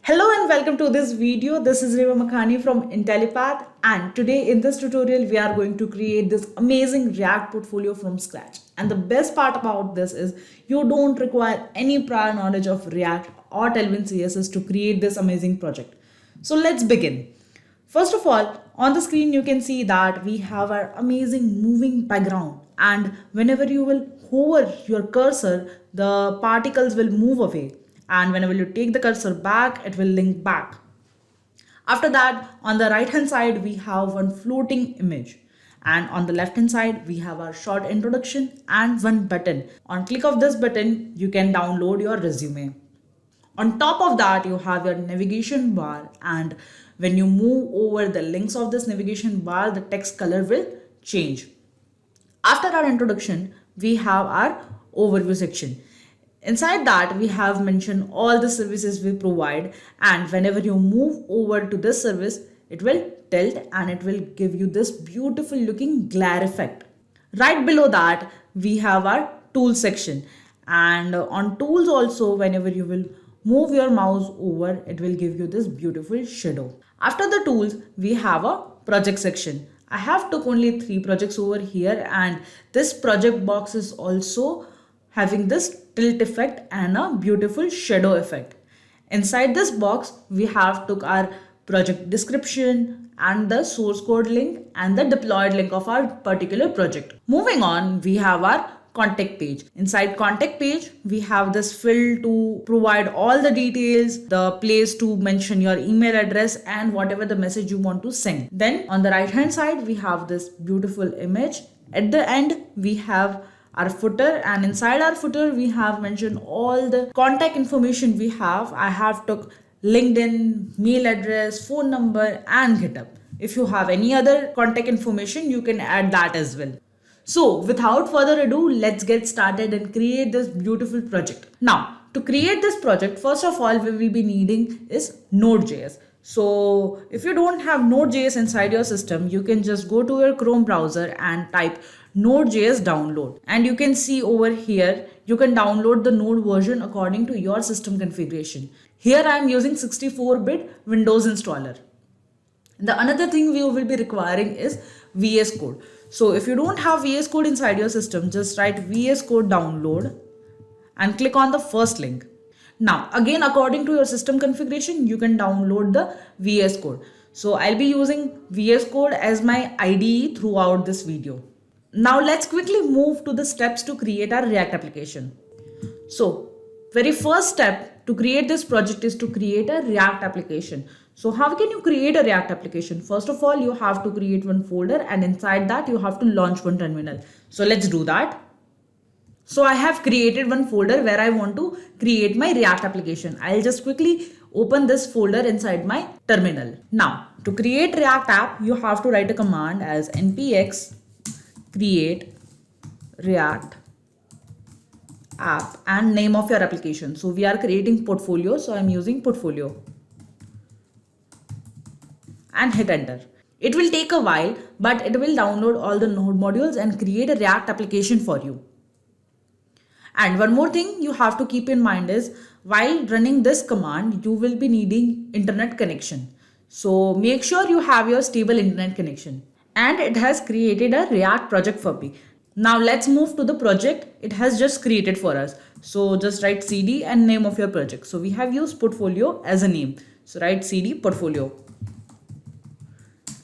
Hello and welcome to this video. This is Reva Makhani from Intellipaat, and today in this tutorial we are going to create this amazing React portfolio from scratch. And the best part about this is you don't require any prior knowledge of React or Tailwindcss to create this amazing project. So let's begin. First of all, on the screen you can see that we have our amazing moving background, and whenever you will hover your cursor, the particles will move away, and whenever you take the cursor back, it will link back. After that, on the right hand side we have one floating image, and on the left hand side we have our short introduction and one button. On click of this button you can download your resume. On top of that you have your navigation bar, and when you move over the links of this navigation bar, the text color will change. After our introduction, we have our overview section. Inside that, we have mentioned all the services we provide, and whenever you move over to this service, it will tilt and it will give you this beautiful looking glare effect. Right below that, we have our tools section, and on tools also, whenever you will move your mouse over, it will give you this beautiful shadow. After the tools, we have a project section. I have took only 3 projects over here, and this project box is also having this tilt effect and a beautiful shadow effect. Inside this box, we have took our project description and the source code link and the deployed link of our particular project. Moving on, we have our contact page. Inside contact page, we have this field to provide all the details, the place to mention your email address and whatever the message you want to send. Then on the right hand side, we have this beautiful image. At the end, we have our footer, and inside our footer we have mentioned all the contact information we have. I have took LinkedIn, mail address, phone number and Github. If you have any other contact information, you can add that as well. So without further ado, let's get started and create this beautiful project. Now, to create this project, first of all, we will be needing is Node.js. So if you don't have Node.js inside your system, you can just go to your Chrome browser and type Node.js download. And you can see over here, you can download the Node version according to your system configuration. Here I am using 64-bit Windows installer. The another thing we will be requiring is VS Code. So if you don't have VS Code inside your system, just write VS Code download and click on the first link. Now again, according to your system configuration, you can download the VS Code. So I'll be using VS Code as my IDE throughout this video. Now let's quickly move to the steps to create our React application. So very first step to create this project is to create a React application. So how can you create a React application? First of all, you have to create one folder, and inside that you have to launch one terminal. So let's do that. So I have created one folder where I want to create my React application. I'll just quickly open this folder inside my terminal. Now to create React app, you have to write a command as npx create React app and name of your application. So we are creating portfolio, so I'm using portfolio, and hit enter. It will take a while, but it will download all the node modules and create a React application for you. And one more thing you have to keep in mind is while running this command, you will be needing internet connection. So make sure you have your stable internet connection. And it has created a React project for me. Now let's move to the project it has just created for us. So just write cd and name of your project. So we have used portfolio as a name. So write cd portfolio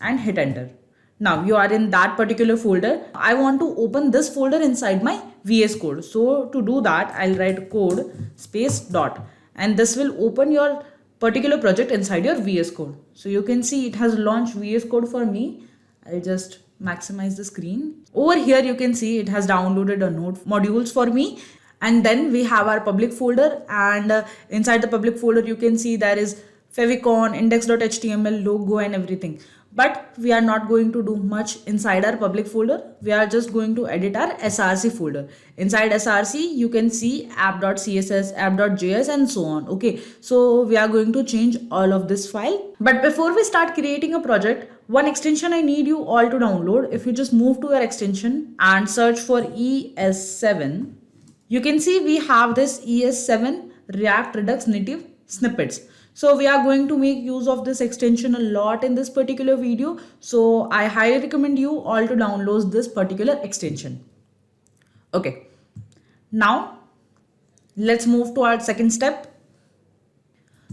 and hit enter. Now you are in that particular folder. I want to open this folder inside my VS Code. So to do that, I'll write code space dot, and this will open your particular project inside your VS Code. So you can see it has launched VS Code for me. I'll just maximize the screen. Over here you can see it has downloaded a node modules for me. And then we have our public folder, and inside the public folder you can see there is favicon, index.html, logo and everything. But we are not going to do much inside our public folder. We are just going to edit our src folder. Inside src you can see app.css, app.js and so on. Okay, so we are going to change all of this file. But before we start creating a project, one extension I need you all to download. If you just move to your extension and search for ES7, you can see we have this ES7 React Redux native snippets. So we are going to make use of this extension a lot in this particular video. So I highly recommend you all to download this particular extension. Okay, now let's move to our second step.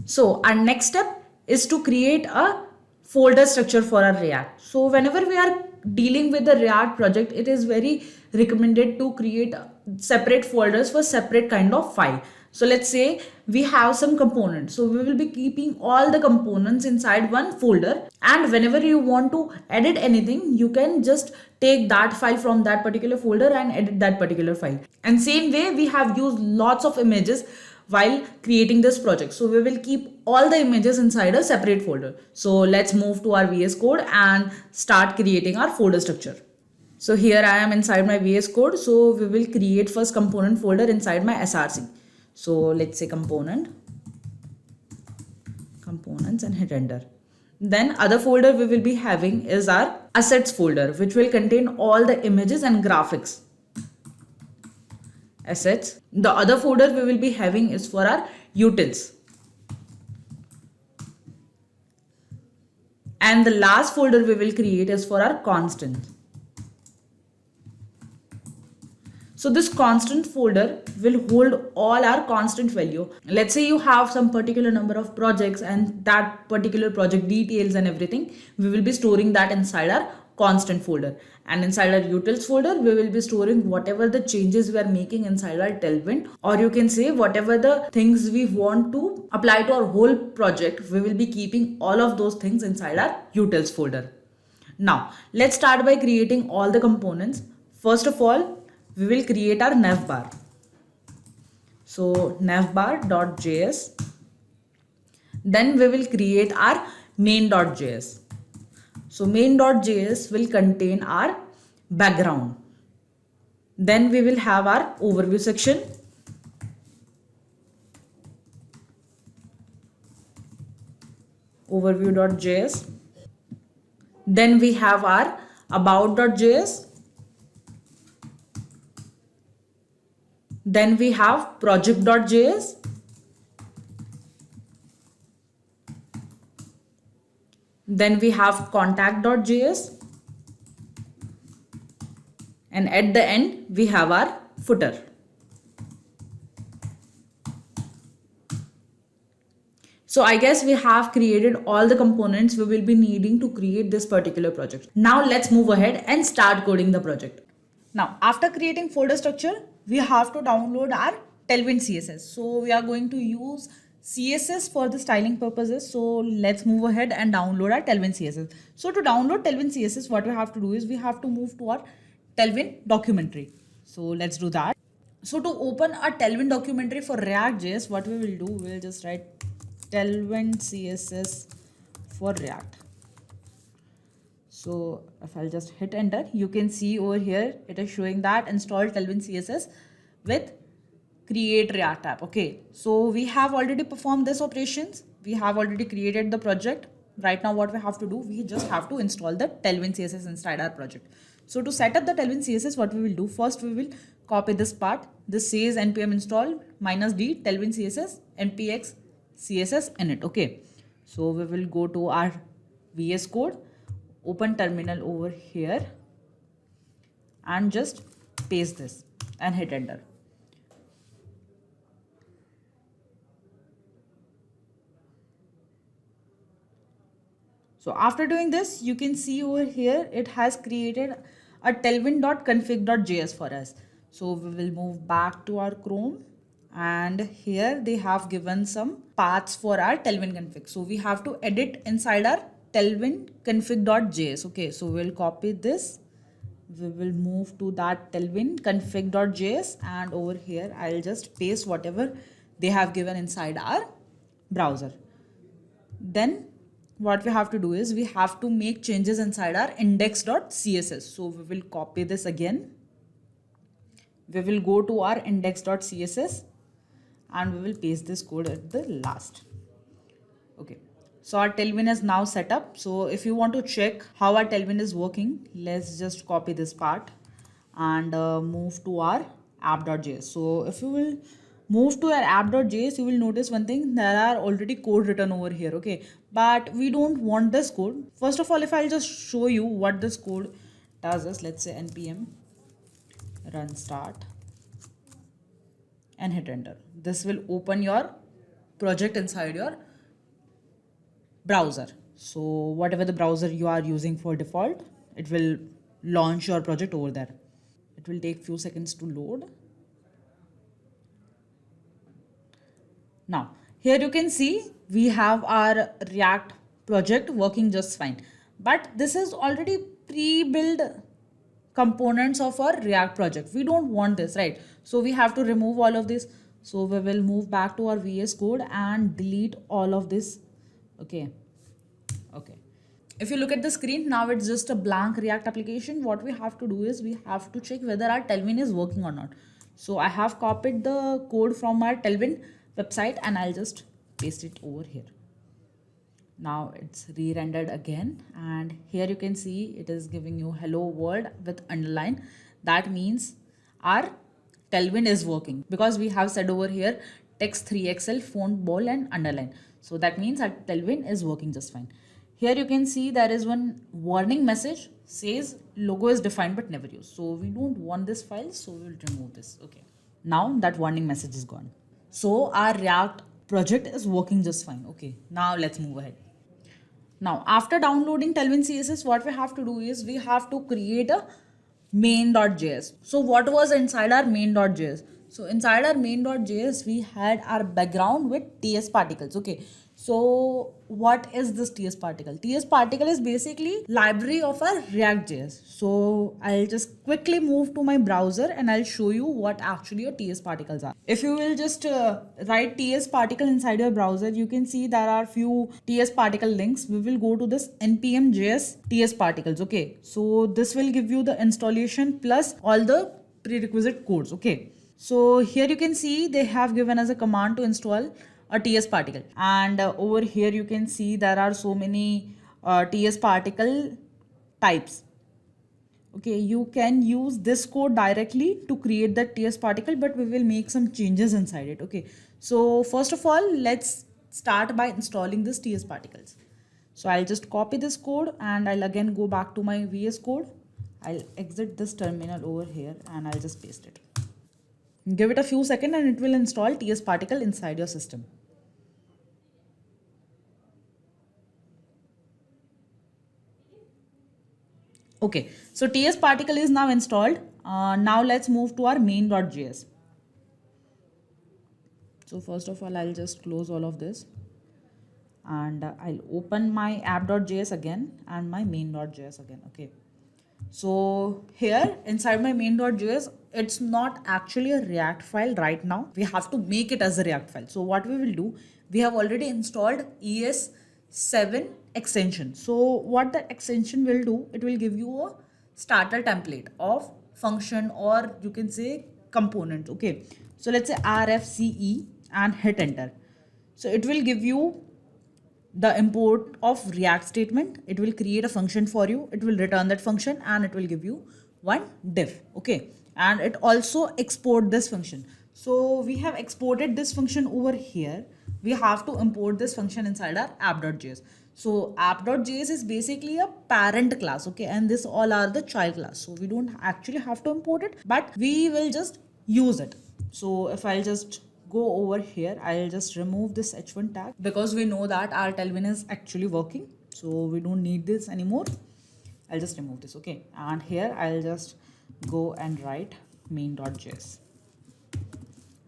So our next step is to create a folder structure for our React. So whenever we are dealing with the React project, it is very recommended to create separate folders for separate kind of file. So let's say we have some components. So we will be keeping all the components inside one folder, and whenever you want to edit anything, you can just take that file from that particular folder and edit that particular file. And same way, we have used lots of images while creating this project. So we will keep all the images inside a separate folder. So let's move to our VS Code and start creating our folder structure. So here I am inside my VS Code. So we will create first component folder inside my SRC. So let's say components and hit enter. Then other folder we will be having is our assets folder, which will contain all the images and graphics. Assets. The other folder we will be having is for our utils. And the last folder we will create is for our constant. So this constant folder will hold all our constant value. Let's say you have some particular number of projects and that particular project details and everything, we will be storing that inside our constant folder. And inside our utils folder, we will be storing whatever the changes we are making inside our Tailwind, or you can say whatever the things we want to apply to our whole project, we will be keeping all of those things inside our utils folder. Now, let's start by creating all the components. First of all, we will create our Navbar. So Navbar.js. Then we will create our main.js. So main.js will contain our background. Then we will have our overview section. Overview.js. Then we have our About.js. Then we have Project.js. Then we have Contact.js. And at the end, we have our footer. So I guess we have created all the components we will be needing to create this particular project. Now let's move ahead and start coding the project. Now, after creating folder structure, we have to download our Tailwind CSS. So we are going to use CSS for the styling purposes. So let's move ahead and download our Tailwind CSS. So to download Tailwind CSS, what we have to do is we have to move to our Tailwind documentary. So let's do that. So to open a Tailwind documentary for React.js, what we will do, we'll just write Tailwind CSS for React. So if I'll just hit enter, you can see over here, it is showing that install Tailwind CSS with create React app. Okay, so we have already performed this operations. We have already created the project. Right now what we have to do, we just have to install the Tailwind CSS inside our project. So to set up the Tailwind CSS, what we will do, first we will copy this part. This says npm install -d Tailwind CSS npx css init. Okay, so we will go to our VS Code, open terminal over here and just paste this and hit enter. So after doing this, you can see over here, it has created a tailwind.config.js for us. So we will move back to our Chrome, and here they have given some paths for our Tailwind config. So we have to edit inside our Tailwind config.js. Okay, so we'll copy this. We will move to that Tailwind config.js, and over here I'll just paste whatever they have given inside our browser. Then what we have to do is we have to make changes inside our index.css. So we will copy this again. We will go to our index.css and we will paste this code at the last. Okay, so our Tailwind is now set up. So if you want to check how our Tailwind is working, let's just copy this part and move to our app.js. So if you will move to your app.js, you will notice one thing, there are already code written over here, okay? But we don't want this code. First of all, if I'll just show you what this code does is, let's say npm run start and hit enter. This will open your project inside your browser. So whatever the browser you are using for default, it will launch your project over there. It will take few seconds to load. Now here you can see we have our React project working just fine, but this is already pre-built components of our React project. We don't want this, right? So we have to remove all of this. So we will move back to our VS code and delete all of this. Okay. If you look at the screen, now it's just a blank React application. What we have to do is we have to check whether our Tailwind is working or not. So I have copied the code from our Tailwind website and I'll just paste it over here. Now it's re-rendered again, and here you can see it is giving you hello world with underline. That means our Tailwind is working because we have said over here text 3xl font bold and underline. So that means our Tailwind is working just fine. Here you can see there is one warning message says logo is defined but never used. So we don't want this file, so we'll remove this. Okay. Now that warning message is gone. So our React project is working just fine. Okay. Now let's move ahead. Now, after downloading Tailwind CSS, what we have to do is we have to create a main.js. So what was inside our main.js? So inside our main.js, we had our background with TS particles. Okay. So what is this TS particle? TS particle is basically library of our React.js. So I'll just quickly move to my browser and I'll show you what actually your TS particles are. If you will just write TS particle inside your browser, you can see there are few TS particle links. We will go to this npm.js TS particles. Okay. So this will give you the installation plus all the prerequisite codes. Okay. So here you can see they have given us a command to install a TS particle, and over here you can see there are so many TS particle types. Okay, you can use this code directly to create that TS particle, but we will make some changes inside it. Okay, so first of all, let's start by installing this TS particles. So I'll just copy this code and I'll again go back to my VS code. I'll exit this terminal over here and I'll just paste it. Give it a few seconds and it will install TS particle inside your system. Okay, so TS particle is now installed. Now let's move to our main.js. So first of all, I'll just close all of this and I'll open my app.js again and my main.js again. Okay. So here inside my main.js, it's not actually a React file right now. We have to make it as a React file. So what we will do, we have already installed ES7 extension. So what that extension will do, it will give you a starter template of function, or you can say component. Okay. So let's say RFCE and hit enter. So it will give you the import of React statement. It will create a function for you. It will return that function and it will give you one div. Okay. And it also export this function. So we have exported this function over here. We have to import this function inside our app.js. So app.js is basically a parent class. Okay. And this all are the child class. So we don't actually have to import it, but we will just use it. So if I'll just go over here, I'll just remove this h1 tag because we know that our Tailwind is actually working. So we don't need this anymore. I'll just remove this. Okay. And here I'll just go and write main.js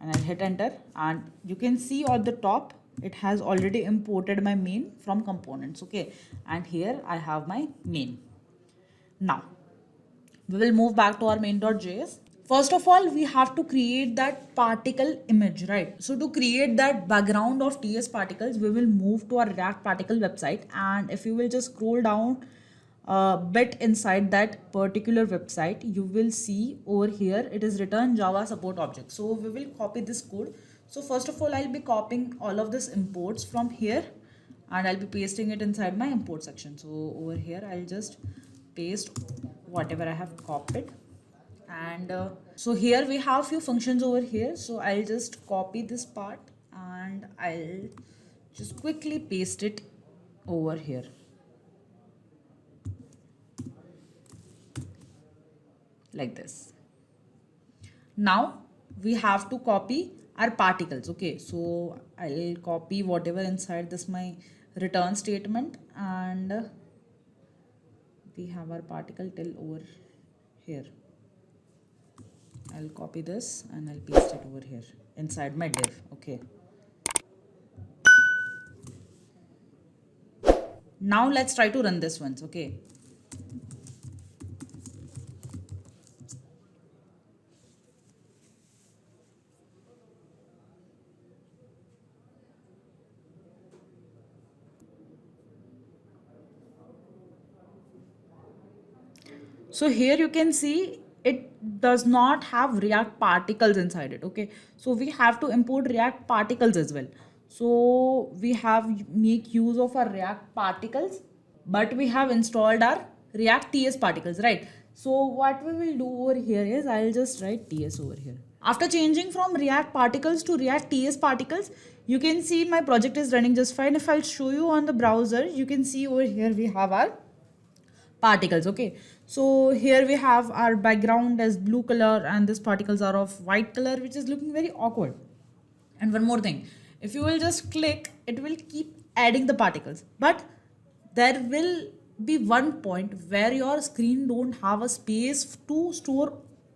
and I'll hit enter, and you can see at the top it has already imported my main from components. Okay. And here I have my main. Now we will move back to our main.js. First of all, we have to create that particle image, right? So to create that background of TS particles, we will move to our React particle website. And if you will just scroll down a bit inside that particular website, you will see over here, it is written Java support object. So we will copy this code. So first of all, I'll be copying all of this imports from here and I'll be pasting it inside my import section. So over here, I'll just paste whatever I have copied And so here we have few functions over here, so I'll just copy this part and I'll just quickly paste it over here like this. Now we have to copy our particles. Okay, so I'll copy whatever inside this my return statement, and we have our particle till over here. I'll copy this and I'll paste it over here inside my div. Okay, now let's try to run this once. Okay, so here you can see it does not have React particles inside it. Okay, so we have to import React particles as well. So we have make use of our React particles, but we have installed our React TS particles, right? So what we will do over here is I'll just write TS over here. After changing from React particles to React TS particles, you can see my project is running just fine. If I'll show you on the browser, you can see over here we have our particles. Okay, so here we have our background as blue color and these particles are of white color, which is looking very awkward. And one more thing, if you will just click, it will keep adding the particles, but there will be one point where your screen don't have a space to store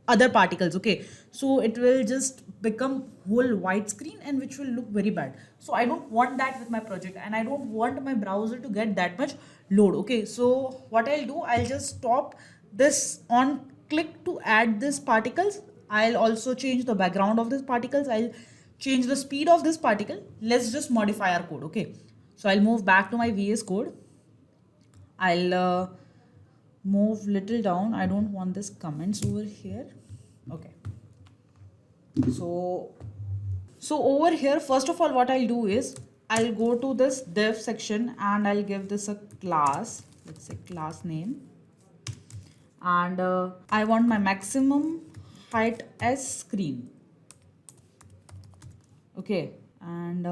other particles. Okay, so it will just become whole white screen and which will look very bad. So I don't want that with my project and I don't want my browser to get that much load. Okay, so what I'll do, I'll just stop this on click to add this particles. I'll also change the background of these particles. I'll change the speed of this particle. Let's just modify our code. Okay, so I'll move back to my VS code. I'll move little down. I don't want this comments over here. Okay, so over here, first of all, what I'll do is I'll go to this div section and I'll give this a class. Let's say class name, and I want my maximum height as screen. Okay, and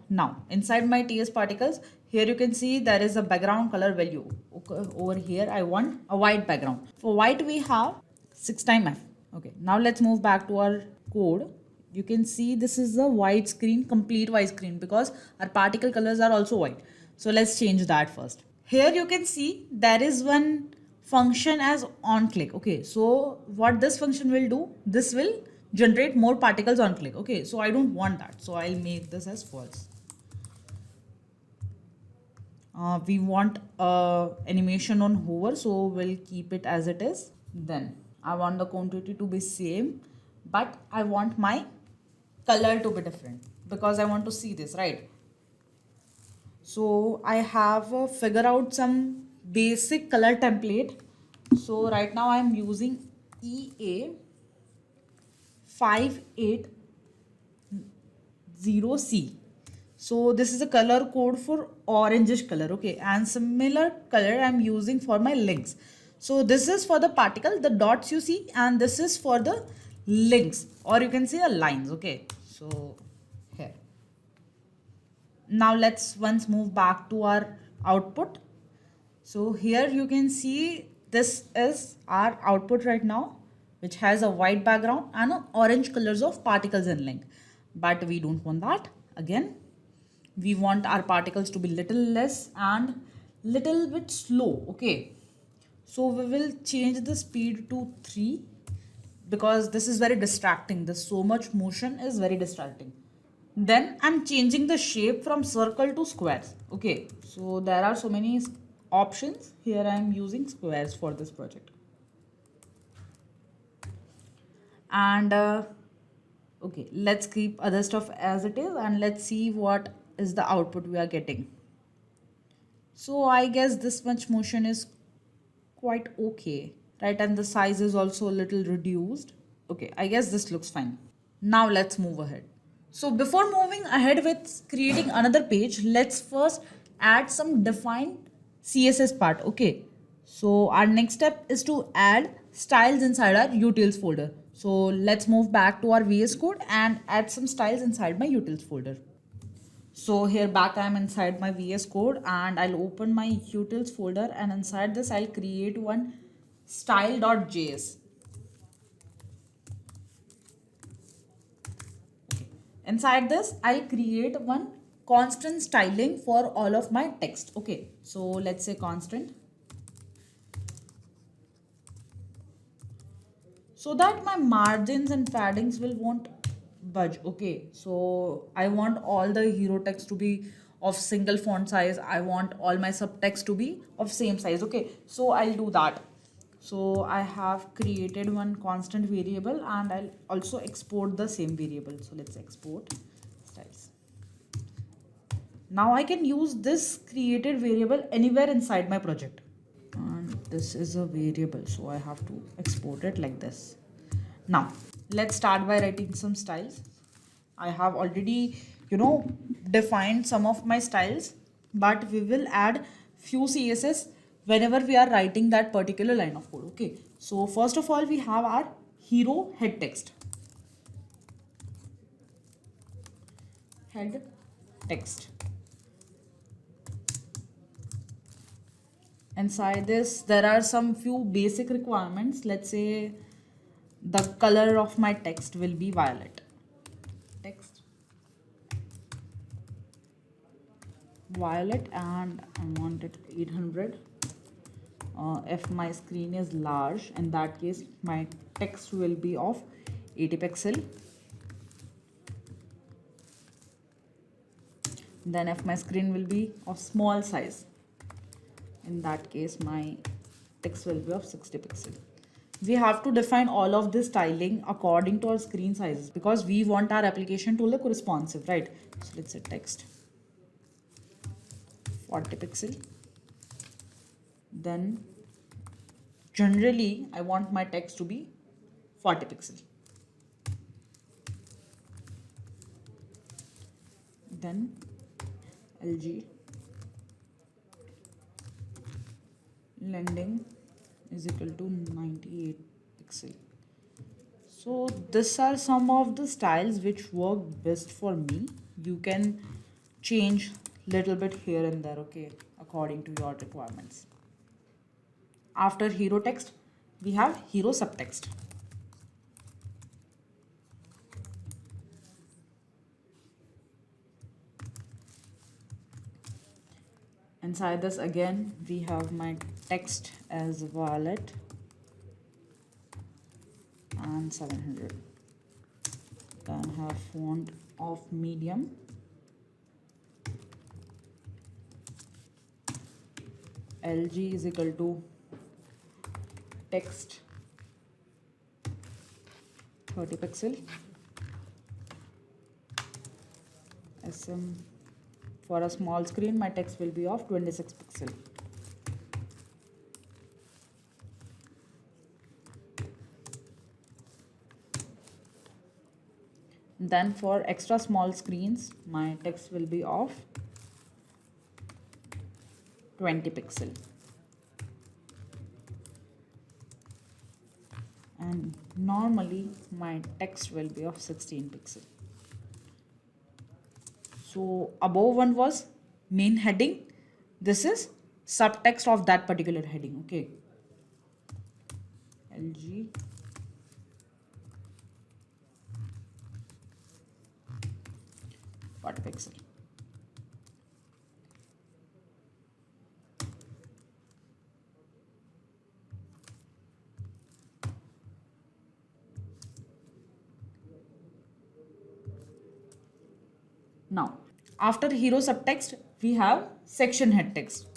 now inside my TS particles, here you can see there is a background color value. Okay, over here I want a white background. For white we have 6 times F. Okay, now let's move back to our code. You can see this is the white screen, complete white screen, because our particle colors are also white. So let's change that first. Here you can see there is one function as on click. Okay, so what this function will do, this will generate more particles on click. Okay, so I don't want that, so I'll make this as false. We want animation on hover, so we'll keep it as it is. Then I want the quantity to be same, but I want my color to be different because I want to see this, right? So I have figure out some basic color template. So right now I'm using EA580C. So this is a color code for orangish color. Okay, and similar color I'm using for my links. So this is for the particle, the dots you see, and this is for the links, or you can say the lines. Okay, so here. Now let's once move back to our output. So here you can see this is our output right now, which has a white background and an orange colors of particles and link. But we don't want that. Again, we want our particles to be little less and little bit slow. Okay, so we will change the speed to 3 because this is very distracting. This so much motion is very distracting. Then I'm changing the shape from circle to squares. Okay, so there are so many options. Here I am using squares for this project. And okay, let's keep other stuff as it is and let's see what is the output we are getting. So I guess this much motion is quite okay, right? And the size is also a little reduced. Okay, I guess this looks fine. Now let's move ahead. So before moving ahead with creating another page, let's first add some defined CSS part. Okay, so our next step is to add styles inside our utils folder. So let's move back to our VS Code and add some styles inside my utils folder. So here back I am inside my VS Code and I'll open my utils folder, and inside this I'll create one style.js. Inside this I'll create one constant styling for all of my text. Okay, so let's say constant, so that my margins and paddings will won't budge. Okay, so I want all the hero text to be of single font size. I want all my subtext to be of same size. Okay, so I'll do that. So I have created one constant variable and I'll also export the same variable. So let's export styles. Now I can use this created variable anywhere inside my project. And this is a variable, so I have to export it like this. Now let's start by writing some styles. I have already defined some of my styles, but we will add few CSS whenever we are writing that particular line of code. Okay, so first of all we have our hero head text. Head text. Inside this there are some few basic requirements. Let's say the color of my text will be violet. Text violet, and I want it 800. If my screen is large, in that case my text will be of 80 pixel. Then if my screen will be of small size, in that case my text will be of 60 pixel. We have to define all of this styling according to our screen sizes because we want our application to look responsive, right? So let's say text 40 pixel. Then generally I want my text to be 40 pixel. Then LG lending is equal to 98 pixel. So these are some of the styles which work best for me. You can change little bit here and there, okay, according to your requirements. After hero text we have hero subtext. Inside this again we have my text as violet and 700. Then have font of medium. LG is equal to text 30 pixel. SM for a small screen my text will be of 26 pixel. Then for extra small screens my text will be of 20 pixel. And normally my text will be of 16 pixel. So above one was main heading. This is subtext of that particular heading. Okay. LG pixel. Now, after hero subtext, we have section head text.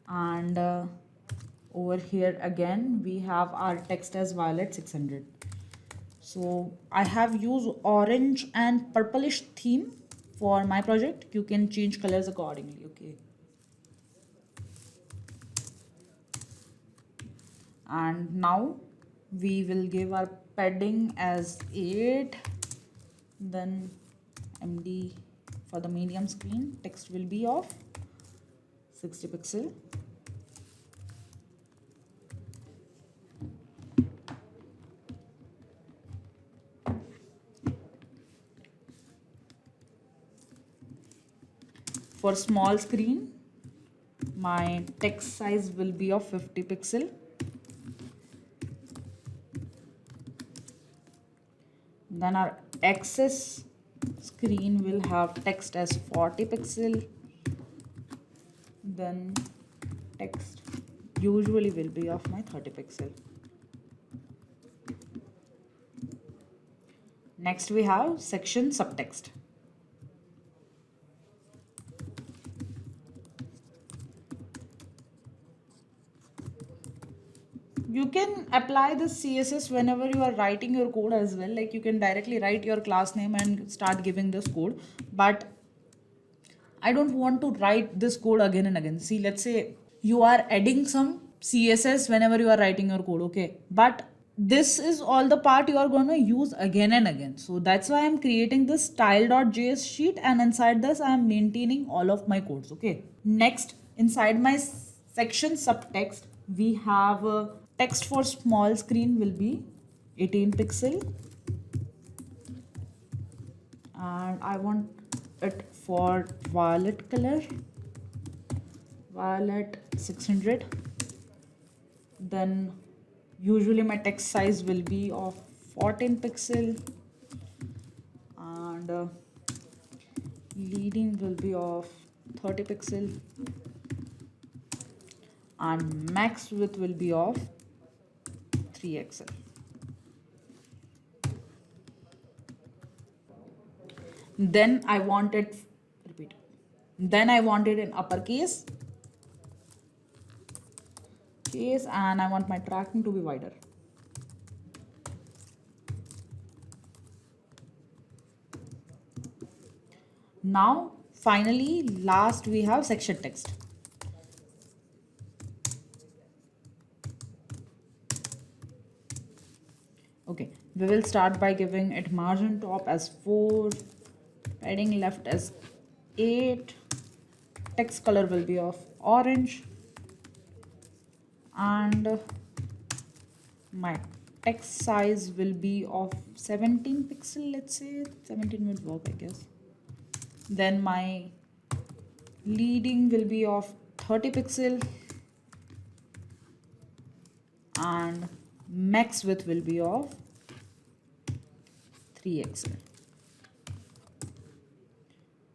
And over here again, we have our text as violet 600. So I have used orange and purplish theme for my project. You can change colors accordingly, okay. And now we will give our padding as 8, then MD For the medium screen, text will be of 60 pixel. For small screen, my text size will be of 50 pixel. Then our access screen will have text as 40 pixel. Then text usually will be of my 30 pixel. Next we have section subtext. You can apply this CSS whenever you are writing your code as well. Like you can directly write your class name and start giving this code. But I don't want to write this code again and again. See, let's say you are adding some CSS whenever you are writing your code, okay? But this is all the part you are going to use again and again. So that's why I'm creating this style.js sheet, and inside this I'm maintaining all of my codes, okay? Next, inside my section subtext, we have text for small screen will be 18 pixel, and I want it for violet color, violet 600. Then usually my text size will be of 14 pixel, and leading will be of 30 pixel, and max width will be of 3xl. Then I want it, repeat. Then I want it in uppercase, and I want my tracking to be wider. Now, finally, last we have section text. Okay, we will start by giving it margin top as 4, padding left as 8, text color will be of orange, and my text size will be of 17 pixel, let's say 17 would work, I guess. Then my leading will be of 30 pixel, and max width will be of 3xl.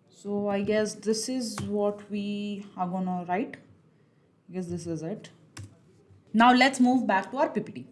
So I guess this is what we are gonna write. I guess this is it. Now let's move back to our PPT.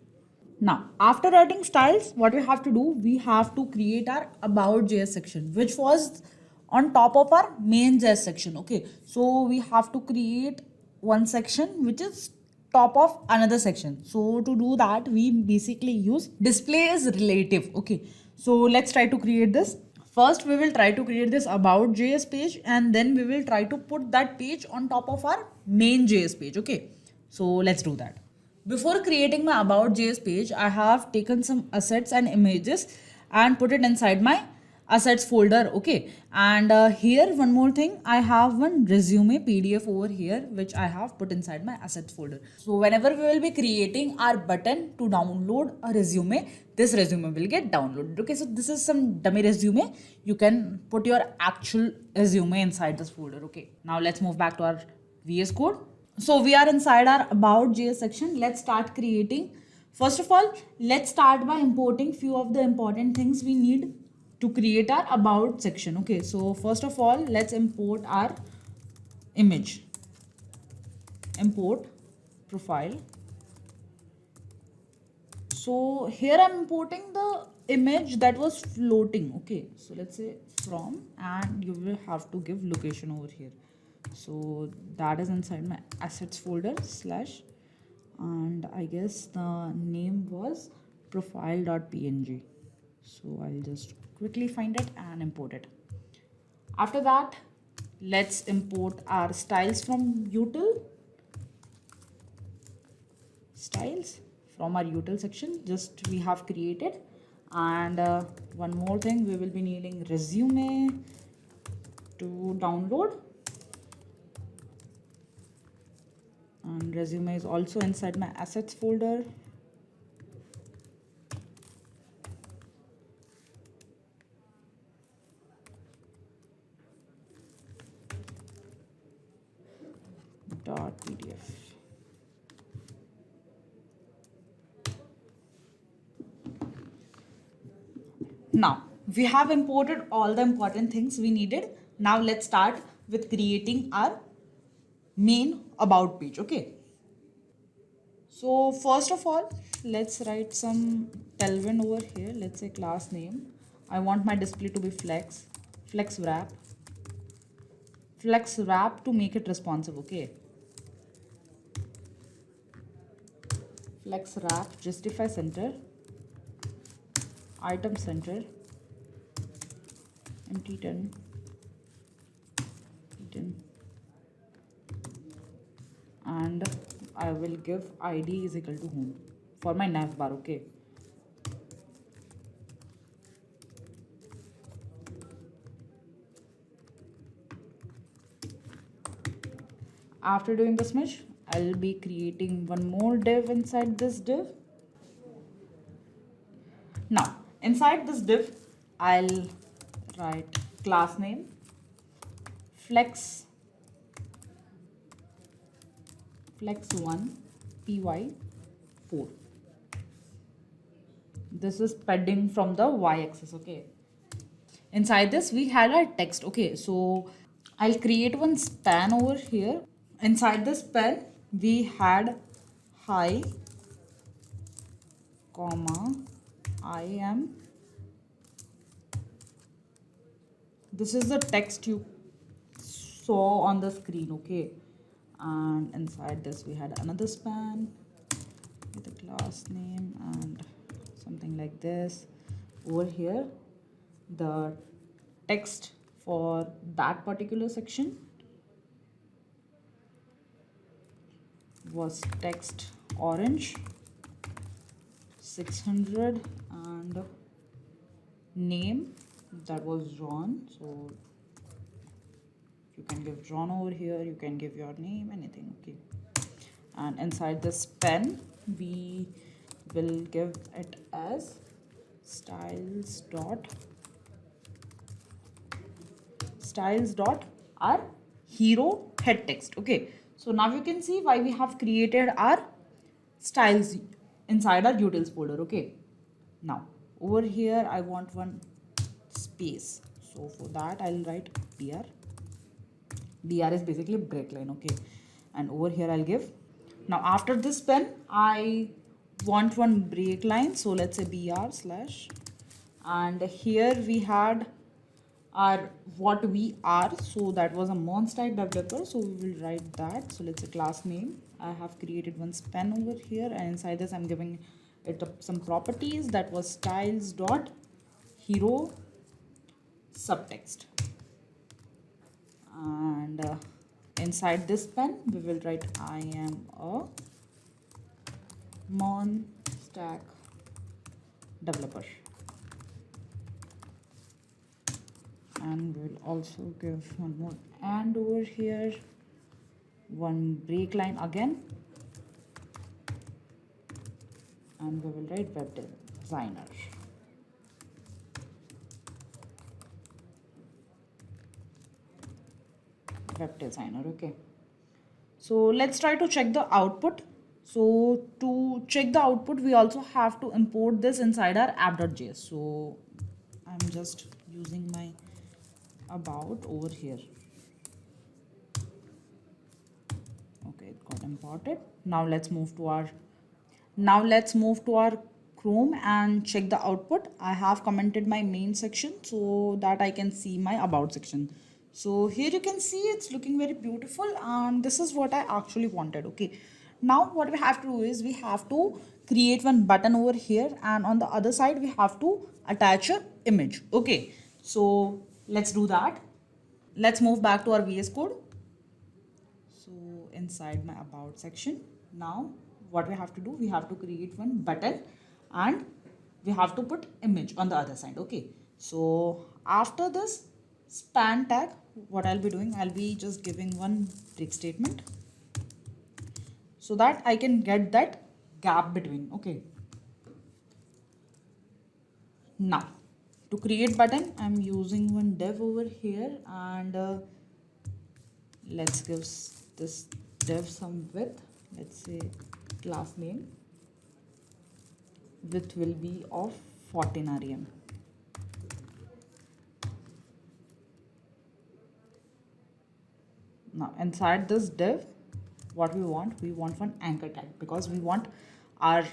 Now, after writing styles, what we have to do, we have to create our About.js section, which was on top of our main.js section. Okay, so we have to create one section which is top of another section. So to do that, we basically use display is relative. Okay, so let's try to create this. First, we will try to create this About.js page, and then we will try to put that page on top of our main.js page. Okay, so let's do that. Before creating my About.js page, I have taken some assets and images and put it inside my assets folder. Okay, and here one more thing, I have one resume PDF over here which I have put inside my assets folder. So whenever we will be creating our button to download a resume, this resume will get downloaded. Okay, so this is some dummy resume. You can put your actual resume inside this folder. Okay, now let's move back to our VS Code. So we are inside our About.js section. Let's start creating. First of all, let's start by importing few of the important things we need to create our About section. Okay, so first of all, let's import our image. Import profile. So here I'm importing the image that was floating. Okay, so let's say from, and you will have to give location over here. So that is inside my assets folder slash, and I guess the name was profile.png. So I'll just quickly find it and import it. After that, let's import our styles from util. Styles from our util section, just we have created. And one more thing, we will be needing resume to download, and resume is also inside my assets folder. .pdf. Now we have imported all the important things we needed. Now let's start with creating our main about page. Okay, so first of all, let's write some tailwind over here. Let's say class name. I want my display to be flex wrap to make it responsive. Okay, flex wrap, justify center, item center, empty 10, and I will give id is equal to home for my navbar. Okay, after doing this much, I'll be creating one more div inside this div. Now inside this div, I'll write class name flex1 py4. This is padding from the y-axis. Okay, inside this we had our text. Okay, so I'll create one span over here. Inside this span we had hi comma I am. This is the text you saw on the screen. Okay, and inside this we had another span with a class name and something like this. Over here the text for that particular section was text orange 600 and name that was John. So you can give John over here, you can give your name, anything. Okay, and inside this pen we will give it as styles dot our hero head text. Okay, so now you can see why we have created our styles inside our utils folder. Okay, now over here I want one space, so for that I'll write dr is basically break line. Okay, and over here I'll give, now after this pen I want one break line, so let's say br slash, and here we had our what we are, so that was a mons type developer, so we will write that. So let's say class name, I have created one span over here, and inside this I'm giving it some properties, that was styles dot hero subtext, and inside this span we will write I am a mon stack developer, and we'll also give one more and over here, one break line again, and we will write web designer. Okay, so let's try to check the output. So to check the output we also have to import this inside our app.js. So I'm just using my about over here. Okay, it got imported. Now let's move to our Chrome and check the output. I have commented my main section so that I can see my about section. So here you can see it's looking very beautiful, and this is what I actually wanted. Okay, now what we have to do is we have to create one button over here, and on the other side we have to attach an image. Okay, so let's do that. Let's move back to our VS Code. So inside my about section, now what we have to do, we have to create one button and we have to put image on the other side. Okay, so after this span tag what I'll be doing, I'll be just giving one break statement so that I can get that gap between. Okay. Now, to create button, I'm using one div over here, and let's give this div some width. Let's say class name. Width will be of 14 rem. Now inside this div, what we want one anchor tag, because we want our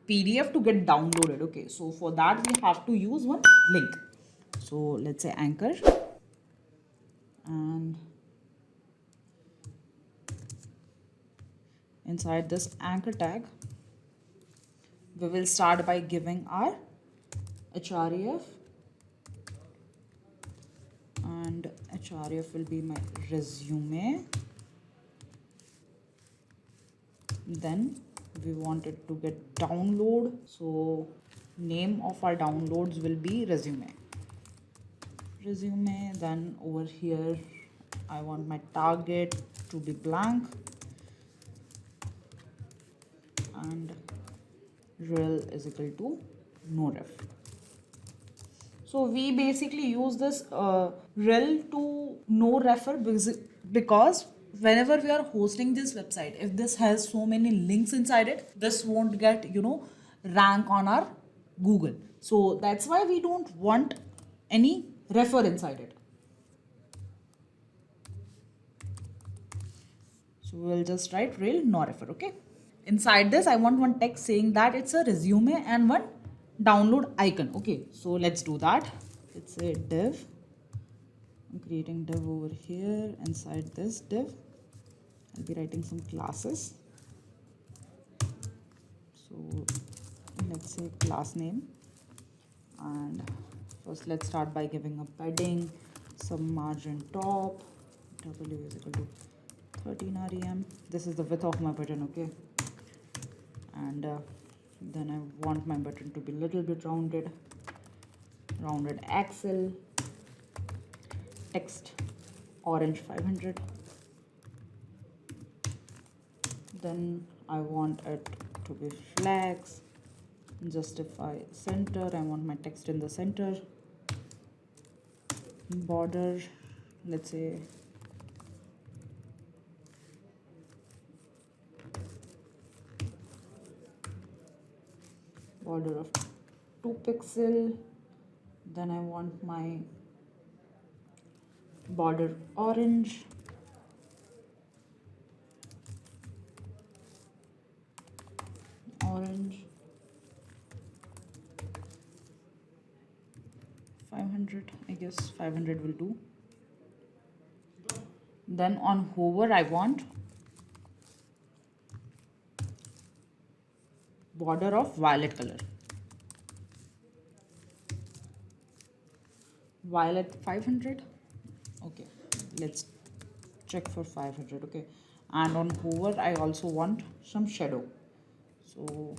PDF to get downloaded. Okay, so for that we have to use one link. So let's say anchor, and inside this anchor tag we will start by giving our href, and href will be my resume. Then we want it to get download, so name of our downloads will be resume. Then over here I want my target to be blank, and rel is equal to no ref. So we basically use this rel to no refer because whenever we are hosting this website, if this has so many links inside it, this won't get, rank on our Google. So that's why we don't want any refer inside it. So we'll just write rel no refer. Okay. Inside this, I want one text saying that it's a resume and one download icon. Okay, so let's do that. It's a div. I'm creating div over here. Inside this div, I'll be writing some classes. So let's say class name, and first let's start by giving a padding, some margin top, w is equal to 13 rem. This is the width of my button. Okay, and then I want my button to be a little bit rounded axle, text orange 500. Then I want it to be flags, justify center, I want my text in the center. Border, let's say border of 2 pixel. Then I want my border orange, orange 500, I guess 500 will do. Then on hover I want border of violet color, violet 500. Okay, let's check for 500. Okay, and on hover I also want some shadow, so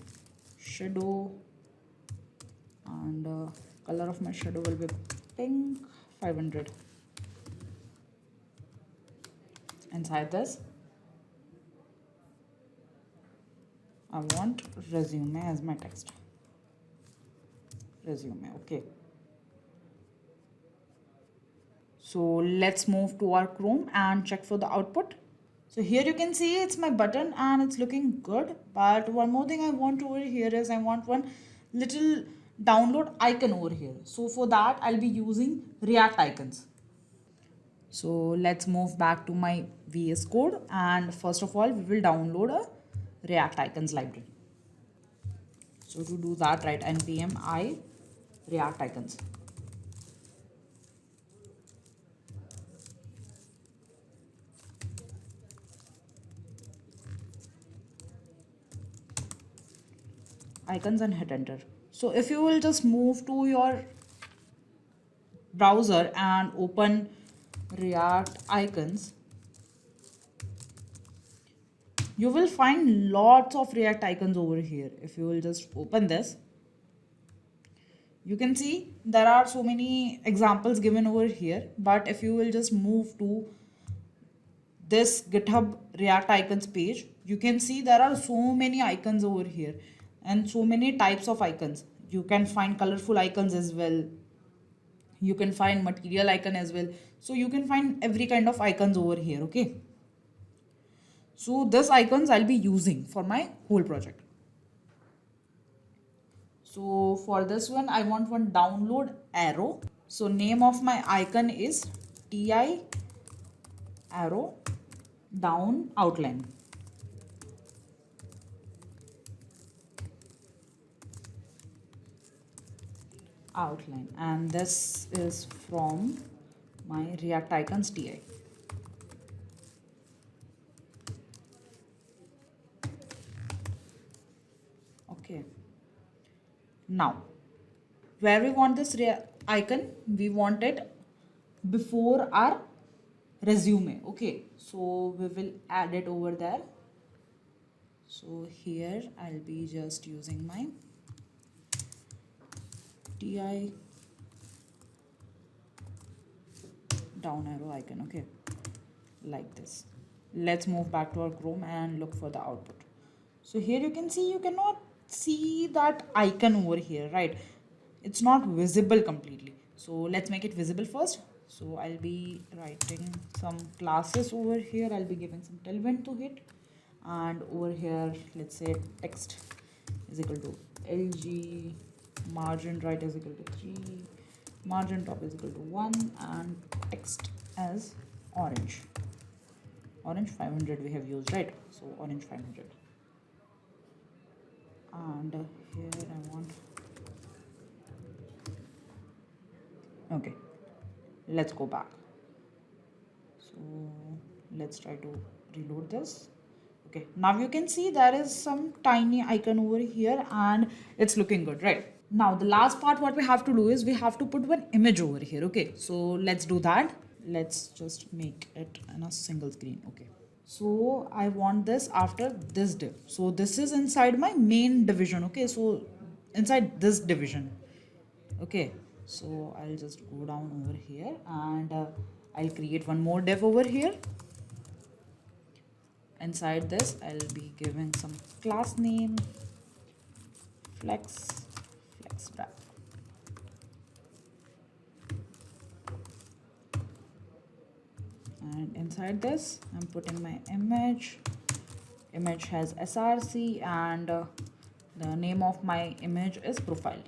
shadow, and color of my shadow will be pink 500. Inside this I want resume as my text, resume. Okay, so let's move to our Chrome and check for the output. So here you can see it's my button and it's looking good, but one more thing I want over here is I want one little download icon over here. So for that I'll be using React icons. So let's move back to my VS Code, and first of all we will download a React icons library. So to do that, write npm I React icons. Icons and hit enter. So if you will just move to your browser and open React icons, you will find lots of React icons over here. If you will just open this, You can see there are so many examples given over here, but if you will just move to this GitHub React icons page, you can see there are so many icons over here and so many types of icons. You can find colorful icons as well. You can find material icon as well. So you can find every kind of icons over here. Okay. So this icons I'll be using for my whole project. So for this one, I want one download arrow. So name of my icon is TI arrow down outline. Outline, and this is from my React icons TI. Okay. Now, where we want this icon, we want it before our resume. Okay, so we will add it over there. So here I'll be just using my TI down arrow icon. Okay, like this. Let's move back to our Chrome and look for the output. So here you can see, you cannot see that icon over here, right? It's not visible completely. So let's make it visible first. So I'll be writing some classes over here. I'll be giving some tailwind to it, and over here let's say text is equal to LG, margin right is equal to 3, margin top is equal to 1, and text as orange. Orange 500 we have used, right? So orange 500. And here I want, okay, let's go back. So let's try to reload this. Okay, now you can see there is some tiny icon over here and it's looking good, right? Now the last part what we have to do is we have to put one image over here. Okay, so let's do that. Let's just make it in a single screen. Okay, so I want this after this div. So this is inside my main division. Okay, so inside this division. Okay, so I'll just go down over here and I'll create one more div over here. Inside this I'll be giving some class name flex wrap. And inside this I'm putting my image. Image has src and the name of my image is profile.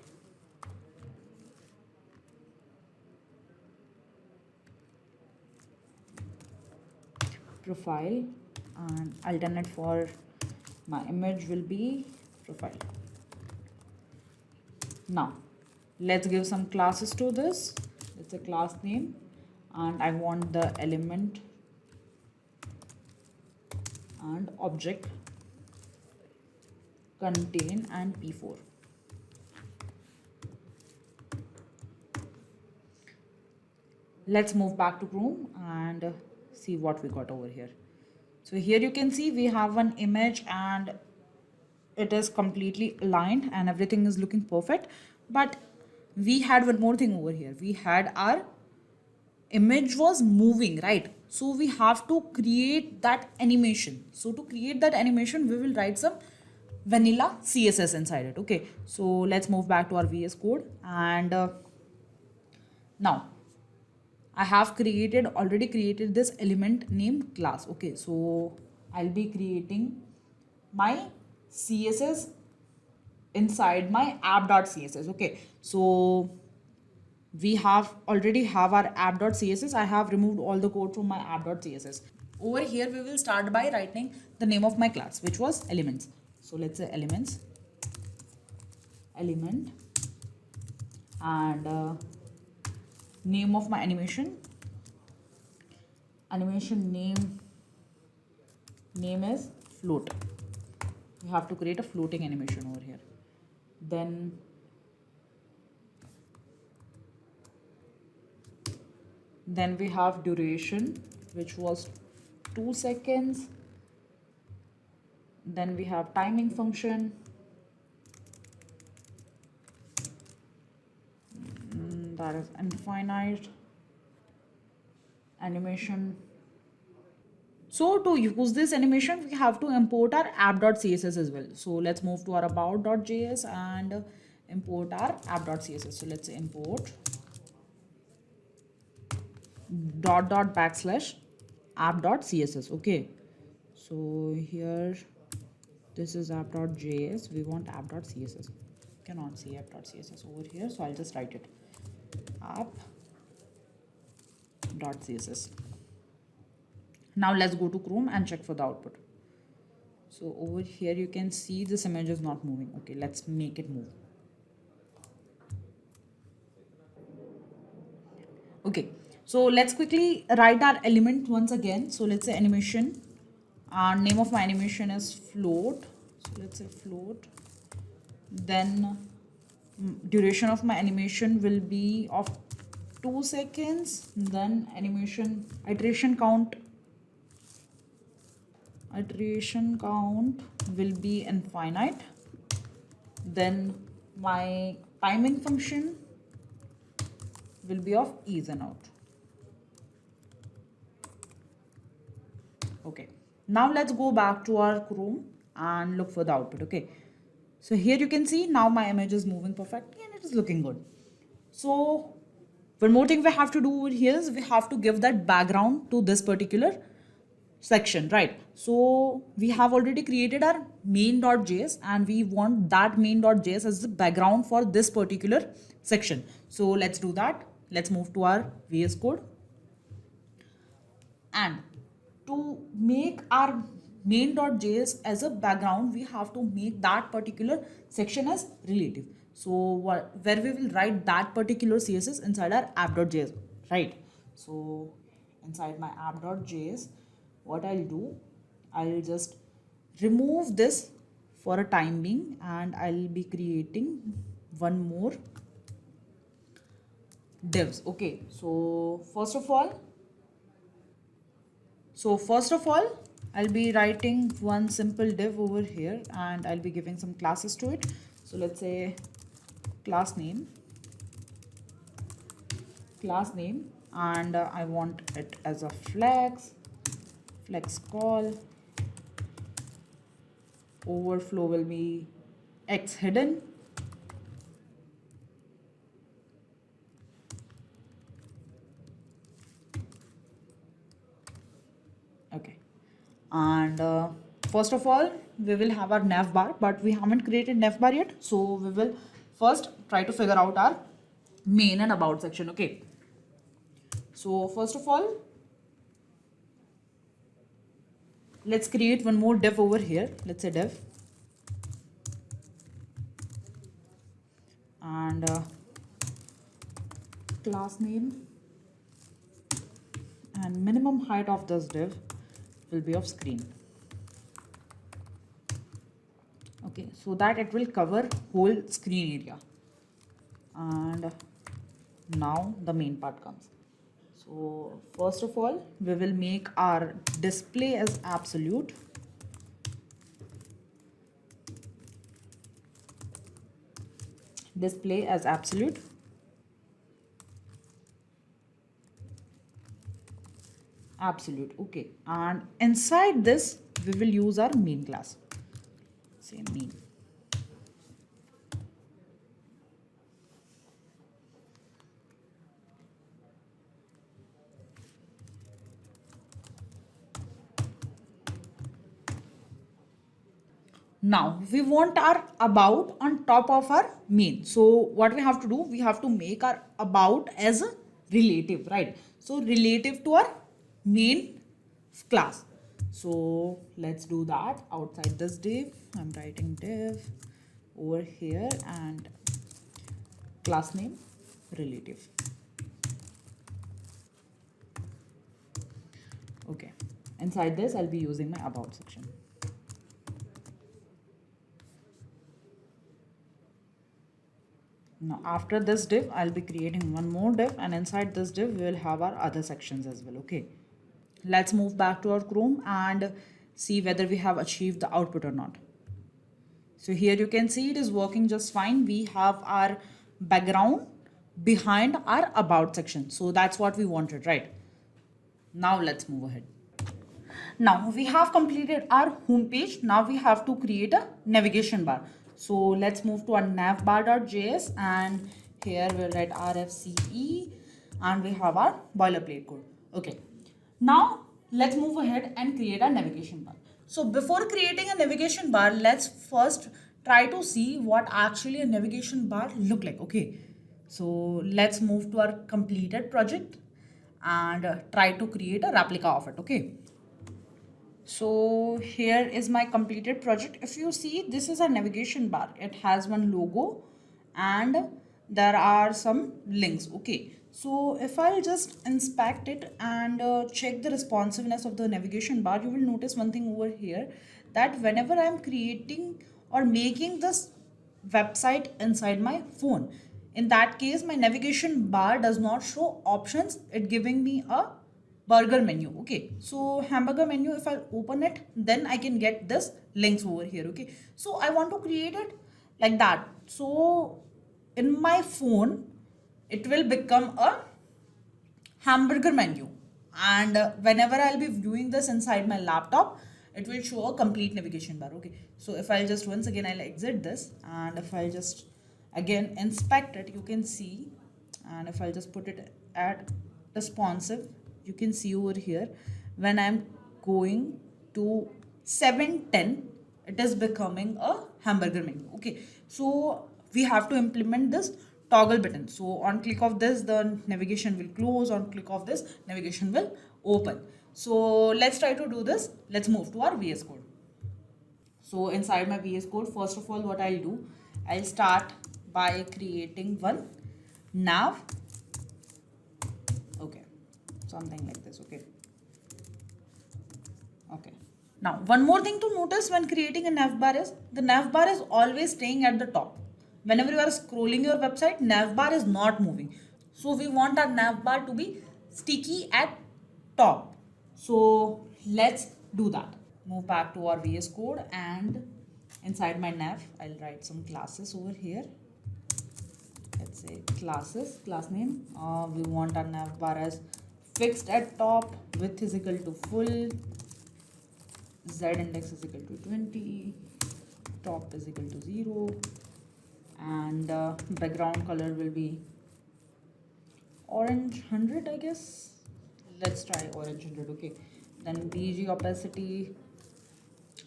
Profile, and alternate for my image will be profile. Now let's give some classes to this. It's a class name and I want the element and object contain and p4. Let's move back to Chrome and see what we got over here. So here you can see we have one image and it is completely aligned and everything is looking perfect, but we had one more thing over here. We had our image was moving, right? So we have to create that animation. So to create that animation we will write some vanilla css inside it. Okay, so let's move back to our VS Code and now I have already created this element named class. Okay, so I'll be creating my CSS inside my app.css. Okay, so we already have our app.css. I have removed all the code from my app.css. Over here we will start by writing the name of my class, which was elements. So let's say elements, element, and name of my animation name is float. We have to create a floating animation over here. Then we have duration, which was 2 seconds. Then we have timing function. that is infinite animation. So to use this animation, we have to import our app.css as well. So let's move to our about.js and import our app.css. So let's import dot backslash app.css. Okay. So here, this is app.js. We want app.css. Cannot see app.css over here. So I'll just write it app.css. Now let's go to Chrome and check for the output. So over here you can see this image is not moving. Okay, let's make it move. Okay, so let's quickly write our element once again. So let's say animation. Name of my animation is float. So let's say float. Then duration of my animation will be of 2 seconds. Then animation iteration count will be infinite. Then my timing function will be of ease and out. Okay, now let's go back to our Chrome and look for the output. Okay, so here you can see now my image is moving perfectly and it is looking good. So one more thing we have to do over here is we have to give that background to this particular section, right? So we have already created our main.js and we want that main.js as the background for this particular section. So let's do that. Let's move to our VS Code. And to make our main.js as a background, we have to make that particular section as relative. So where we will write that particular CSS inside our app.js, right? So inside my app.js, what I'll do, I'll just remove this for a time being and I'll be creating one more divs. Okay, so first of all, I'll be writing one simple div over here and I'll be giving some classes to it. So let's say class name, and I want it as a flex call. Overflow will be x hidden. Okay, and first of all we will have our navbar, but we haven't created navbar yet, so we will first try to figure out our main and about section. Okay, so first of all, let's create one more div over here. Let's say div and class name, and minimum height of this div will be of screen. Okay, so that it will cover whole screen area. And now the main part comes. So first of all, we will make our display as absolute. Display as absolute. Absolute. Okay, and inside this we will use our main class. Say main. Now we want our about on top of our main. So what we have to do, we have to make our about as a relative, right? So relative to our main class. So let's do that. Outside this div, I'm writing div over here and class name relative. Okay, inside this I'll be using my about section. Now after this div, I'll be creating one more div, and inside this div we will have our other sections as well. Okay, let's move back to our Chrome and see whether we have achieved the output or not. So here you can see it is working just fine. We have our background behind our about section. So that's what we wanted, right? Now let's move ahead. Now we have completed our home page. Now we have to create a navigation bar. So let's move to our Navbar.js, and here we'll write RFCE, and we have our boilerplate code. Okay. Now let's move ahead and create a navigation bar. So before creating a navigation bar, let's first try to see what actually a navigation bar look like. Okay. So let's move to our completed project and try to create a replica of it. Okay. So here is my completed project. If you see, this is a navigation bar. It has one logo and there are some links. Okay. So if I'll just inspect it and check the responsiveness of the navigation bar, you will notice one thing over here, that whenever I'm creating or making this website inside my phone, in that case, my navigation bar does not show options. It giving me a burger menu. Okay, so hamburger menu, if I open it, then I can get this links over here. Okay, so I want to create it like that. So in my phone, it will become a hamburger menu, and whenever I'll be viewing this inside my laptop, it will show a complete navigation bar. Okay, so if I'll just once again I'll exit this, and if I'll just again inspect it, you can see, and if I'll just put it at responsive, you can see over here, when I'm going to 710, it is becoming a hamburger menu. Okay, so we have to implement this toggle button. So on click of this, the navigation will close. On click of this, navigation will open. So let's try to do this. Let's move to our VS Code. So inside my VS Code, first of all, what I'll do, I'll start by creating one nav. Okay, something like this. Okay. Okay. Now, one more thing to notice when creating a navbar is, the navbar is always staying at the top. Whenever you are scrolling your website, navbar is not moving. So we want our navbar to be sticky at top. So let's do that. Move back to our VS Code, and inside my nav, I'll write some classes over here. Let's say classes, class name. We want our navbar as fixed at top, width is equal to full, z index is equal to 20, top is equal to 0, and background color will be orange 100, I guess. Let's try orange 100. Okay, then BG opacity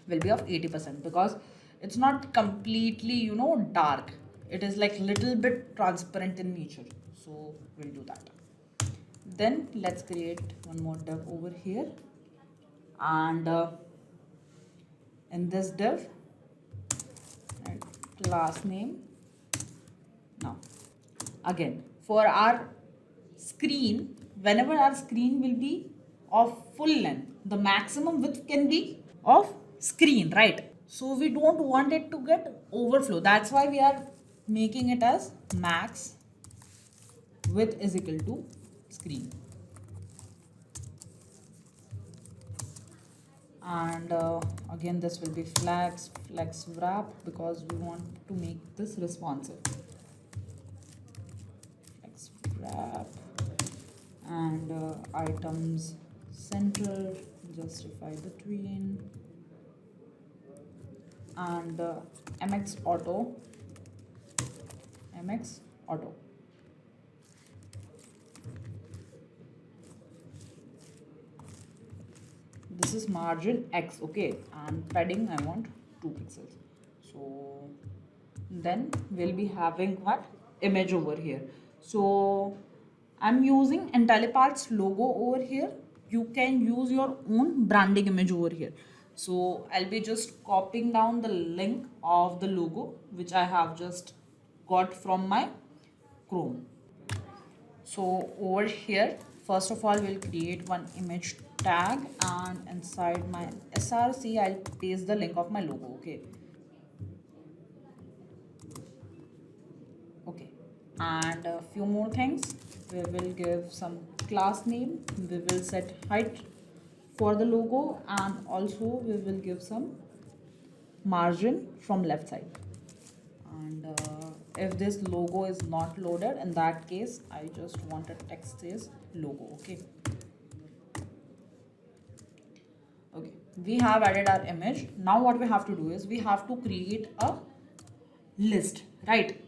will be of 80%, because it's not completely dark, it is like little bit transparent in nature, so we'll do that. Then let's create one more div over here, and in this div, right, class name. Now again, for our screen, whenever our screen will be of full length, the maximum width can be of screen, right? So we don't want it to get overflow, that's why we are making it as max width is equal to screen. And again, this will be flex wrap, because we want to make this responsive. Flex wrap, and items center, justify between, and mx auto. This is margin X. Okay, and padding I want 2 pixels. So then we'll be having what image over here. So I'm using Intellipaat's logo over here. You can use your own branding image over here. So I'll be just copying down the link of the logo, which I have just got from my Chrome. So over here, first of all, we'll create one image tag, and inside my src, I'll paste the link of my logo. Okay. Okay. And a few more things. We will give some class name. We will set height for the logo, and also we will give some margin from left side. And if this logo is not loaded, in that case I just want a text says logo. Okay, okay, we have added our image. Now what we have to do is we have to create a list, right?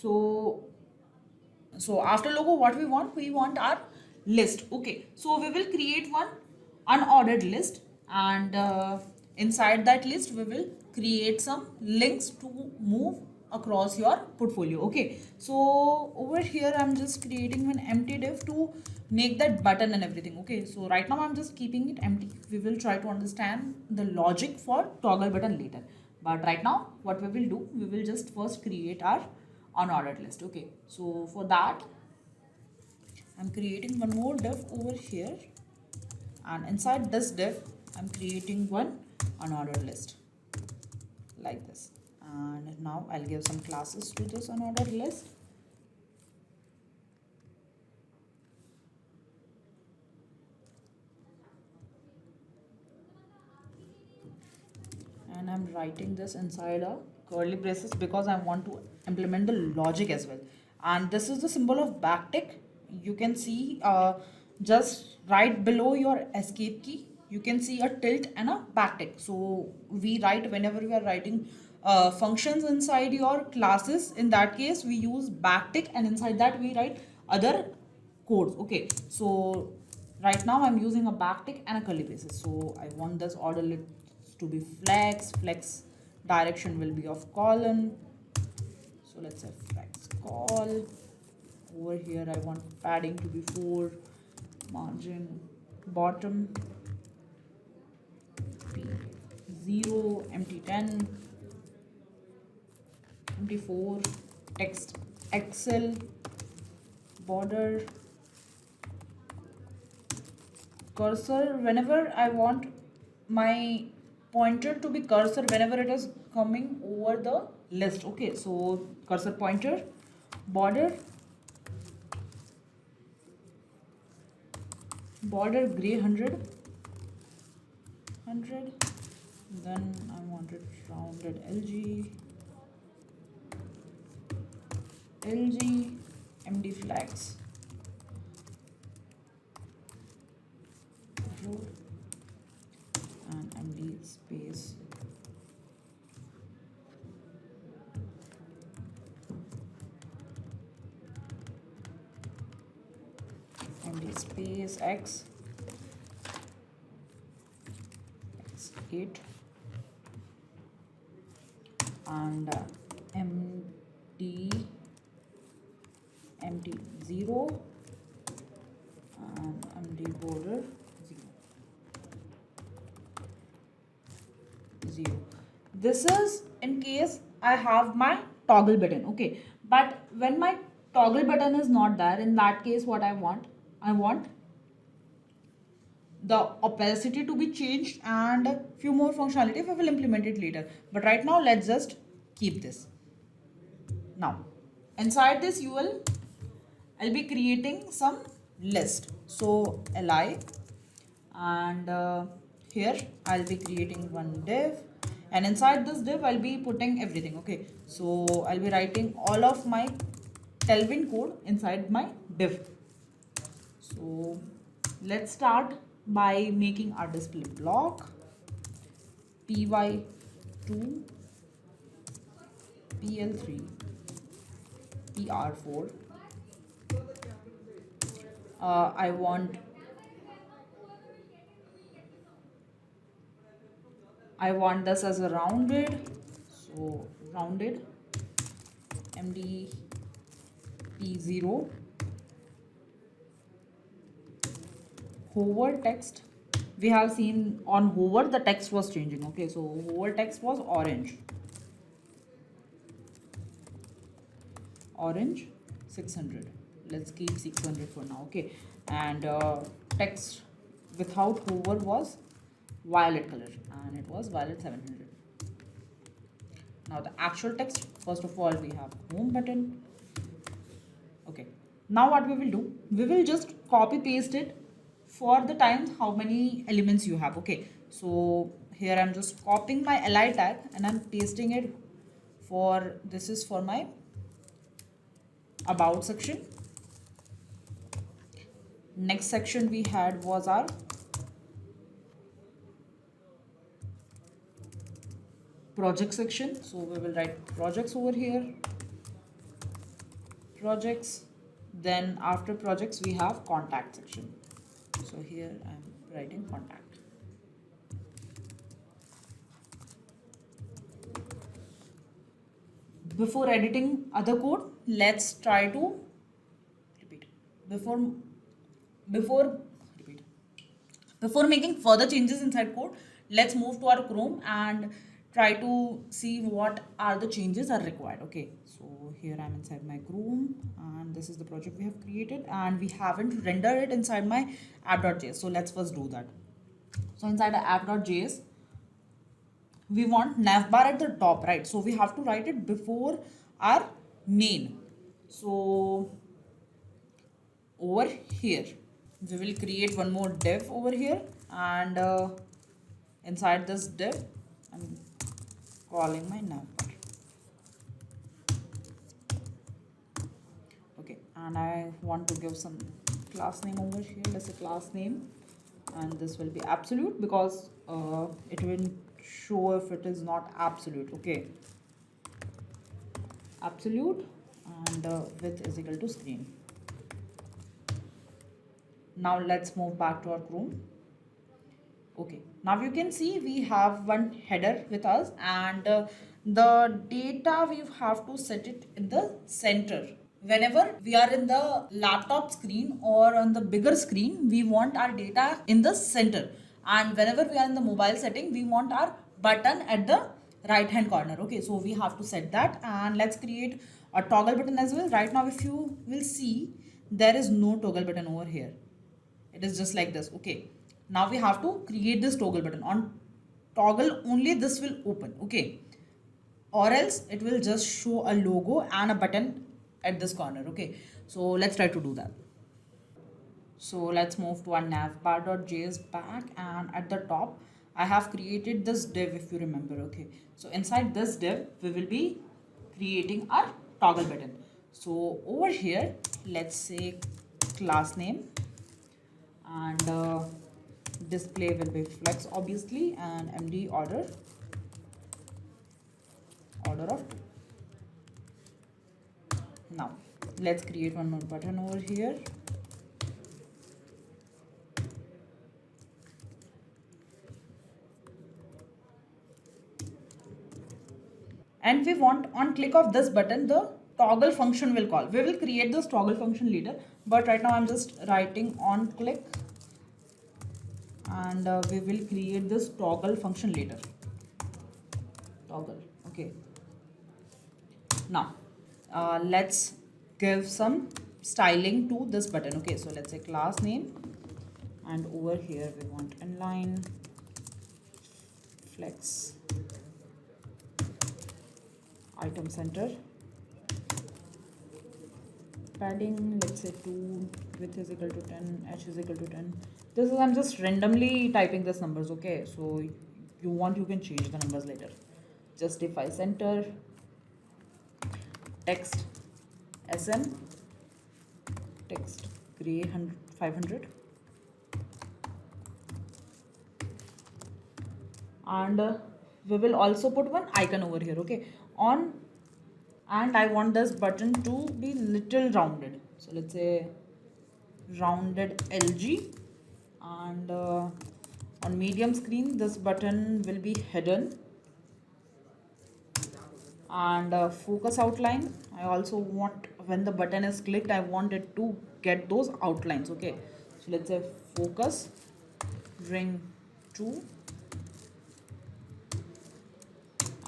So after logo, what we want our list. Okay, so we will create one unordered list, and inside that list we will create some links to move across your portfolio. Okay, so over here I'm just creating an empty div to make that button and everything. Okay, so right now I'm just keeping it empty. We will try to understand the logic for toggle button later, but right now what we will do, we will just first create our unordered list. Okay, so for that I'm creating one more div over here, and inside this div I'm creating one unordered list like this. And now I'll give some classes to this unordered list. And I'm writing this inside a curly braces because I want to implement the logic as well. And this is the symbol of backtick. You can see just right below your escape key, you can see a tilt and a backtick. So we write whenever we are writing functions inside your classes. In that case, we use backtick, and inside that we write other codes. Okay, so right now I'm using a backtick and a curly braces. So I want this order to be flex direction will be of column. So let's say flex call. Over here I want padding to be 4, margin bottom be 0, empty 10, empty 4, text Excel, border, cursor. Whenever I want my pointer to be cursor whenever it is coming over the list. Okay, so cursor pointer, border gray 100, then I wanted rounded LG, MD flags, and MD space X 8 and MD 0 and MD border 0. This is in case I have my toggle button. Okay, but when my toggle button is not there, in that case what I want the opacity to be changed and a few more functionality. We will implement it later, but right now let's just keep this. Now inside this I'll be creating some list. So li, and here I'll be creating one div, and inside this div I'll be putting everything. Okay, so I'll be writing all of my Tailwind code inside my div. So let's start by making our display block py2 pl3 pr4. I want this as a rounded, so rounded md p0 hover text. We have seen on hover the text was changing. Okay, so hover text was orange 600. Let's keep 600 for now. Okay, and text without hover was violet color, and it was violet 700. Now the actual text, first of all we have home button. Okay, now what we will do, we will just copy paste it for the times how many elements you have. Okay, so here I'm just copying my li tag and I'm pasting it for, this is for my about section. Next section we had was our project section. So we will write projects over here, projects. Then after projects we have contact section. So here I'm writing contact. Before editing other code, let's try to repeat. Before repeat. Before making further changes inside code, let's move to our Chrome and try to see what are the changes are required. Okay, so here I'm inside my Chrome and this is the project we have created, and we haven't rendered it inside my app.js. So let's first do that. So inside the app.js, we want navbar at the top, right? So we have to write it before our main. So over here we will create one more div over here, and inside this div I'm calling my navbar. Okay, and I want to give some class name over here. Let's say class name, and this will be absolute because it will show if it is not absolute. Okay, absolute, and width is equal to screen. Now let's move back to our Chrome. Okay, now you can see we have one header with us, and the data we have to set it in the center. Whenever we are in the laptop screen or on the bigger screen, we want our data in the center, and whenever we are in the mobile setting, we want our button at the right hand corner. Okay, so we have to set that, and let's create a toggle button as well. Right now if you will see, there is no toggle button over here. It is just like this. Okay, now we have to create this toggle button. On toggle only this will open. Okay, or else it will just show a logo and a button at this corner. Okay, so let's try to do that. So let's move to our navbar.js back, and at the top I have created this div, if you remember. Okay, so inside this div we will be creating our toggle button. So over here let's say class name, and display will be flex obviously, and md order of 2. Now let's create one more button over here. And we want, on click of this button, the toggle function will call. We will create this toggle function later, but right now I'm just writing on click, and we will create this toggle function later. Toggle. Okay, now let's give some styling to this button. Okay, so let's say class name, and over here we want inline, flex, item center, padding, let's say 2, width is equal to 10, h is equal to 10. This is, I'm just randomly typing these numbers. Okay, so you want, you can change the numbers later. Justify center, text sm, text gray 500, and we will also put one icon over here. Okay, on, and I want this button to be little rounded, so let's say rounded LG, and on medium screen this button will be hidden, and focus outline, I also want, when the button is clicked, I want it to get those outlines. Okay, so let's say focus ring 2,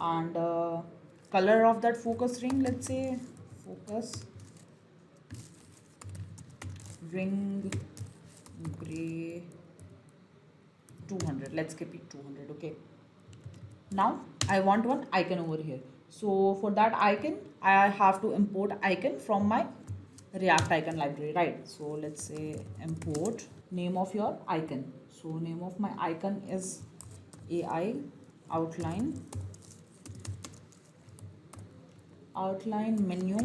and color of that focus ring, let's say focus ring gray 200. Let's keep it 200. Okay, now I want one icon over here. So for that icon I have to import icon from my React icon library, right? So let's say import name of your icon. So name of my icon is AI outline menu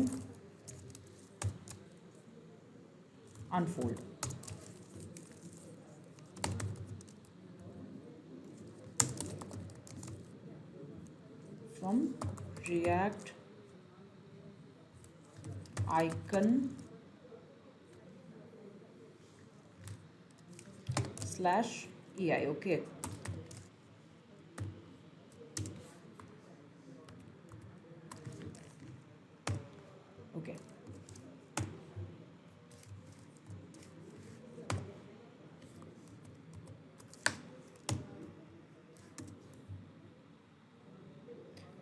unfold. From React icon slash AI. Okay. Okay.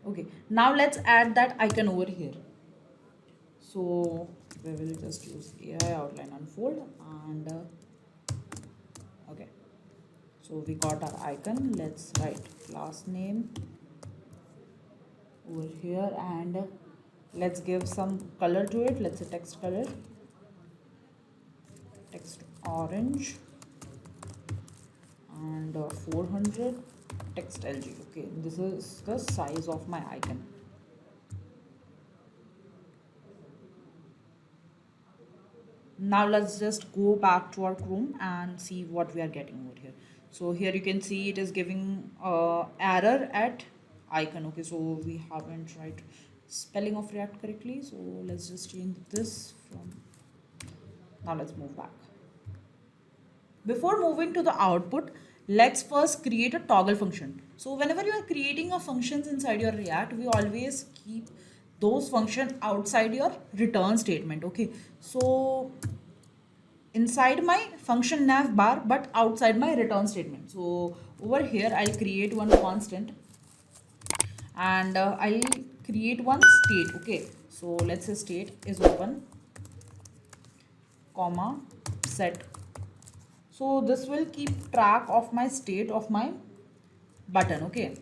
Okay. Now let's add that icon over here. So we will just use AI outline unfold and okay. So we got our icon. Let's write class name over here and let's give some color to it. Let's say text color, text orange, and 400 text LG. Okay, this is the size of my icon. Now let's just go back to our Chrome and see what we are getting over here. So here you can see it is giving error at icon. Okay, so we haven't write spelling of React correctly, so let's just change this from. Now let's move back. Before moving to the output, let's first create a toggle function. So whenever you are creating a functions inside your React, we always keep those functions outside your return statement. Okay, so inside my function navbar but outside my return statement. So over here I'll create one constant and I'll create one state. Okay, so let's say state is open comma set. So this will keep track of my state of my button. Okay,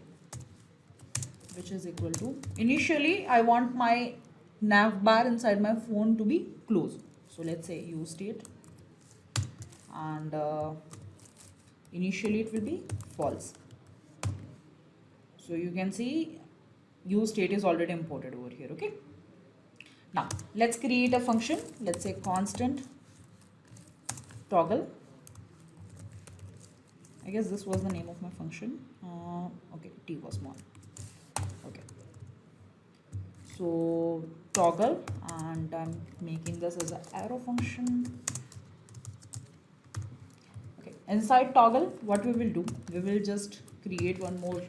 which is equal to initially I want my navbar inside my phone to be closed. So let's say use state and initially it will be false. So you can see use state is already imported over here. Okay, now let's create a function. Let's say constant toggle. I guess this was the name of my function. Okay, t was small. Okay, so toggle and I'm making this as an arrow function. Inside toggle, what we will do, we will just create one more.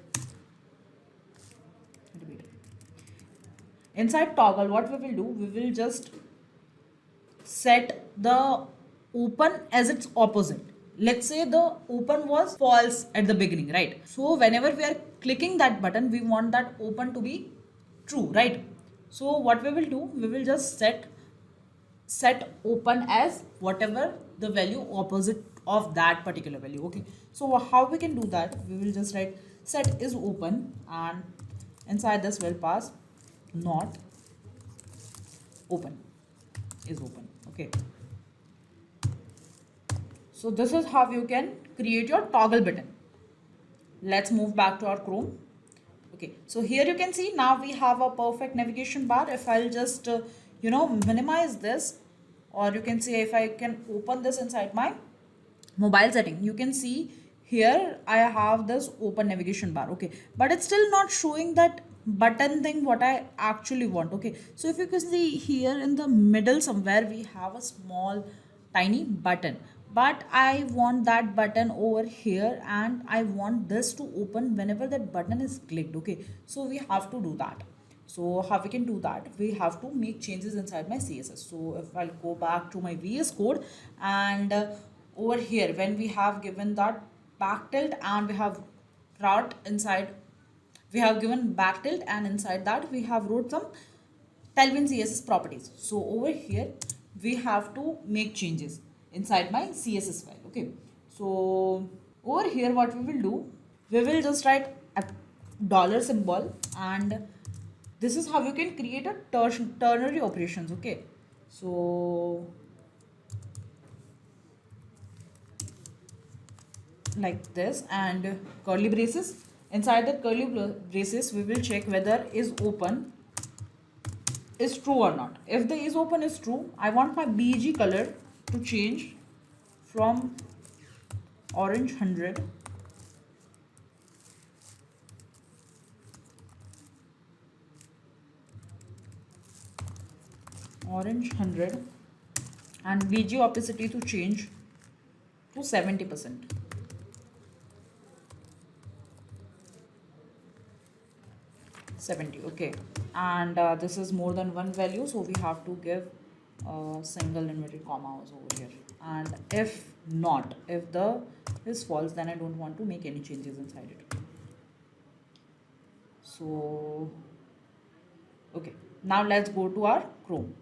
Inside toggle, what we will do, we will just set the open as its opposite. Let's say the open was false at the beginning, right? So whenever we are clicking that button, we want that open to be true, right? So what we will do, we will just set open as whatever the value opposite of that particular value. Okay, so how we can do that, we will just write set is open and inside this we'll pass not open is open. Okay, so this is how you can create your toggle button. Let's move back to our Chrome. Okay, so here you can see now we have a perfect navigation bar. If I'll just minimize this, or you can say if I can open this inside my mobile setting, you can see here I have this open navigation bar. Okay, but it's still not showing that button thing what I actually want. Okay, so if you can see here in the middle somewhere we have a small tiny button, but I want that button over here and I want this to open whenever that button is clicked. Okay, so we have to do that. So how we can do that, we have to make changes inside my CSS. So if I'll go back to my VS Code and over here when we have given that back tilt and we have wrote inside, we have given back tilt and inside that we have wrote some Tailwindcss properties. So over here we have to make changes inside my CSS file. Okay, so over here what we will do, we will just write a dollar symbol and this is how you can create a ternary operations. Okay, so like this, and curly braces. Inside the curly braces we will check whether is open is true or not. If the is open is true, I want my bg color to change from orange 100 and bg opacity to change to 70%. 70, okay. And this is more than one value, so we have to give a single inverted comma also over here. And if not, if the is false, then I don't want to make any changes inside it. So okay, now let's go to our Chrome.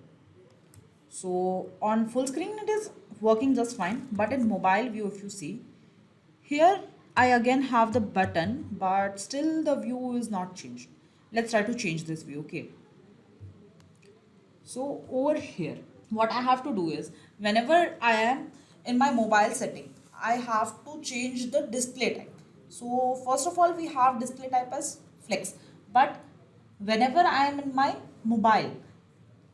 So on full screen it is working just fine, but in mobile view, if you see here, I again have the button, but still the view is not changed. Let's try to change this view. Okay, so over here what I have to do is, whenever I am in my mobile setting, I have to change the display type. So first of all, we have display type as flex, but whenever I am in my mobile,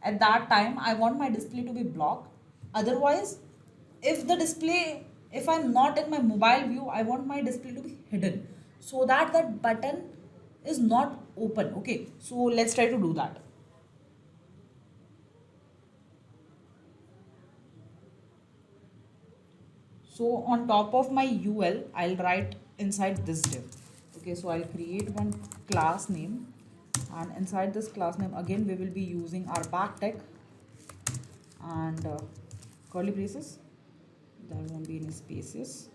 at that time I want my display to be blocked. Otherwise, if the display, if I'm not in my mobile view, I want my display to be hidden, so that that button is not open. Okay, so let's try to do that. So on top of my UL, I'll write inside this div. Okay, so I'll create one class name, and inside this class name again we will be using our backtick and curly braces. There won't be any spaces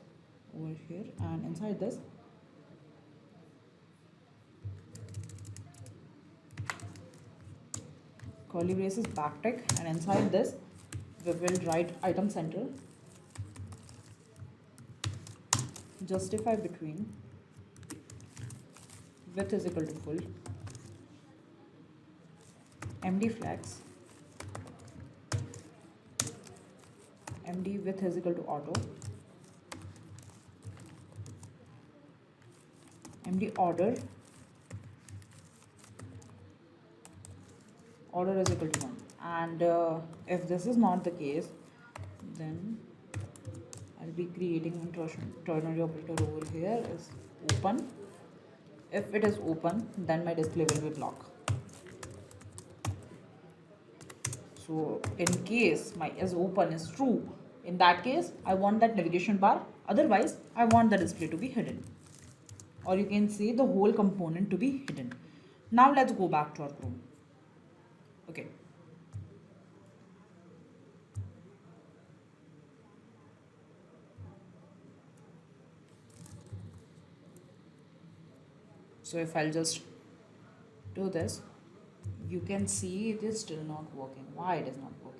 over here, and inside this curly braces backtick, and inside this we will write item central, justify between width is equal to full, md flex, md width is equal to auto, md order is equal to 1. And if this is not the case, then I'll be creating an ternary operator over here is open. If it is open, then my display will be blocked. So in case my is open is true, in that case I want that navigation bar, otherwise I want the display to be hidden, or you can say the whole component to be hidden. Now let's go back to our Chrome. Okay, so if I'll just do this, you can see it is still not working. Why it is not working?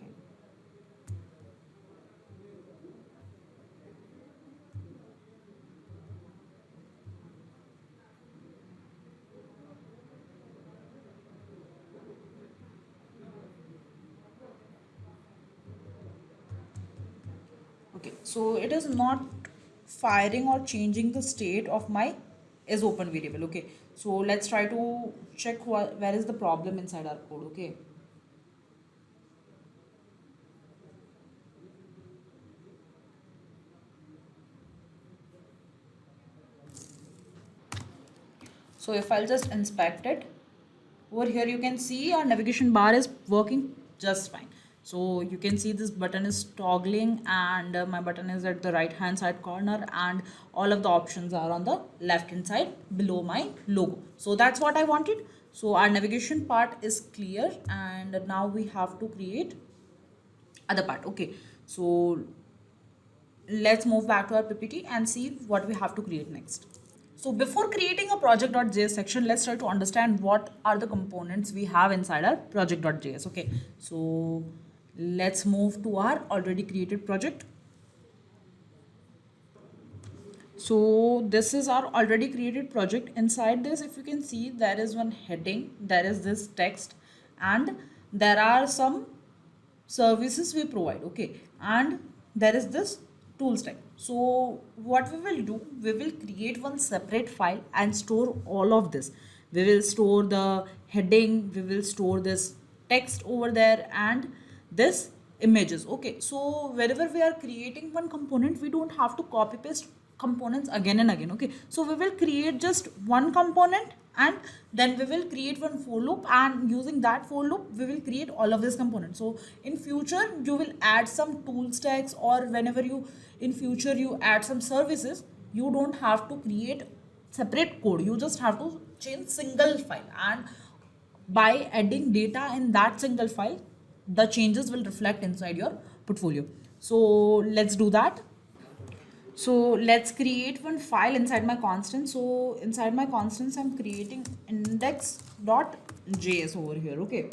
Okay, so it is not firing or changing the state of my is open variable. Okay, so let's try to check where is the problem inside our code. Okay, so if I'll just inspect it, over here you can see our navigation bar is working just fine. So you can see this button is toggling, and my button is at the right hand side corner, and all of the options are on the left hand side below my logo. So that's what I wanted. So our navigation part is clear, and now we have to create other part. Okay, so let's move back to our PPT and see what we have to create next. So before creating a project.js section, let's try to understand what are the components we have inside our project.js. Okay, so let's move to our already created project. So this is our already created project. Inside this, if you can see, there is one heading, there is this text, and there are some services we provide. Okay, and there is this tools type. So what we will do, we will create one separate file and store all of this. We will store the heading, we will store this text over there and this images. Okay, so wherever we are creating one component, we don't have to copy paste components again and again. Okay, so we will create just one component and then we will create one for loop, and using that for loop we will create all of this component. So in future you will add some tool stacks, or whenever you in future you add some services, you don't have to create separate code, you just have to change single file, and by adding data in that single file the changes will reflect inside your portfolio. So let's do that. So let's create one file inside my constant. So inside my constants I'm creating index.js over here. Okay,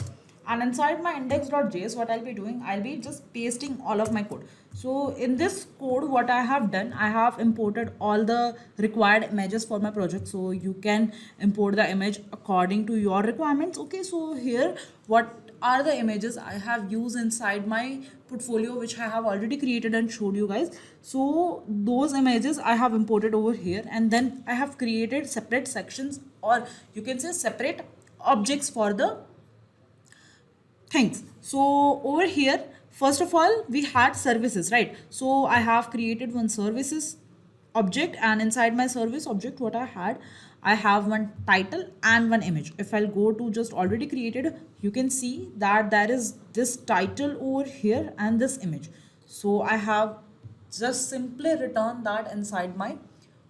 and inside my index.js what I'll be doing, I'll be just pasting all of my code. So in this code what I have done, I have imported all the required images for my project. So you can import the image according to your requirements. Okay, so here what are the images I have used inside my portfolio, which I have already created and showed you guys. So those images I have imported over here, and then I have created separate sections, or you can say separate objects for the things. So over here, first of all, we had services, right? So I have created one services object, and inside my service object what I have one title and one image. If I'll go to just already created, you can see that there is this title over here and this image. So I have just simply returned that inside my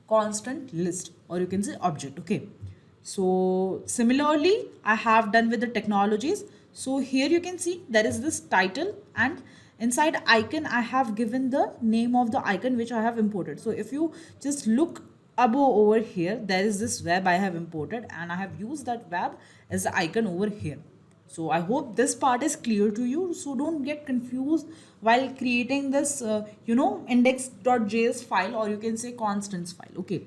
constant list, or you can say object. Okay, so similarly I have done with the technologies. So here you can see there is this title, and inside icon I have given the name of the icon which I have imported. So if you just look above over here, there is this web I have imported, and I have used that web as the icon over here. So I hope this part is clear to you, so don't get confused while creating this index.js file, or you can say constants file. Okay,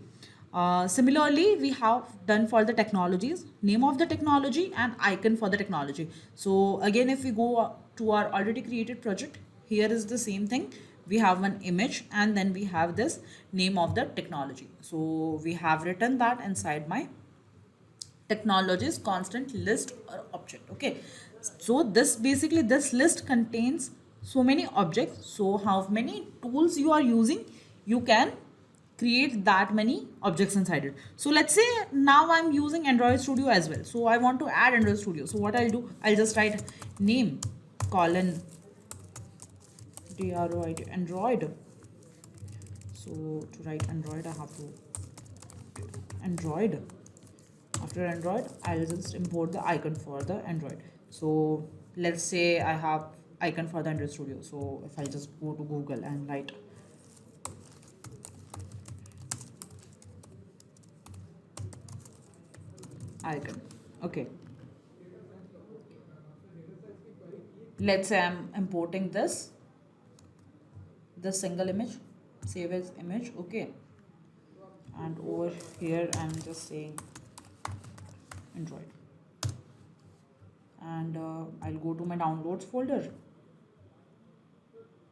similarly we have done for the technologies, name of the technology and icon for the technology. So again, if we go to our already created project, here is the same thing. We have one image, and then we have this name of the technology. So we have written that inside my technologies constant list or object. Okay, so this basically this list contains so many objects. So how many tools you are using, you can create that many objects inside it. So let's say now I'm using Android Studio as well, so I want to add Android Studio. So what I'll do, I'll just write name colon droid Android. So to write Android I have to Android. After Android I'll just import the icon for the Android. So let's say I have icon for the Android Studio. So if I just go to Google and write icon. Okay, let's say I'm importing this single image, save as image. Okay, and over here I'm just saying Android, and I'll go to my downloads folder.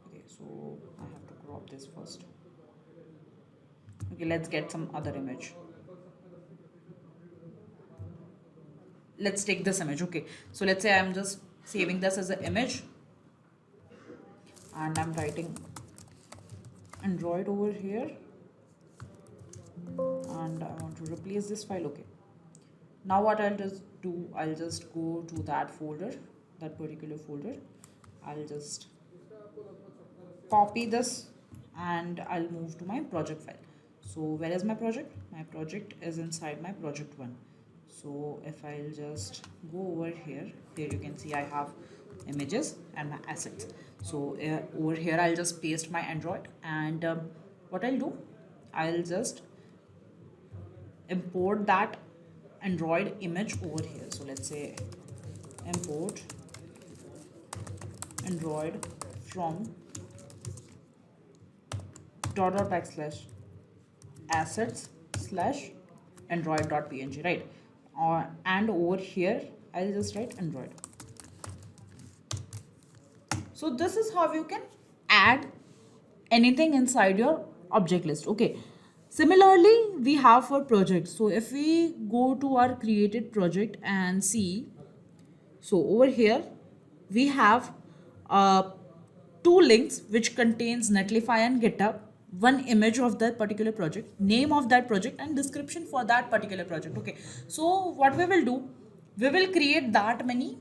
Okay, so I have to crop this first. Okay, let's get some other image. Let's take this image. Okay, so let's say I'm just saving this as an image, and I'm writing Android over here, and I want to replace this file. Okay, now what I'll just do, I'll just go to that folder, that particular folder. I'll just copy this and I'll move to my project file. So where is my project? My project is inside my project one. So if I'll just go over here, you can see I have images and my assets. So over here I'll just paste my Android, and what I'll do, I'll just import that Android image over here. So let's say import Android from /assets / android.png, right? And over here I'll just write Android. So this is how you can add anything inside your object list. Okay. Similarly, we have for projects. So if we go to our created project and see, so over here we have uh, two links which contains Netlify and GitHub, one image of that particular project, name of that project, and description for that particular project. Okay, so what we will do, we will create that many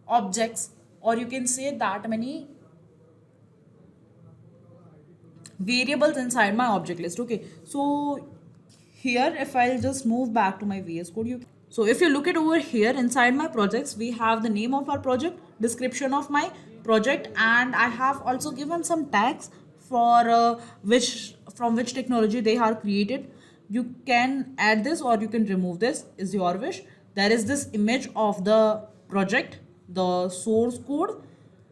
objects, or you can say that many variables inside my object list. Okay, so here if I'll just move back to my VS Code, so if you look at over here inside my projects, we have the name of our project, description of my project, and I have also given some tags for which from which technology they are created. You can add this or you can remove this, is your wish. There is this image of the project, the source code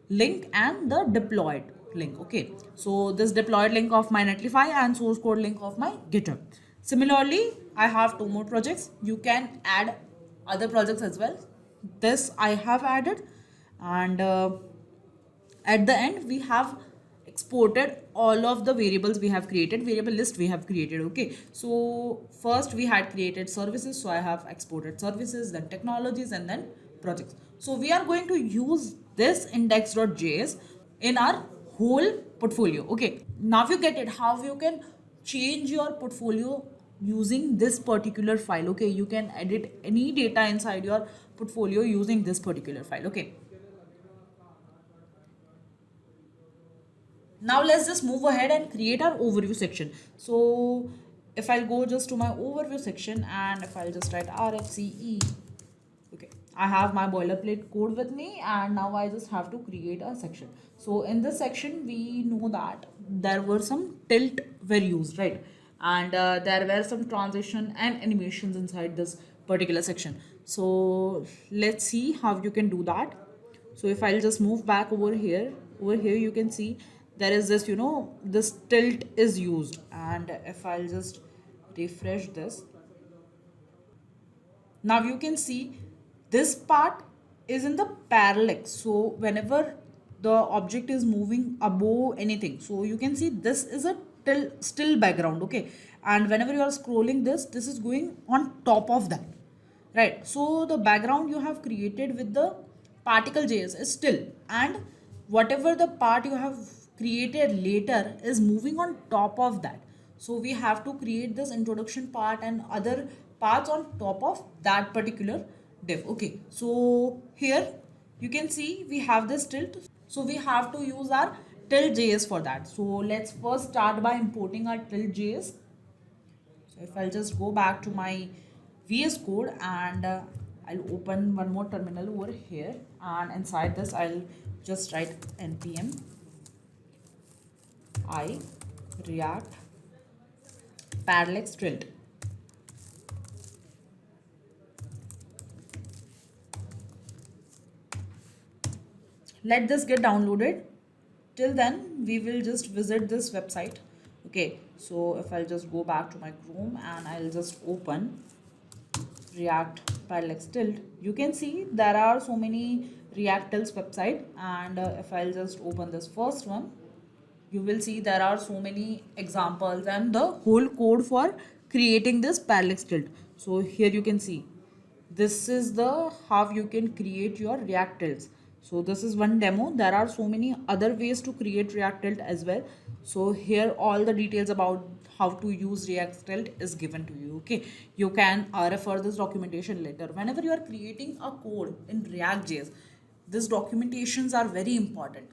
link, and the deployed link. Okay, so this deployed link of my Netlify and source code link of my GitHub. Similarly, I have two more projects. You can add other projects as well. This I have added, and at the end we have exported all of the variables we have created, variable list we have created. Okay, so first we had created services, so I have exported services, then technologies, and then projects. So we are going to use this index.js in our whole portfolio. Okay, now you get it how you can change your portfolio using this particular file. Okay, you can edit any data inside your portfolio using this particular file. Okay, now let's just move ahead and create our overview section. So if I'll go just to my overview section, and if I'll just write rfce, okay, I have my boilerplate code with me, and now I just have to create a section. So in this section we know that there were some tilt were used, right? And there were some transition and animations inside this particular section. So let's see how you can do that. So if I'll just move back over here you can see there is this, this tilt is used. And if I'll just refresh this, now you can see this part is in the parallax. So whenever the object is moving above anything, so you can see this is a still background. Okay, and whenever you are scrolling this is going on top of that, right? So the background you have created with the Particle.js is still, and whatever the part you have created later is moving on top of that. So we have to create this introduction part and other parts on top of that particular div. Okay, so here you can see we have this tilt, so we have to use our tilt.js for that. So let's first start by importing our tilt.js. So if I'll just go back to my VS Code, and I'll open one more terminal over here, and inside this I'll just write npm I react parallax tilt. Let this get downloaded. Till then we will just visit this website. Okay, so if I'll just go back to my Chrome and I'll just open React parallax tilt, you can see there are so many Reactils website. And if I'll just open this first one, you will see there are so many examples and the whole code for creating this parallax tilt. So here you can see this is the how you can create your React tilts. So this is one demo. There are so many other ways to create React tilt as well. So here all the details about how to use React tilt is given to you. Okay, you can refer this documentation later. Whenever you are creating a code in React.js, these documentations are very important.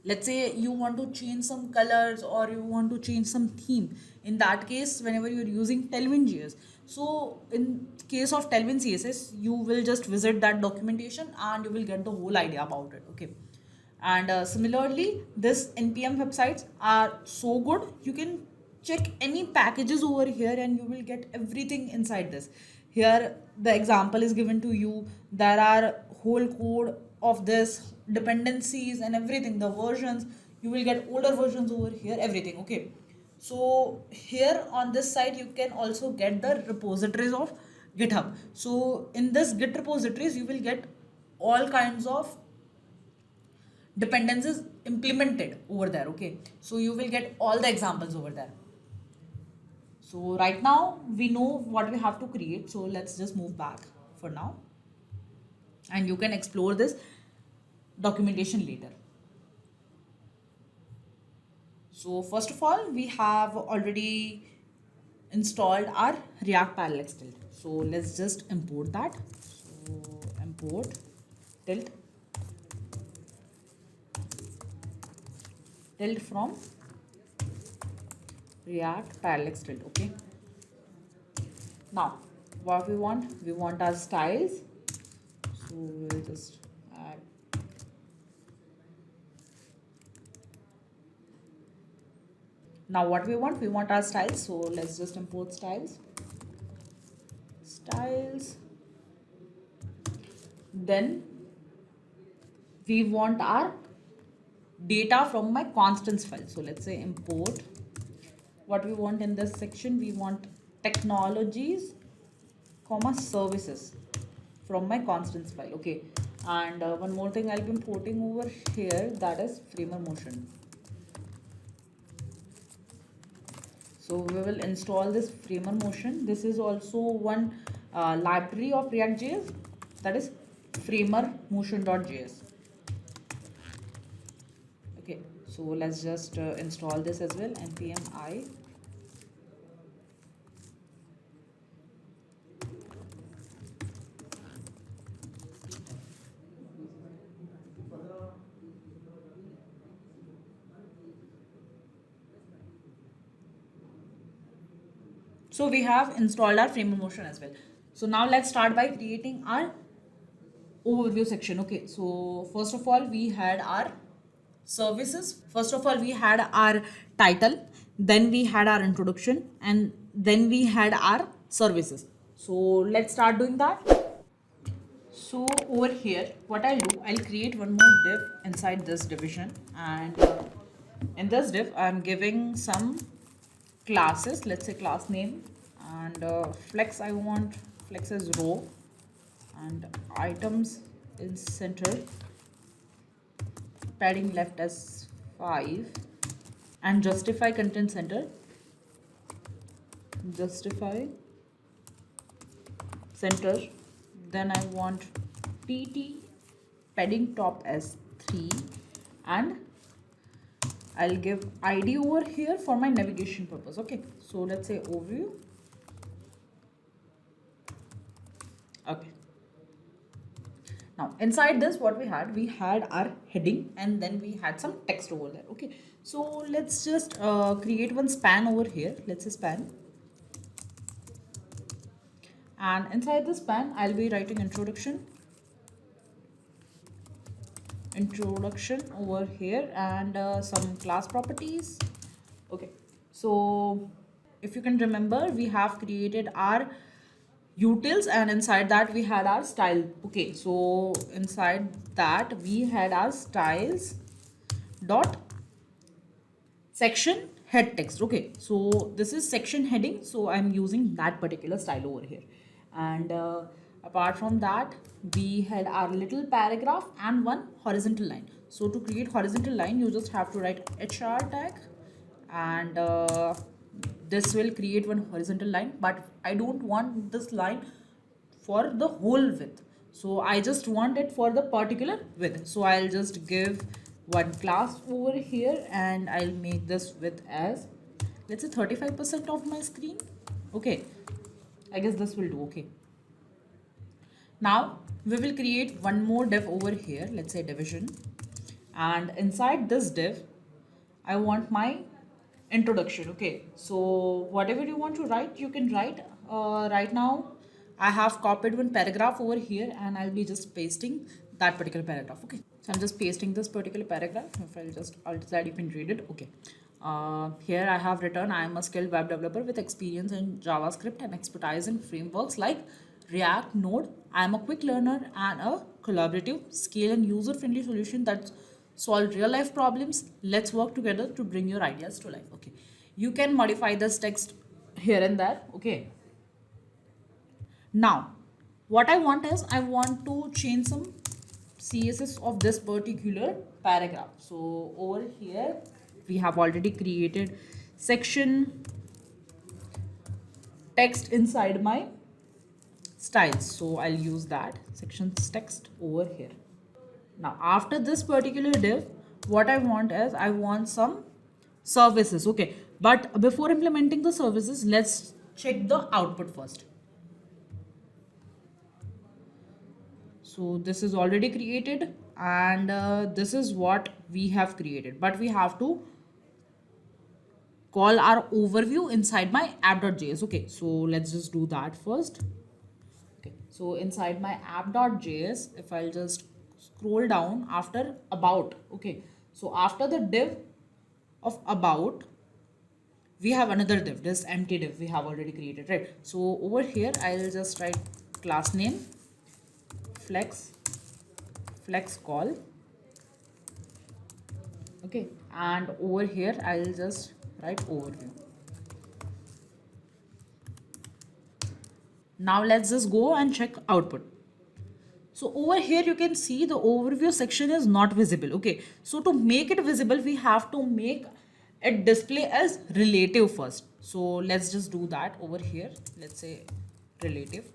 Let's say you want to change some colors or you want to change some theme. In that case, whenever you're using Tailwindcss, so in case of Tailwindcss, you will just visit that documentation and you will get the whole idea about it. Okay, and similarly this npm websites are so good. You can check any packages over here and you will get everything inside this. Here the example is given to you. There are whole code of this dependencies and everything, the versions. You will get older versions over here, everything. Okay, so here on this side you can also get the repositories of GitHub. So in this Git repositories you will get all kinds of dependencies implemented over there. Okay, so you will get all the examples over there. So right now we know what we have to create, so let's just move back for now, and you can explore this documentation later. So first of all, we have already installed our React parallel tilt. So let's just import that. So import tilt from React parallel tilt. Okay. Now what we want our styles. So we'll just add. Now what we want our styles. So let's just import styles. Then we want our data from my constants file. So let's say import. What we want in this section, we want technologies, services from my constants file. Okay, and one more thing I'll be importing over here, that is framer motion. So we will install this framer motion. This is also one library of React.js, that is framer motion.js. Okay, so let's just install this as well. npm I. So we have installed our framer motion as well. So now let's start by creating our overview section. Okay, so first of all we had our services. First of all we had our title, then we had our introduction, and then we had our services. So let's start doing that. So over here what I'll do, I'll create one more div inside this division, and in this div I'm giving some classes. Let's say class name, and flex, I want flex as row, and items in center, padding left as 5, and justify content center, justify center. Then I want pt padding top as 3, and I'll give ID over here for my navigation purpose. Okay, so let's say overview. Okay, now inside this what we had our heading, and then we had some text over there. Okay, so let's just create one span over here. Let's say span, and inside the span I'll be writing introduction over here, and some class properties. Okay, so if you can remember, we have created our utils, and inside that we had our style. Okay, so inside that we had our styles dot section head text. Okay, so this is section heading, so I'm using that particular style over here. And apart from that, we had our little paragraph and one horizontal line. So to create horizontal line, you just have to write hr tag, and this will create one horizontal line. But I don't want this line for the whole width, so I just want it for the particular width. So I'll just give one class over here, and I'll make this width as, let's say, 35% of my screen. Okay, I guess this will do. Okay, now we will create one more div over here. Let's say division, and inside this div I want my introduction. Okay, so whatever you want to write, you can write. Right now I have copied one paragraph over here, and I'll be just pasting that particular paragraph. Okay, so I'm just pasting this particular paragraph. If I'll just alter that, you can read it. Okay, here I have written, I am a skilled web developer with experience in JavaScript and expertise in frameworks like React, Node. I am a quick learner and a collaborative, scale and user-friendly solution that solve real-life problems. Let's work together to bring your ideas to life. Okay, you can modify this text here and there. Okay, now what I want is, I want to change some CSS of this particular paragraph. So over here we have already created section text inside my styles, so I'll use that sections text over here. Now after this particular div, what I want is I want some services. Okay, but before implementing the services, let's check the output first. So this is already created, and this is what we have created, but we have to call our overview inside my app.js. Okay, so let's just do that first. Okay, so inside my app.js, if I'll just scroll down after about, okay, so after the div of about, we have another div, this empty div we have already created, right? So over here I'll just write class name flex call. Okay, and over here I'll just write overview. Now let's just go and check output. So over here you can see the overview section is not visible. Okay, so to make it visible, we have to make it display as relative first. So let's just do that over here. Let's say relative,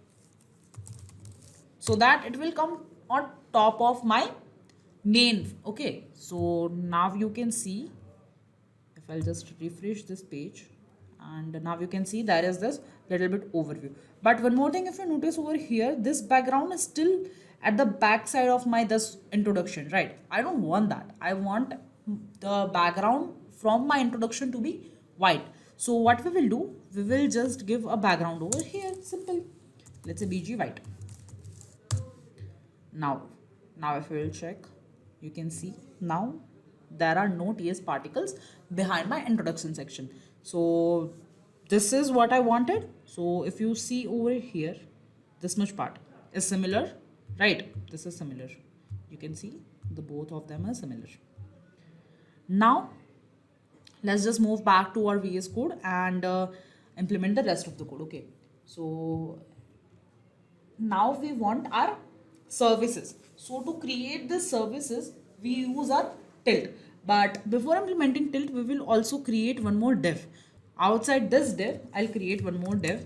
so that it will come on top of my main. Okay, so now you can see, if I'll just refresh this page, and now you can see there is this little bit overview. But one more thing, if you notice over here, this background is still at the back side of my this introduction, right? I don't want that. I want the background from my introduction to be white. So what we will do, we will just give a background over here, simple. Let's say bg white. Now if we will check, you can see now there are no TS particles behind my introduction section. So this is what I wanted. So if you see over here, this much part is similar, right? This is similar. You can see the both of them are similar. Now let's just move back to our VS Code and implement the rest of the code. Okay, so now we want our services. So to create the services, we use our tilt. But before implementing tilt, we will also create one more div. Outside this div, I'll create one more div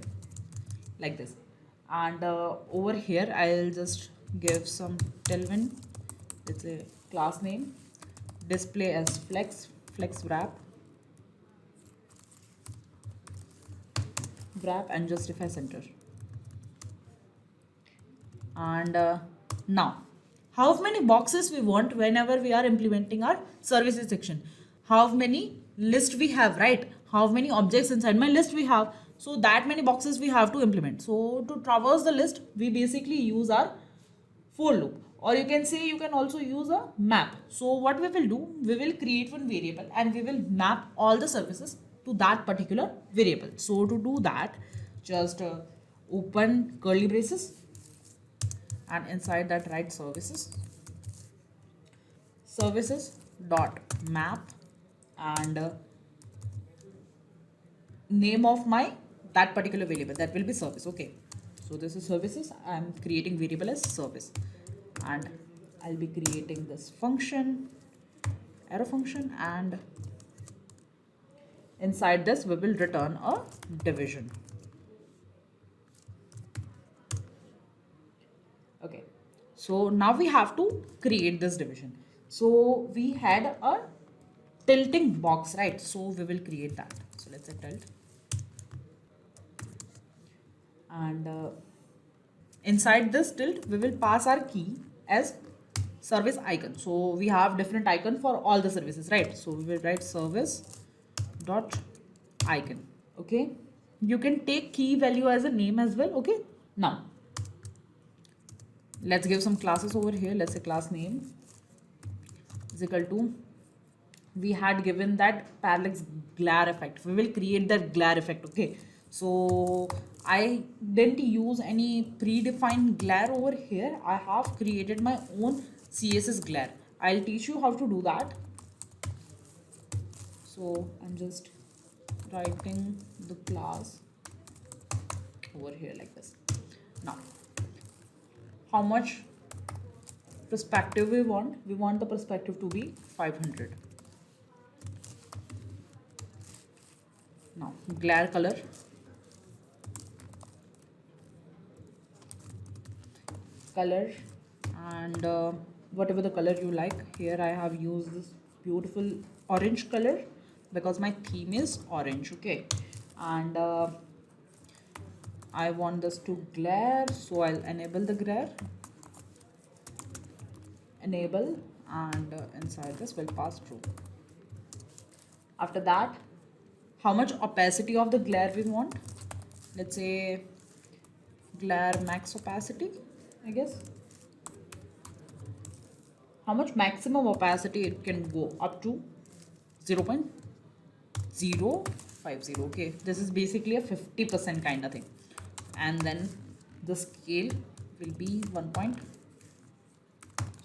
like this. And over here, I'll just give some tailwind. Let's say class name, display as flex wrap, and justify center. And now how many boxes we want whenever we are implementing our services section, how many list we have, right? How many objects inside my list we have, so that many boxes we have to implement. So to traverse the list, we basically use our for loop, or you can say you can also use a map. So what we will do, we will create one variable and we will map all the services to that particular variable. So to do that, just open curly braces, and inside that write services dot map, and name of my that particular variable, that will be service. Okay, so this is services. I am creating variable as service, and I'll be creating this function, arrow function, and inside this we will return a division. Okay, so now we have to create this division. So we had a tilting box, right? So we will create that. So let's say tilt, and inside this tilt we will pass our key as service icon. So we have different icon for all the services, right? So we will write service dot icon. Okay, you can take key value as a name as well. Okay, now let's give some classes over here. Let's say class name is equal to, we had given that parallax glare effect, we will create that glare effect. Okay, so I didn't use any predefined glare over here. I have created my own CSS glare. I'll teach you how to do that. So I'm just writing the class over here like this. Now how much perspective we want the perspective to be 500. Now glare color, and whatever the color you like. Here I have used this beautiful orange color because my theme is orange. Okay, and I want this to glare, so I'll enable the glare, enable, and inside this will pass true. After that, how much opacity of the glare we want? Let's say glare max opacity, I guess. How much maximum opacity it can go? Up to 0.050. Okay, this is basically a 50% kind of thing, and then the scale will be 1.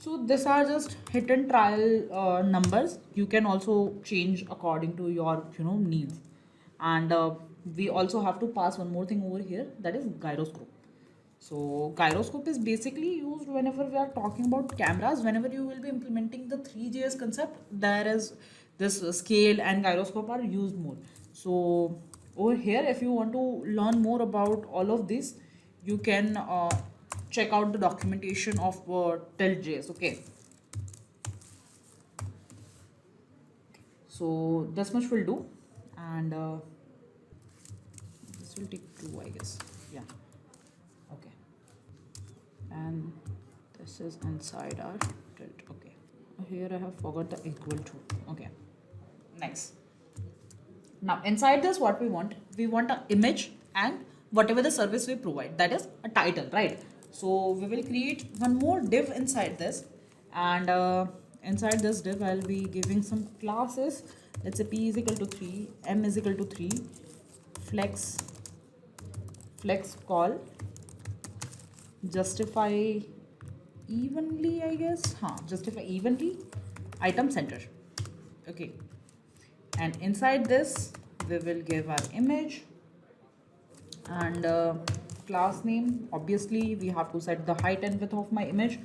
So these are just hit and trial numbers. You can also change according to your needs. And we also have to pass one more thing over here, that is gyroscope. So gyroscope is basically used whenever we are talking about cameras. Whenever you will be implementing the 3JS concept, there is this scale and gyroscope are used more. So over here, if you want to learn more about all of this, you can check out the documentation of Tailwindcss. Okay, so this much will do, and this will take 2, I guess. Yeah, okay, and this is inside our tilt. Okay, here I have forgot the equal to. Okay, next. Now inside this, what we want an image and whatever the service we provide, that is a title, right? So we will create one more div inside this, and inside this div I'll be giving some classes. Let's say p is equal to 3, m is equal to 3, flex call, justify evenly, I guess. Justify evenly, item center. Okay, and inside this we will give our image and class name. Obviously we have to set the height and width of my image.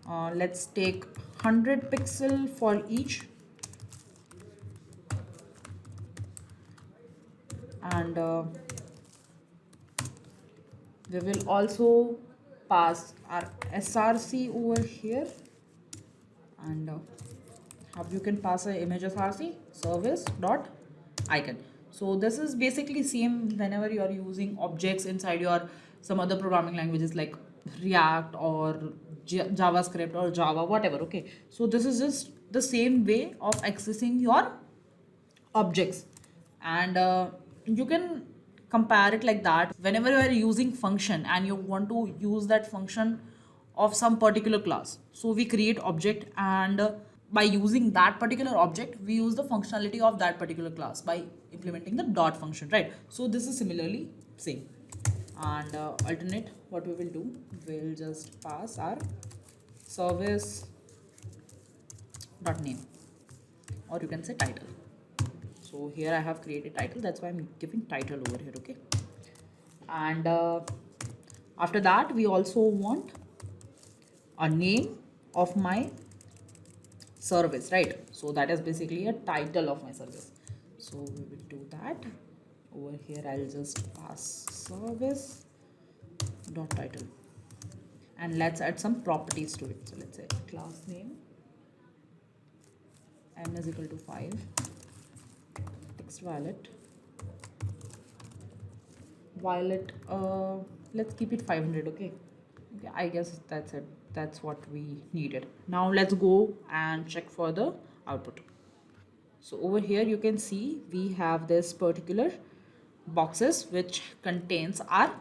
Let's take 100 pixel for each, and we will also pass our src over here, and how you can pass an image src service dot icon. So this is basically same whenever you are using objects inside your some other programming languages like React or JavaScript or Java, whatever. Okay, so this is just the same way of accessing your objects, and you can compare it like that. Whenever you are using function and you want to use that function of some particular class, so we create object, and by using that particular object we use the functionality of that particular class by implementing the dot function, right? So this is similarly same. And alternate, what we will do, we'll just pass our service dot name, or you can say title. So here I have created title, that's why I'm giving title over here. Okay, and after that we also want a name of my service, right? So that is basically a title of my service. So we will do that over here. I'll just pass service dot title, and let's add some properties to it. So let's say class name, m is equal to 5, text violet, let's keep it 500. Okay, I guess that's it. That's what we needed. Now let's go and check for the output. So over here you can see we have this particular boxes which contains our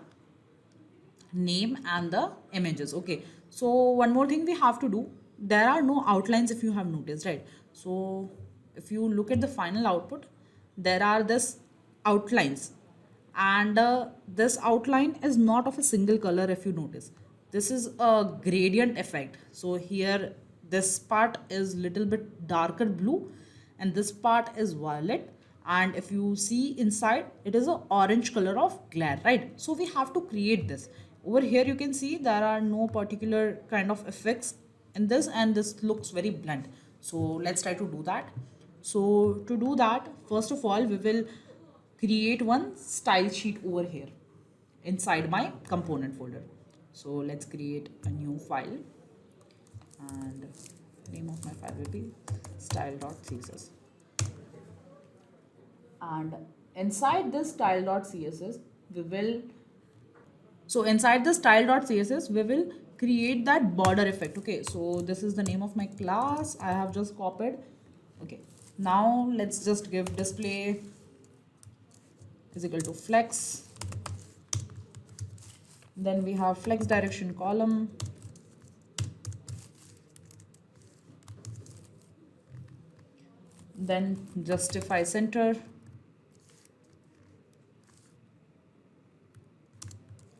name and the images. Okay, so one more thing we have to do, there are no outlines, if you have noticed, right? So if you look at the final output, there are this outlines, and this outline is not of a single color. If you notice, this is a gradient effect. So here this part is little bit darker blue and this part is violet, and if you see inside it is a orange color of glare, right? So we have to create this. Over here you can see there are no particular kind of effects in this, and this looks very blunt. So let's try to do that. So to do that, first of all, we will create one style sheet over here inside my component folder. So let's create a new file, and name of my file will be style.css. And inside this style.css, we will inside the style.css, we will create that border effect. Okay, so this is the name of my class. I have just copied. Okay, now let's just give display is equal to flex. Then we have flex direction column. Then justify center.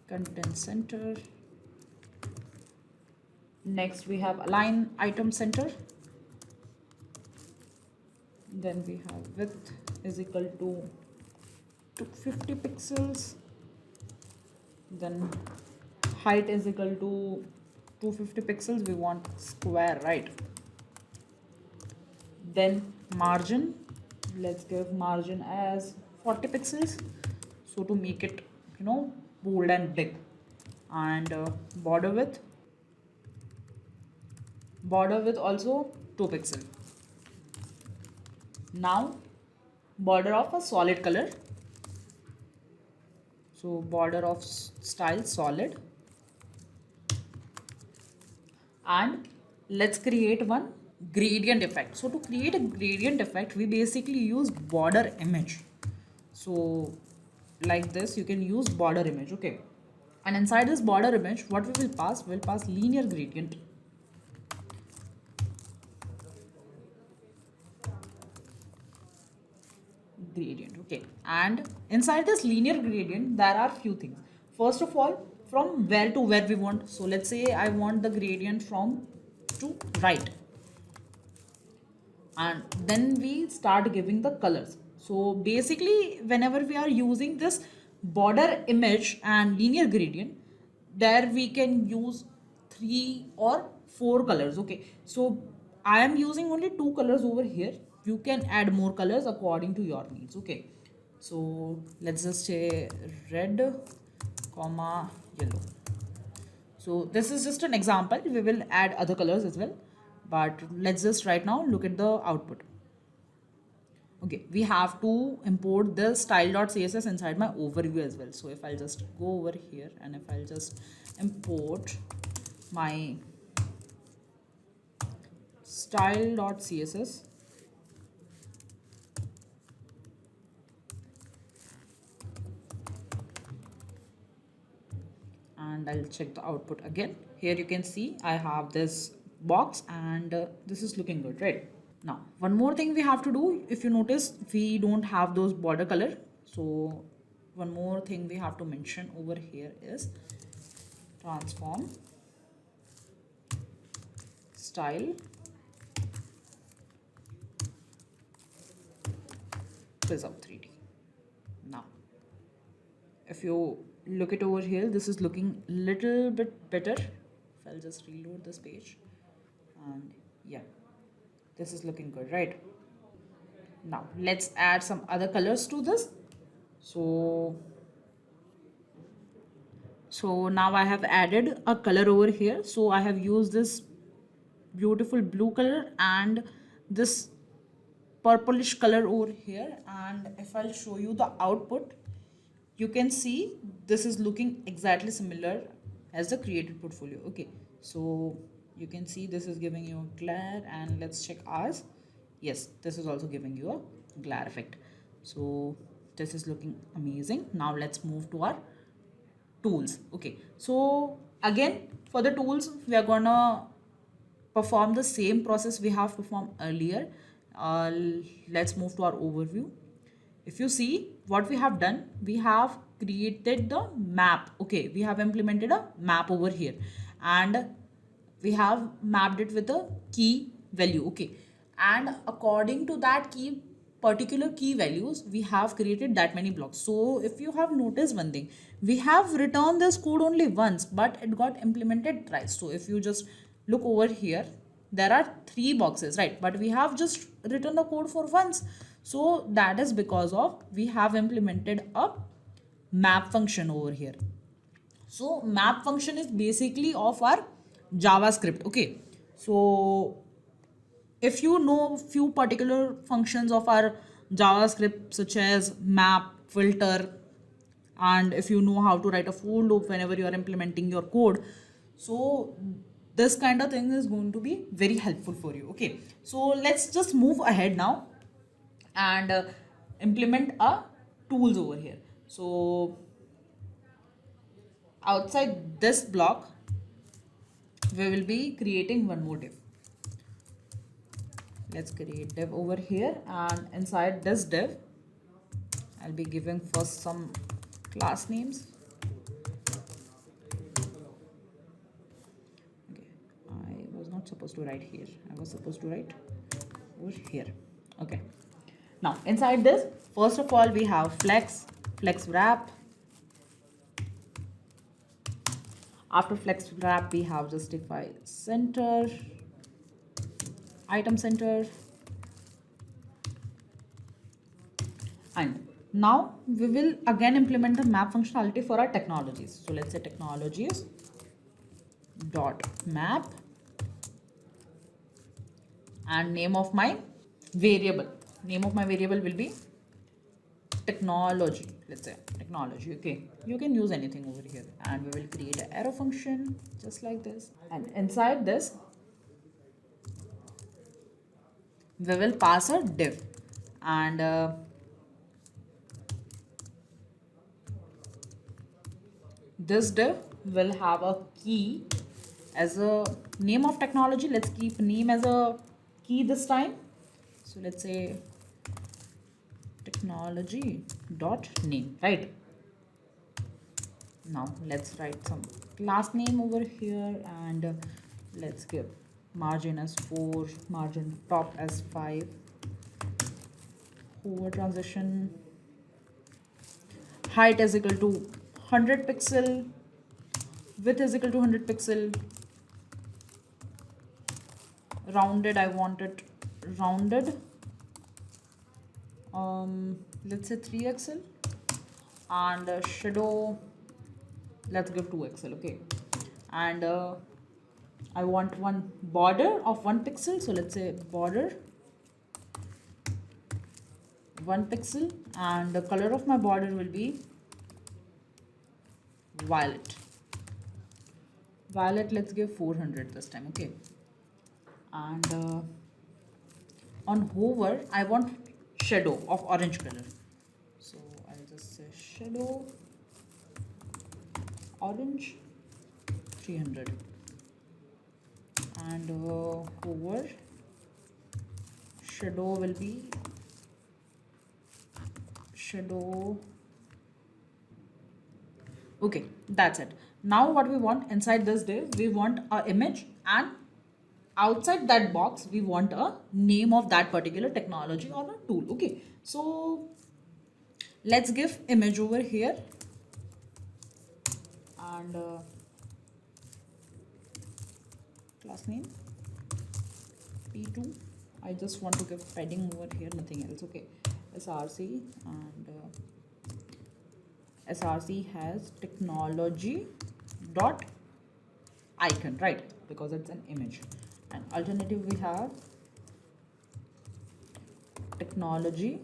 Content center. Next we have align item center. Then we have width is equal to 250 pixels. Then height is equal to 250 pixels. We want square, right? Then margin, let's give margin as 40 pixels, so to make it, you know, bold and big. And border width also 2 pixel. Now border of a solid color, so border of style solid. And let's create one gradient effect. So to create a gradient effect, we basically use border image. So like this, you can use border image. Okay, and inside this border image, what we will pass, we'll pass linear gradient. Okay, and inside this linear gradient, there are few things. First of all, from where to where we want. So let's say I want the gradient from to right, and then we start giving the colors. So basically, whenever we are using this border image and linear gradient, there we can use 3 or 4 colors. Okay, so I am using only 2 colors over here. You can add more colors according to your needs. Okay, so let's just say red comma yellow. So this is just an example. We will add other colors as well, but let's just right now look at the output. Okay, we have to import the style.css inside my overview as well. So if I'll just go over here, and if I'll just import my style.css, and I'll check the output again. Here you can see I have this box, and this is looking good, right? Now one more thing we have to do. If you notice, we don't have those border color. So one more thing we have to mention over here is transform style without 3D. Now if you look it over here, this is looking little bit better. If I'll just reload this page, and yeah, this is looking good, right? Now let's add some other colors to this. So now I have added a color over here. So I have used this beautiful blue color and this purplish color over here. And if I'll show you the output, you can see this is looking exactly similar as the created portfolio. Okay, so you can see this is giving you a glare, and let's check ours. Yes, this is also giving you a glare effect. So this is looking amazing. Now let's move to our tools. Okay, so again, for the tools, we are gonna perform the same process we have performed earlier. Let's move to our overview. If you see what we have done, we have created the map. Okay, we have implemented a map over here, and we have mapped it with a key value. Okay, and according to that particular key values, we have created that many blocks. So if you have noticed one thing, we have returned this code only once, but it got implemented twice. So if you just look over here, there are 3 boxes, right? But we have just written the code for once. So that is because of we have implemented a map function over here. So map function is basically of our JavaScript. Okay, so if you know few particular functions of our JavaScript such as map, filter, and if you know how to write a for loop whenever you are implementing your code, so this kind of thing is going to be very helpful for you. Okay, so let's just move ahead now and implement a tools over here. So outside this block we will be creating one more div. Let's create div over here, and inside this div I'll be giving first some class names. Okay, I was not supposed to write here, I was supposed to write over here. Okay, now inside this, first of all we have flex wrap. After flex wrap we have justify center, item center, and now we will again implement the map functionality for our technologies. So let's say technologies dot map, and name of my variable will be technology. Let's say technology. Okay, you can use anything over here, and we will create an arrow function just like this, and inside this we will pass a div, and this div will have a key as a name of technology. Let's keep name as a key this time. So let's say technology dot name, right? Now let's write some class name over here, and let's give margin as 4, margin top as 5, hover transition height is equal to 100 pixel, width is equal to 100 pixel, rounded, I want it rounded, let's say 3 XL, and shadow, let's give 2 XL. Okay, and I want one border of 1 pixel, so let's say border 1 pixel, and the color of my border will be violet. Let's give 400 this time. Okay, and on hover I want shadow of orange color, so I'll just say shadow orange 300, and hover shadow will be shadow. Okay, that's it. Now what we want inside this div, we want a image, and outside that box we want a name of that particular technology or a tool. Okay, so let's give image over here, and class name p2. I just want to give padding over here, nothing else. Okay, src, and src has technology dot icon, right, because it's an image, and alternative we have technology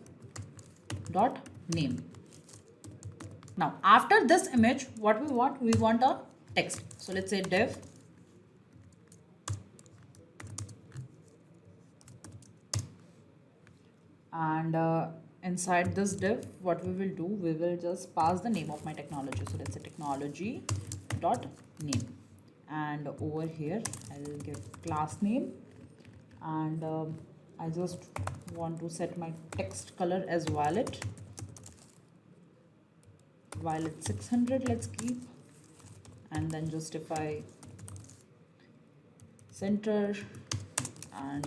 dot name. Now after this image, what we want a text, so let's say div and inside this div what we will do, we will just pass the name of my technology, so let's say technology dot name, and over here I will get class name, and I just want to set my text color as violet 600, let's keep, and then justify center and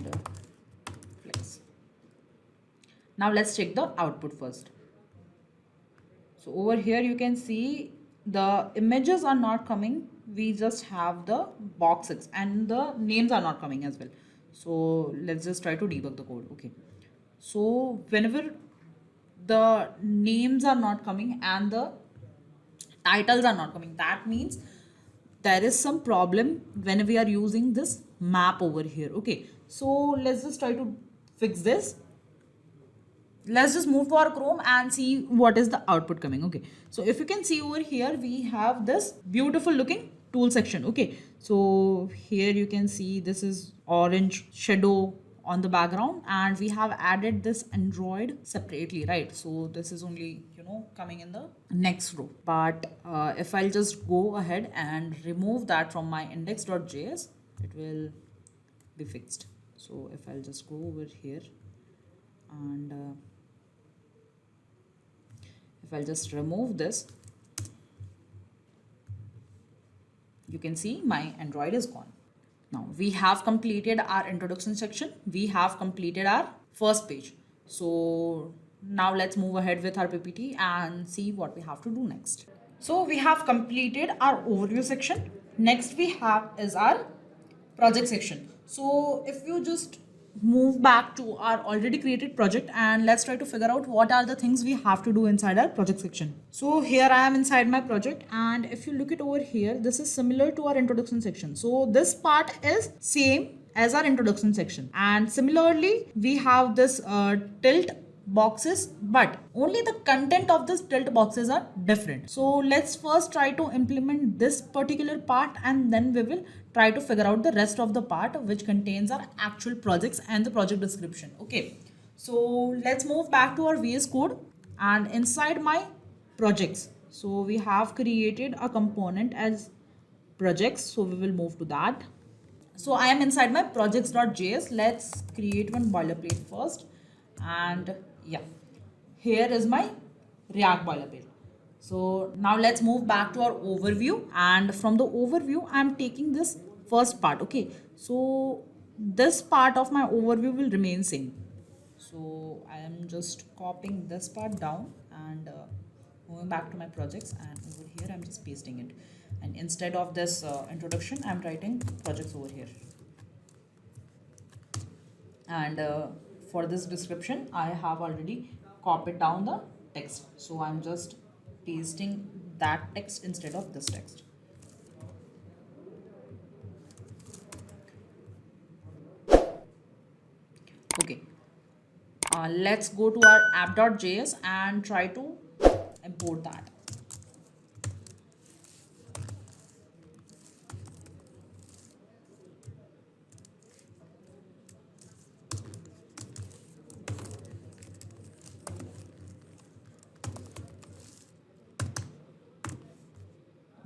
flex. Now let's check the output first. So over here you can see the images are not coming we just have the boxes and the names are not coming as well. So let's just try to debug the code. Okay, so whenever the names are not coming and the titles are not coming, that means there is some problem when we are using this map over here. Okay, so let's just try to fix this. Let's just move to our Chrome and see what is the output coming. Okay, so if you can see over here, we have this beautiful looking tool section. Okay, so here you can see this is orange shadow on the background, and we have added this Android separately, right? So this is only, you know, coming in the next row. But if I'll just go ahead and remove that from my index.js, it will be fixed. So if I'll just go over here and if I'll just remove this, you can see my Android is gone. Now we have completed our introduction section. We have completed our first page. So now let's move ahead with our PPT and see what we have to do next. So we have completed our overview section. Next we have is our project section. So if you just move back to our already created project and let's try to figure out what are the things we have to do inside our project section. So here I am inside my project, and if you look it over here, this is similar to our introduction section. So this part is same as our introduction section, and similarly we have this tilt boxes, but only the content of this tilt boxes are different. So let's first try to implement this particular part, and then we will try to figure out the rest of the part which contains our actual projects and the project description. Okay, so let's move back to our VS Code and inside my projects. So we have created a component as projects, so we will move to that. So I am inside my projects.js. Let's create one boilerplate first. And yeah, here is my React boilerplate. So now let's move back to our overview. And from the overview, I'm taking this first part. Okay, so this part of my overview will remain same. So I am just copying this part down and moving back to my projects, and over here I'm just pasting it. And instead of this introduction, I'm writing projects over here. And for this description, I have already copied down the text. So I'm just pasting that text instead of this text. Okay, let's go to our app.js and try to import that.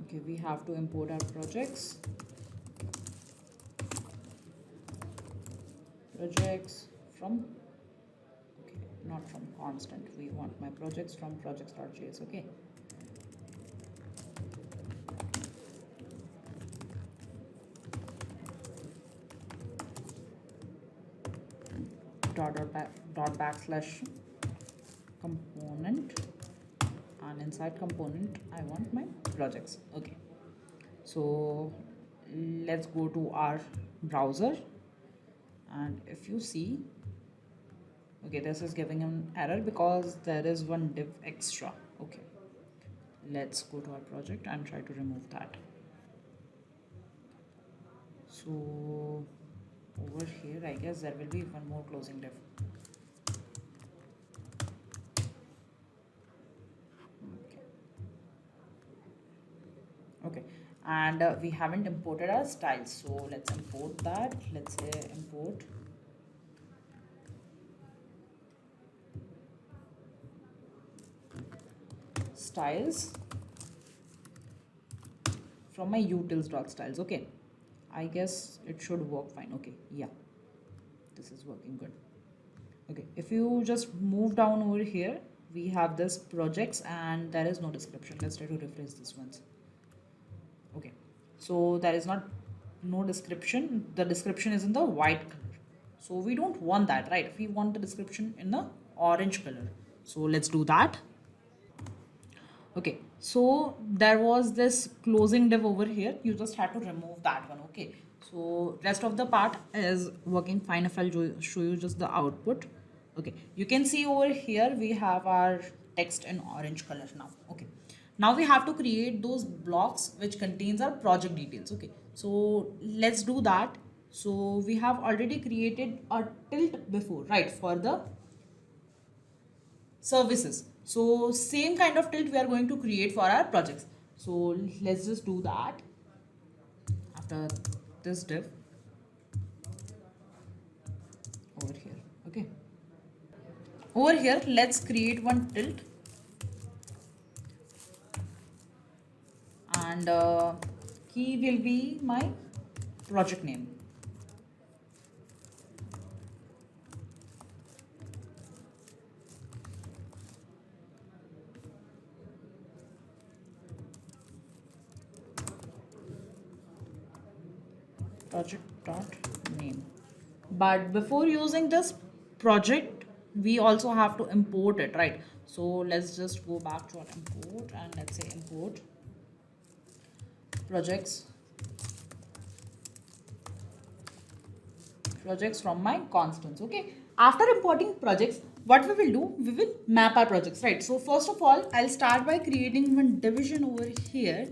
Okay, we have to import our projects from, okay, not from constant, we want my projects from projects.js. Okay, dot backslash component, and inside component I want my projects. Okay, so let's go to our browser, and if you see, okay, this is giving an error because there is one div extra. Okay, let's go to our project and try to remove that. So over here I guess there will be one more closing div. Okay, and we haven't imported our styles, so let's import that. Let's say import styles from my utils.styles. Okay, I guess it should work fine. Okay, yeah, this is working good. Okay, if you just move down over here, we have this projects and there is no description. Let's try to refresh this once. Okay, so there is no description. The description is in the white color, so we don't want that, right? We want the description in the orange color, so let's do that. Okay, So there was this closing div over here, you just had to remove that one. Okay, so rest of the part is working fine. If I'll show you just the output. Okay, you can see over here we have our text in orange color now. Okay, now we have to create those blocks which contains our project details. Okay, so let's do that. So we have already created a tilt before, right, for the services. So same kind of tilt we are going to create for our projects. So let's just do that after this div over here. Okay, over here let's create one tilt, and key will be my project name. Project.name. But before using this project, we also have to import it, right? So let's just go back to our import and let's say import projects from my constants. Okay, after importing projects, what we will do, we will map our projects, right? So first of all, I'll start by creating one division over here,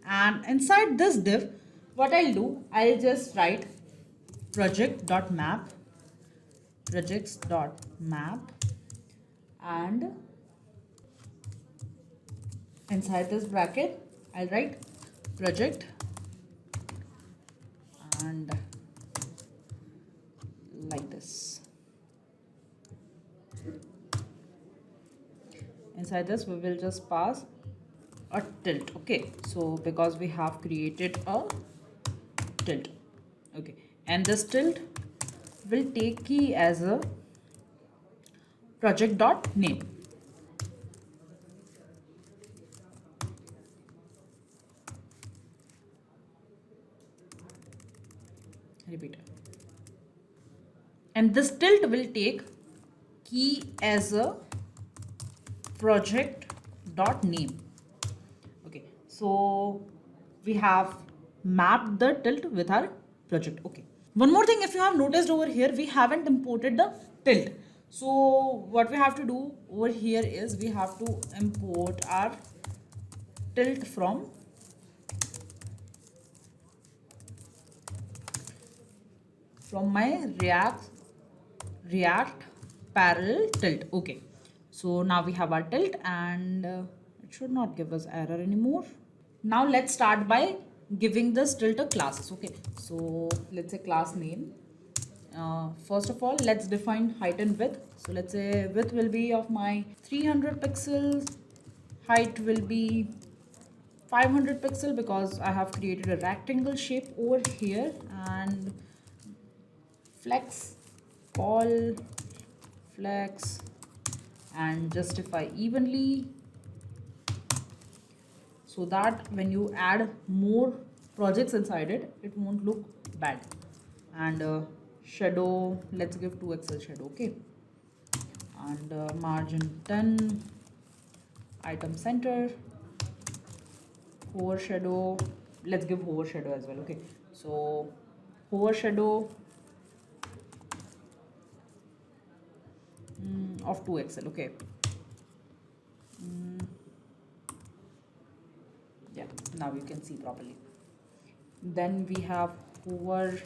and inside this div, what I'll do, I'll just write project.map, projects.map, and inside this bracket I'll write project, and like this. Inside this we will just pass a tilt. Okay, so because we have created a tilt. Okay, and this tilt will take key as a project.name. Repeat it. And this tilt will take key as a project.name. Okay, so we have mapped the tilt with our project. Okay, one more thing, if you have noticed over here, we haven't imported the tilt. So what we have to do over here is we have to import our tilt from my React parallel tilt. Okay, so now we have our tilt, and it should not give us error anymore. Now let's start by giving this tilt a class. Okay, so let's say class name. First of all, let's define height and width. So let's say width will be of my 300 pixels, height will be 500 pixel because I have created a rectangle shape over here, and flex, call, flex, and justify evenly, so that when you add more projects inside it, it won't look bad. And shadow, let's give 2xl shadow. Okay, and margin 10, item center, hover shadow, let's give hover shadow as well. Okay, so hover shadow of 2xl. Okay, yeah, now you can see properly. Then we have hover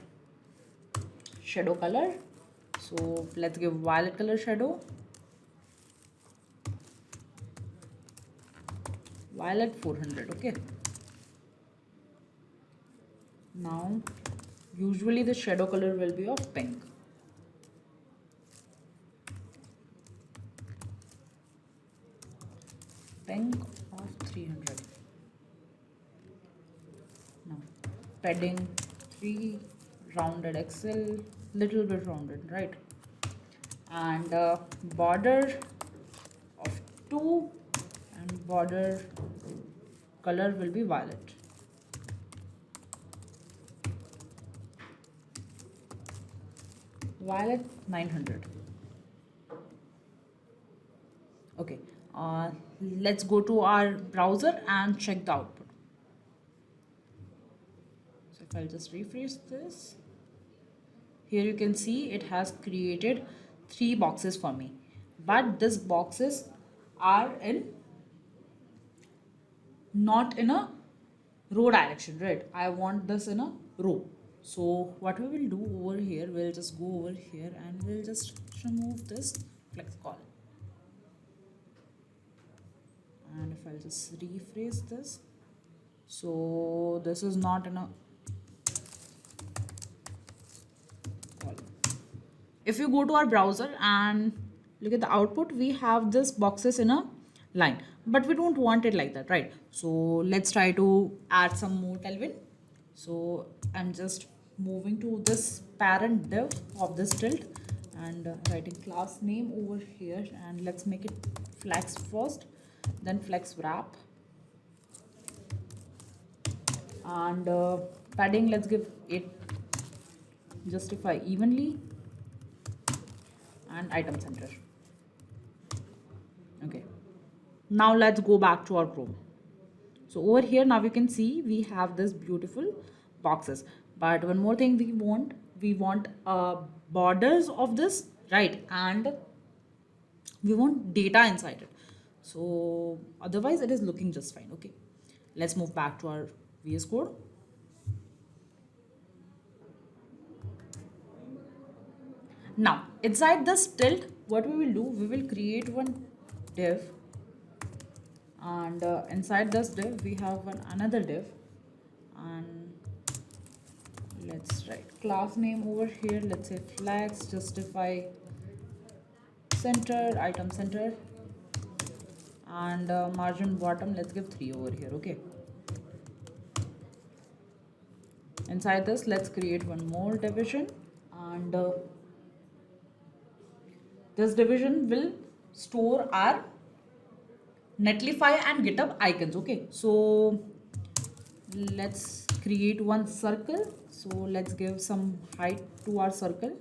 shadow color, so let's give violet color shadow, violet 400. Okay, now usually the shadow color will be of pink. Pink of 300. Now padding 3, rounded XL, little bit rounded, right? And border of 2, and border color will be violet. Violet 900. Okay, Let's go to our browser and check the output. So if I'll just refresh this, here you can see it has created 3 boxes for me, but these boxes are in not in a row direction, right? I want this in a row. So what we will do over here, we'll just go over here and we'll just remove this flex call. And if I'll just rephrase this, so this is not in a column. If you go to our browser and look at the output, we have this boxes in a line, but we don't want it like that, right? So let's try to add some more Tailwind. So I'm just moving to this parent div of this tilt and writing class name over here, and let's make it flex first, then flex wrap, and padding, let's give it justify evenly, and item center. Okay, now let's go back to our Chrome. So over here now you can see we have this beautiful boxes, but one more thing we want borders of this, right? And we want data inside it. So otherwise it is looking just fine. Okay, let's move back to our VS Code. Now inside this tilt, what we will do, we will create one div, and inside this div we have another div, and let's write class name over here. Let's say flex justify center, item center, and margin bottom, let's give 3 over here. Okay, inside this let's create one more division, and this division will store our Netlify and Github icons. Okay, so let's create one circle. So let's give some height to our circle,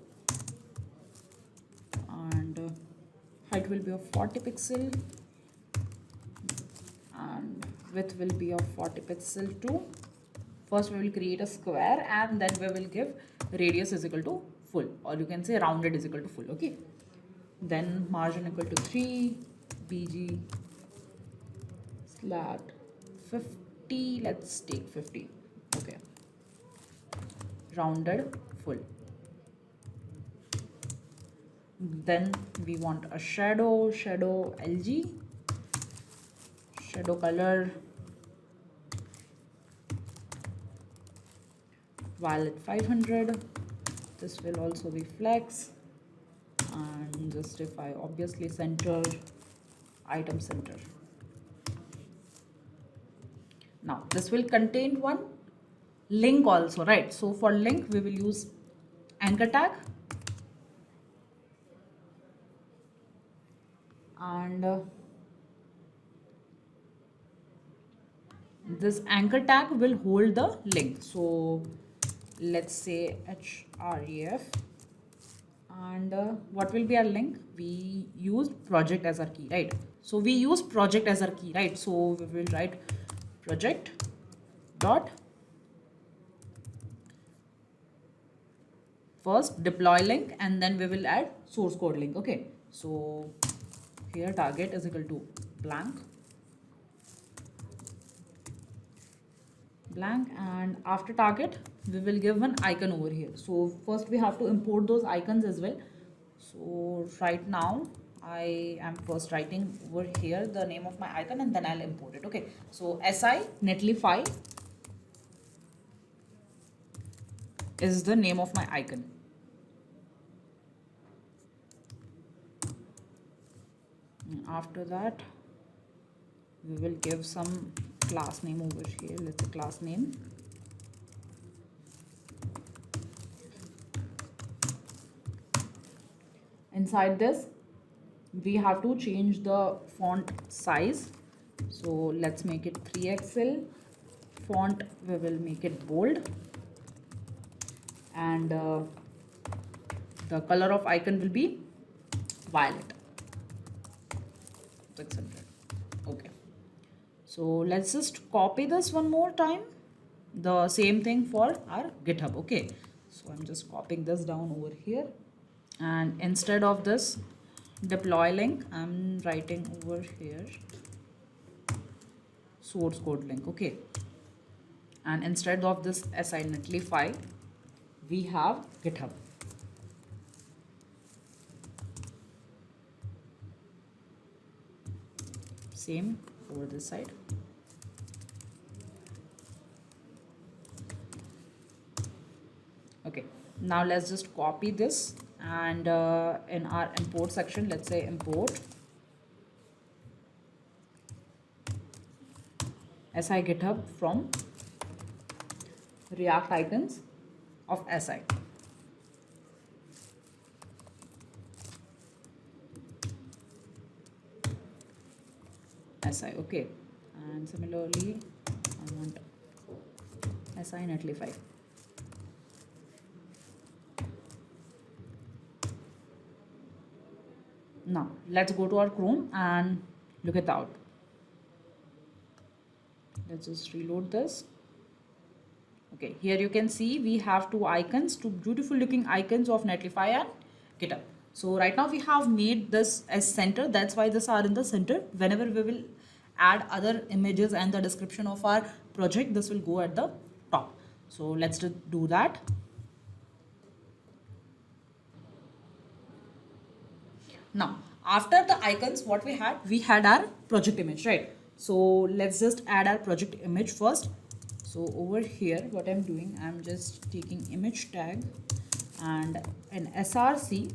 and height will be of 40 pixel and width will be of 40 pixel too. First we will create a square, and then we will give radius is equal to full, or you can say rounded is equal to full. Okay, then margin equal to 3, bg slat 50, let's take 50. Okay, rounded full. Then we want a shadow lg, shadow color violet 500. This will also be flex, and justify obviously center, item center. Now this will contain one link also, right? So for link we will use anchor tag, and this anchor tag will hold the link. So let's say href, and what will be our link? We use project as our key, right? So we use project as our key, right? So we will write project dot first deploy link, and then we will add source code link. Okay, so here target is equal to blank, and after target we will give one icon over here. So first we have to import those icons as well. So right now I am first writing over here the name of my icon, and then I'll import it. Okay, so si Netlify is the name of my icon. After that we will give some class name over here. Let's say class name, inside this we have to change the font size. So let's make it 3XL. Font we will make it bold, and the color of icon will be violet 600. So let's just copy this one more time. The same thing for our GitHub. Okay, so I'm just copying this down over here, and instead of this deploy link, I'm writing over here source code link. Okay, and instead of this si Netlify, we have GitHub. Same over this side. Okay, now let's just copy this, and in our import section, let's say import si GitHub from React icons of si. Okay, and similarly I want si Netlify. Now let's go to our Chrome and look at the output. Let's just reload this. Okay, here you can see we have two icons, two beautiful looking icons of Netlify and GitHub. So right now we have made this as center. That's why these are in the center. Whenever we will add other images and the description of our project, this will go at the top. So let's do that. Now, after the icons, what we had our project image, right? So let's just add our project image first. So over here, what I'm doing, I'm just taking image tag and an src.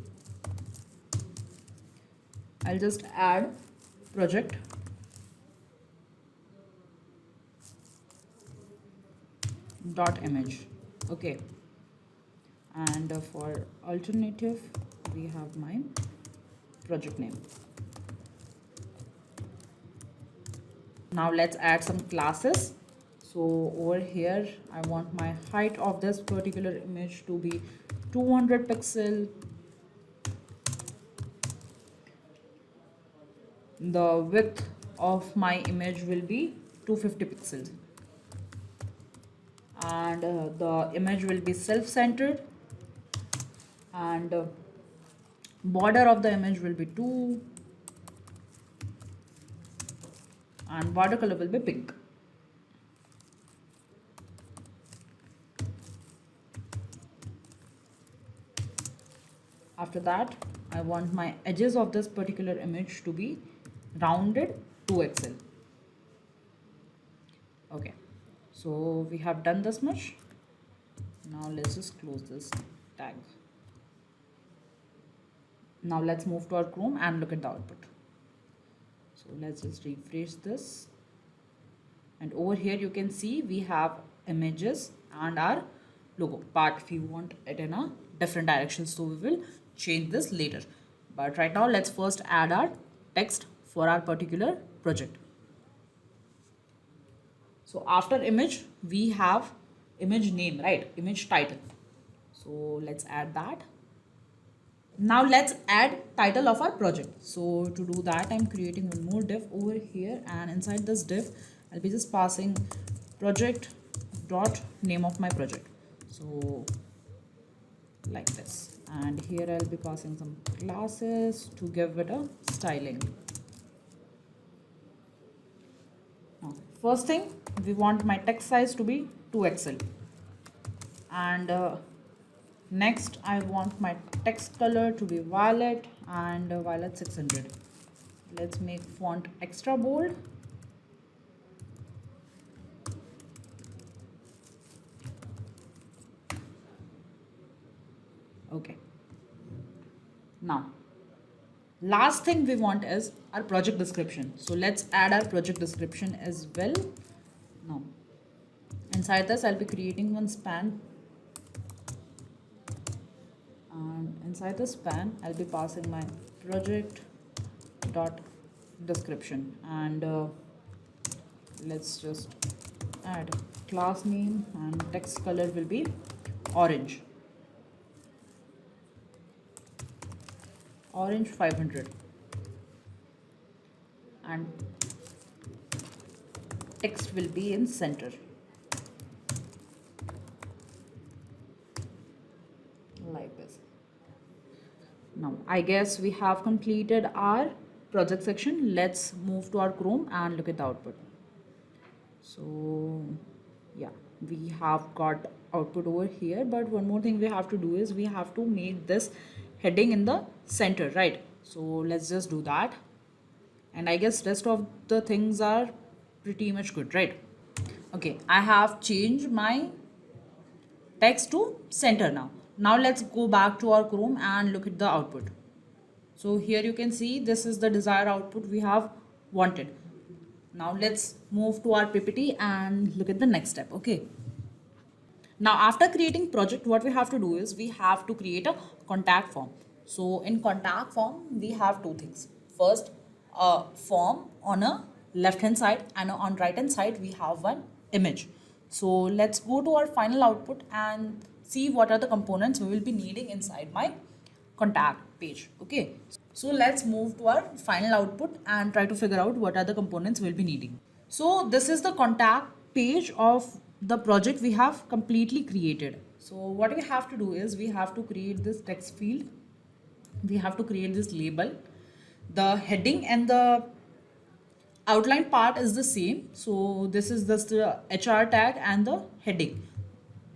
I'll just add project dot image. Okay, and for alternative, we have my project name. Now let's add some classes. So over here, I want my height of this particular image to be 200 pixel. The width of my image will be 250 pixels. And the image will be self-centered. And border of the image will be 2. And border color will be pink. After that, I want my edges of this particular image to be rounded 2xl. Okay, so we have done this much. Now let's just close this tag. Now let's move to our Chrome and look at the output. So let's just refresh this. And over here you can see we have images and our logo. But if you want it in a different direction, so we will change this later. But right now let's first add our text for our particular project. So after image, we have image name, right? Image title. So let's add that. Now let's add title of our project. So to do that, I'm creating one more div over here, and inside this div, I'll be just passing project dot name of my project. So like this, and here I'll be passing some classes to give it a styling. Now, first thing, we want my text size to be 2xl, and next I want my text color to be violet, and violet 600. Let's make font extra bold. Okay. Now, last thing we want is our project description. So let's add our project description as well. Now, inside this, I'll be creating one span. And inside the span, I'll be passing my project dot description. And let's just add class name, and text color will be orange. Orange 500, and text will be in center, like this. Now I guess we have completed our project section. Let's move to our Chrome and look at the output. So yeah, we have got output over here, but one more thing we have to do is we have to make this heading in the center, right? So let's just do that, and I guess rest of the things are pretty much good, right? Okay, I have changed my text to center now. Now let's go back to our Chrome and look at the output. So here you can see this is the desired output we have wanted. Now let's move to our PPT and look at the next step. Okay. Now after creating project, what we have to do is we have to create a contact form. So in contact form, we have two things. First, a form on a left hand side, and on right hand side we have one image. So let's go to our final output and see what are the components we will be needing inside my contact page. Okay, so let's move to our final output and try to figure out what are the components we'll be needing. So this is the contact page of the project we have completely created. So what we have to do is we have to create this text field, we have to create this label, the heading and the outline part is the same. So this is just the HR tag and the heading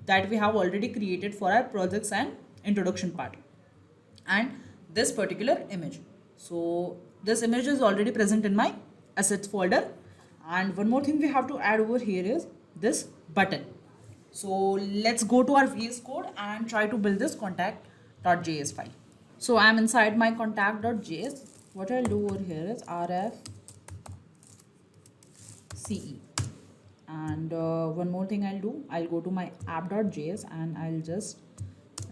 that we have already created for our projects and introduction part, and this particular image. So this image is already present in my assets folder, and one more thing we have to add over here is this button. So let's go to our VS Code and try to build this Contact.js file. So I'm inside my Contact.js. What I'll do over here is rfce, and one more thing I'll go to my App.js and I'll just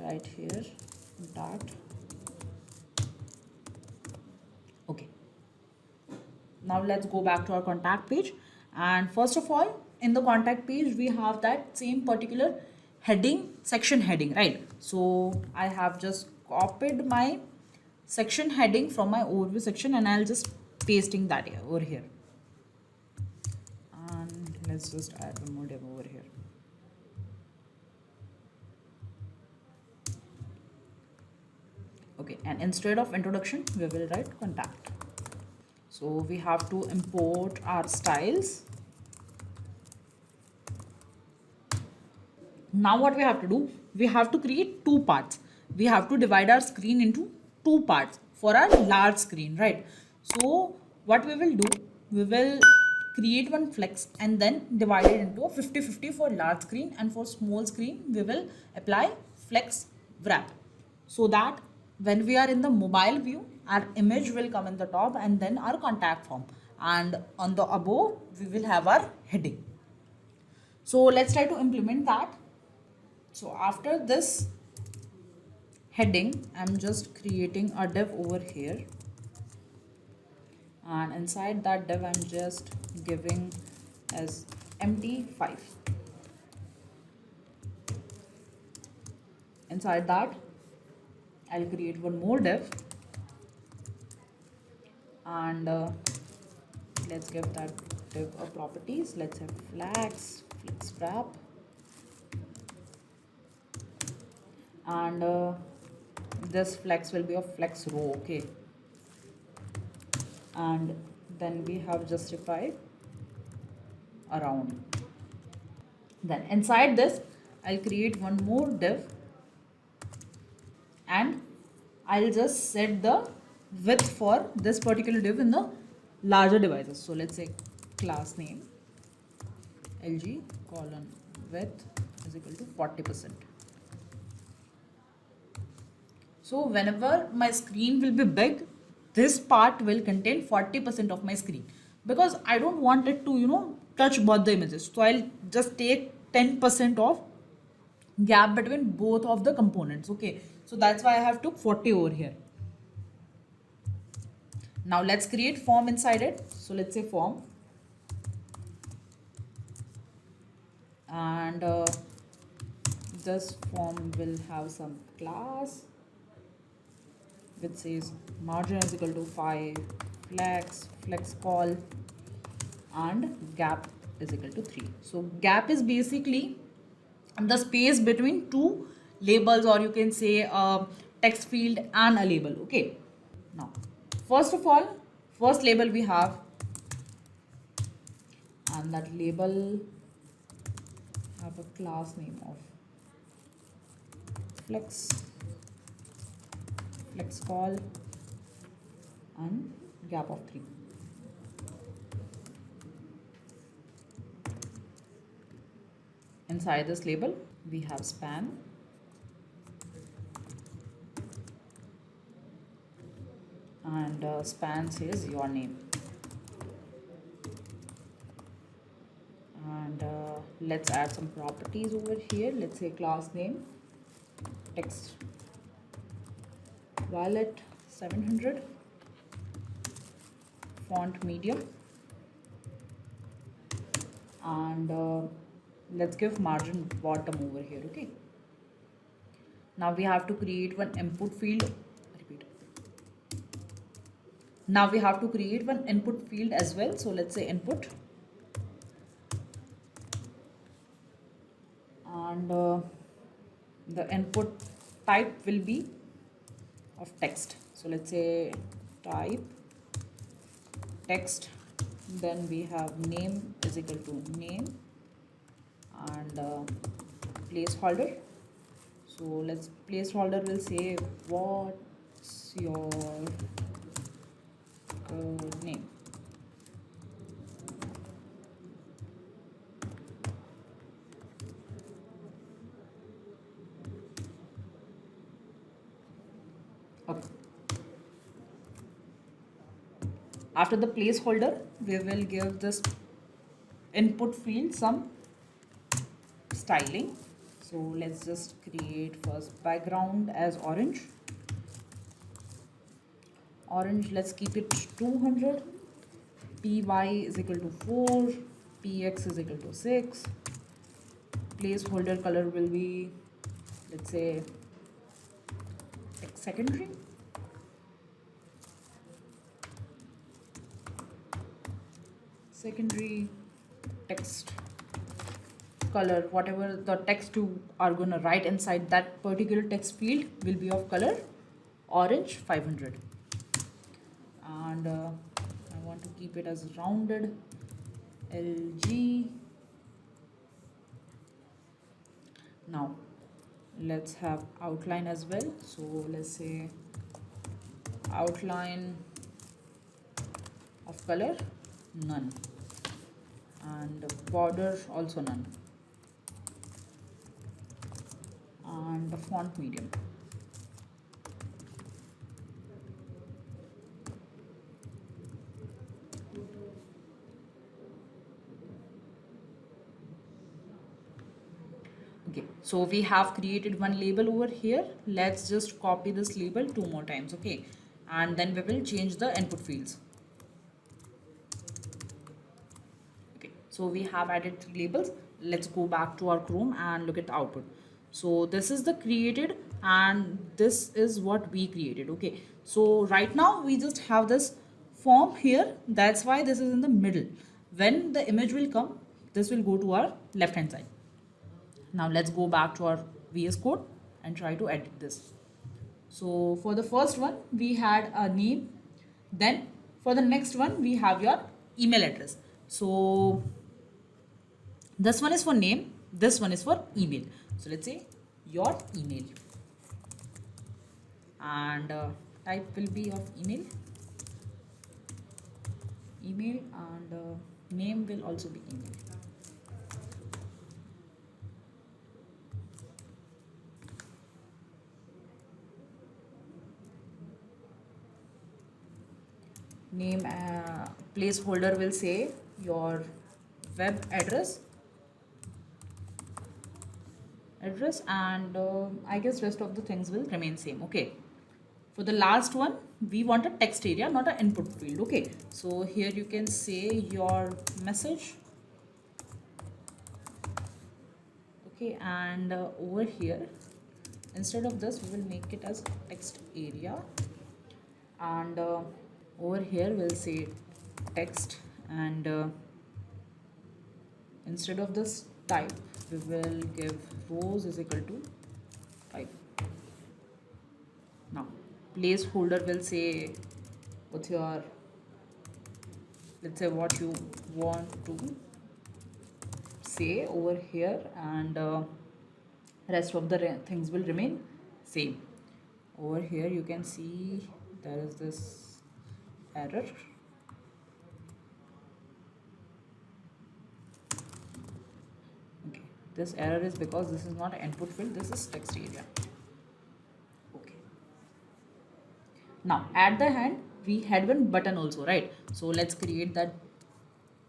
write here contact. Okay, now let's go back to our contact page, and first of all in the contact page we have that same particular heading, section heading, right? So I have just copied my section heading from my overview section and I'll just pasting that here over here, and let's just add one more div over here. Okay, and instead of introduction we will write contact. So we have to import our styles. Now what we have to do, we have to create two parts. We have to divide our screen into two parts for our large screen, right? So what we will do, we will create one flex and then divide it into a 50-50 for large screen, and for small screen we will apply flex wrap, so that when we are in the mobile view our image will come in the top and then our contact form, and on the above we will have our heading. So let's try to implement that. So after this heading, I'm just creating a div over here, and inside that div I'm just giving as empty 5. Inside that I'll create one more div, and let's give that div a properties. Let's have flex wrap, and this flex will be a flex row. Okay, and then we have justified around. Then inside this I'll create one more div and I'll just set the width for this particular div in the larger devices. So let's say class name lg colon width is equal to 40%. So whenever my screen will be big, this part will contain 40% of my screen, because I don't want it to touch both the images. So I'll just take 10% of gap between both of the components. Okay, so that's why I have took 40 over here. Now let's create form inside it. So let's say form, and this form will have some class which says margin is equal to 5, flex call, and gap is equal to 3. So gap is basically the space between two labels, or you can say a text field and a label. Okay, now first of all, first label we have, and that label have a class name of flex call and gap of 3. Inside this label we have span, and span says your name, and let's add some properties over here. Let's say class name text violet 700, font medium, and let's give margin bottom over here. Okay, now we have to create one input field. Repeat. Now we have to create one input field as well. So let's say input, and the input type will be of text. So let's say type text, then we have name is equal to name, and placeholder. So let's placeholder will say what's your name. Okay. After the placeholder, we will give this input field some styling. So let's just create first background as orange. Let's keep it 200. Py is equal to 4. Px is equal to 6. Placeholder color will be, let's say, secondary. Secondary text color, whatever the text you are going to write inside that particular text field will be of color orange 500. And I want to keep it as rounded LG. Now let's have outline as well. So let's say outline of color none, and border also none, and the font medium. Okay, so we have created one label over here. Let's just copy this label 2 more times. Okay, and then we will change the input fields. Okay, so we have added 3 labels. Let's go back to our Chrome and look at the output. So this is the created, and this is what we created. Okay, so right now we just have this form here. That's why this is in the middle. When the image will come, this will go to our left hand side. Now let's go back to our VS Code and try to edit this. So for the first one, we had a name. Then for the next one, we have your email address. So this one is for name, this one is for email. So let's say your email, and type will be of email, and name will also be email. Name placeholder will say your web address, and I guess rest of the things will remain same. Okay, for the last one we want a text area, not an input field. Okay, so here you can say your message. Okay, and over here instead of this we will make it as text area, and over here we'll say text, and Instead of this type, we will give rows is equal to type. Now placeholder will say what's your, let's say what you want to say over here, and rest of the things will remain same. Over here you can see there is this error. Okay, this error is because this is not an input field, this is text area. Okay, now at the hand we had one button also, right? So let's create that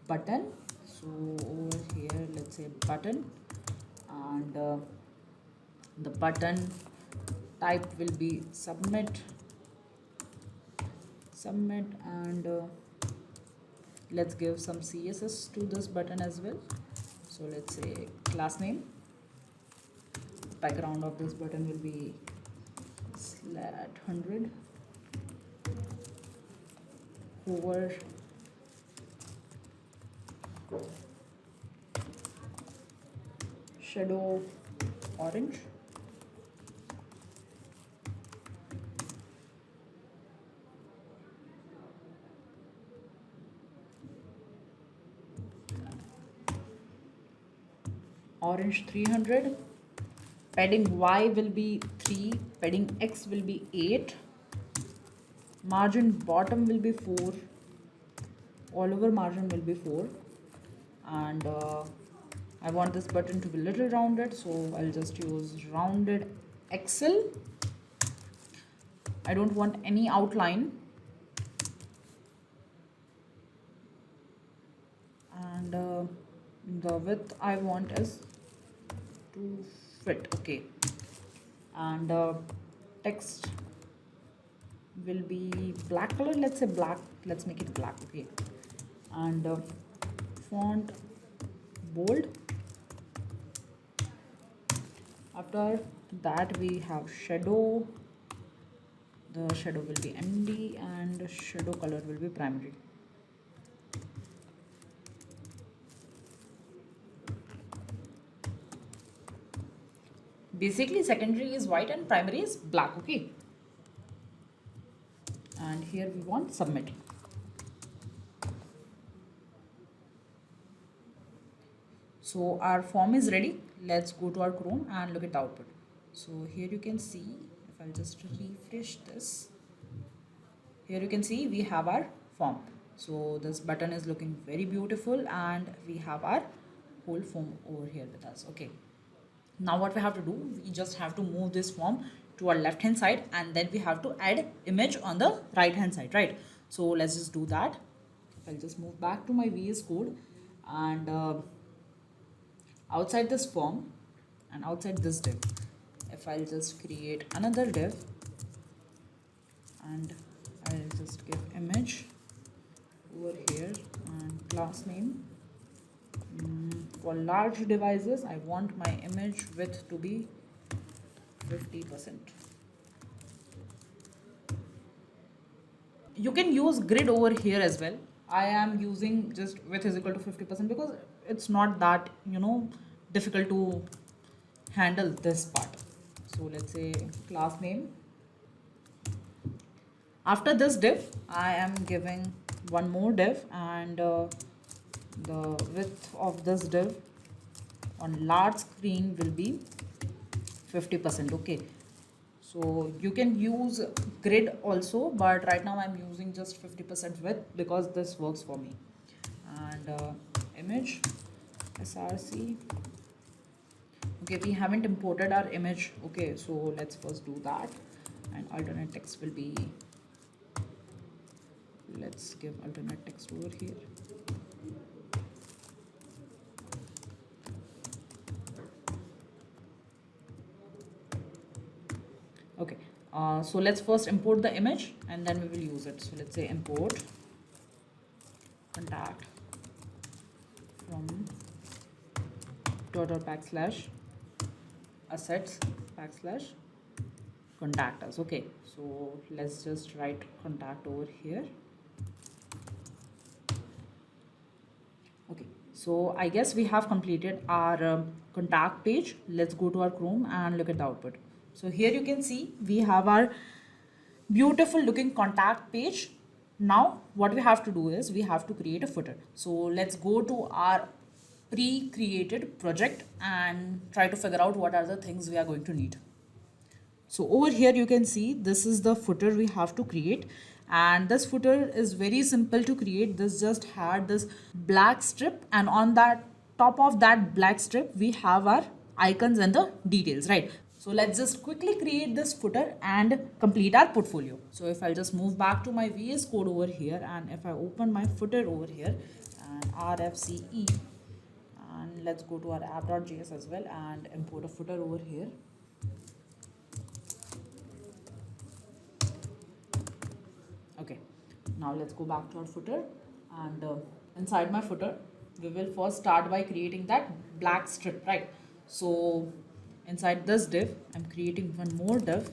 button. So over here let's say button, and the button type will be submit, and let's give some CSS to this button as well. So let's say class name, background of this button will be /100, hover, shadow orange, orange 300, padding Y will be 3, padding X will be 8, margin bottom will be 4, all over margin will be 4, and I want this button to be little rounded, so I'll just use rounded XL. I don't want any outline, and the width I want is to fit. Okay, and text will be black color, let's say black, let's make it black. Okay, and font bold. After that we have shadow, the shadow will be MD, and shadow color will be primary. Basically secondary is white and primary is black. Okay, and here we want submit. So our form is ready. Let's go to our Chrome and look at the output. So here you can see, if I'll just refresh this, here you can see we have our form. So this button is looking very beautiful, and we have our whole form over here with us. Okay, now what we have to do, we just have to move this form to our left hand side, and then we have to add image on the right hand side, right? So let's just do that. I'll just move back to my VS Code, and outside this form and outside this div, if I'll just create another div, and I'll just give image over here and class name. For large devices, I want my image width to be 50%. You can use grid over here as well. I am using just width is equal to 50% because it's not that, difficult to handle this part. So let's say class name. After this div, I am giving one more div, and the width of this div on large screen will be 50%. Okay, so you can use grid also, but right now I'm using just 50% width because this works for me. And image src. Okay, we haven't imported our image. Okay, so let's first do that. And alternate text will be, let's give alternate text over here. Okay, so let's first import the image and then we will use it. So let's say import contact from /assets /contact us. Okay, so let's just write contact over here. Okay, So I guess we have completed our contact page. Let's go to our Chrome and look at the output. So here you can see we have our beautiful looking contact page. Now what we have to do is we have to create a footer. So let's go to our pre-created project and try to figure out what are the things we are going to need. So over here you can see this is the footer we have to create, and this footer is very simple to create. This just had this black strip, and on that top of that black strip we have our icons and the details, right? So let's just quickly create this footer and complete our portfolio. So if I'll just move back to my VS Code over here, and if I open my footer over here and RFCE, and let's go to our About.js as well and import a footer over here. Okay, now let's go back to our footer, and inside my footer we will first start by creating that black strip, right? So inside this div I'm creating one more div.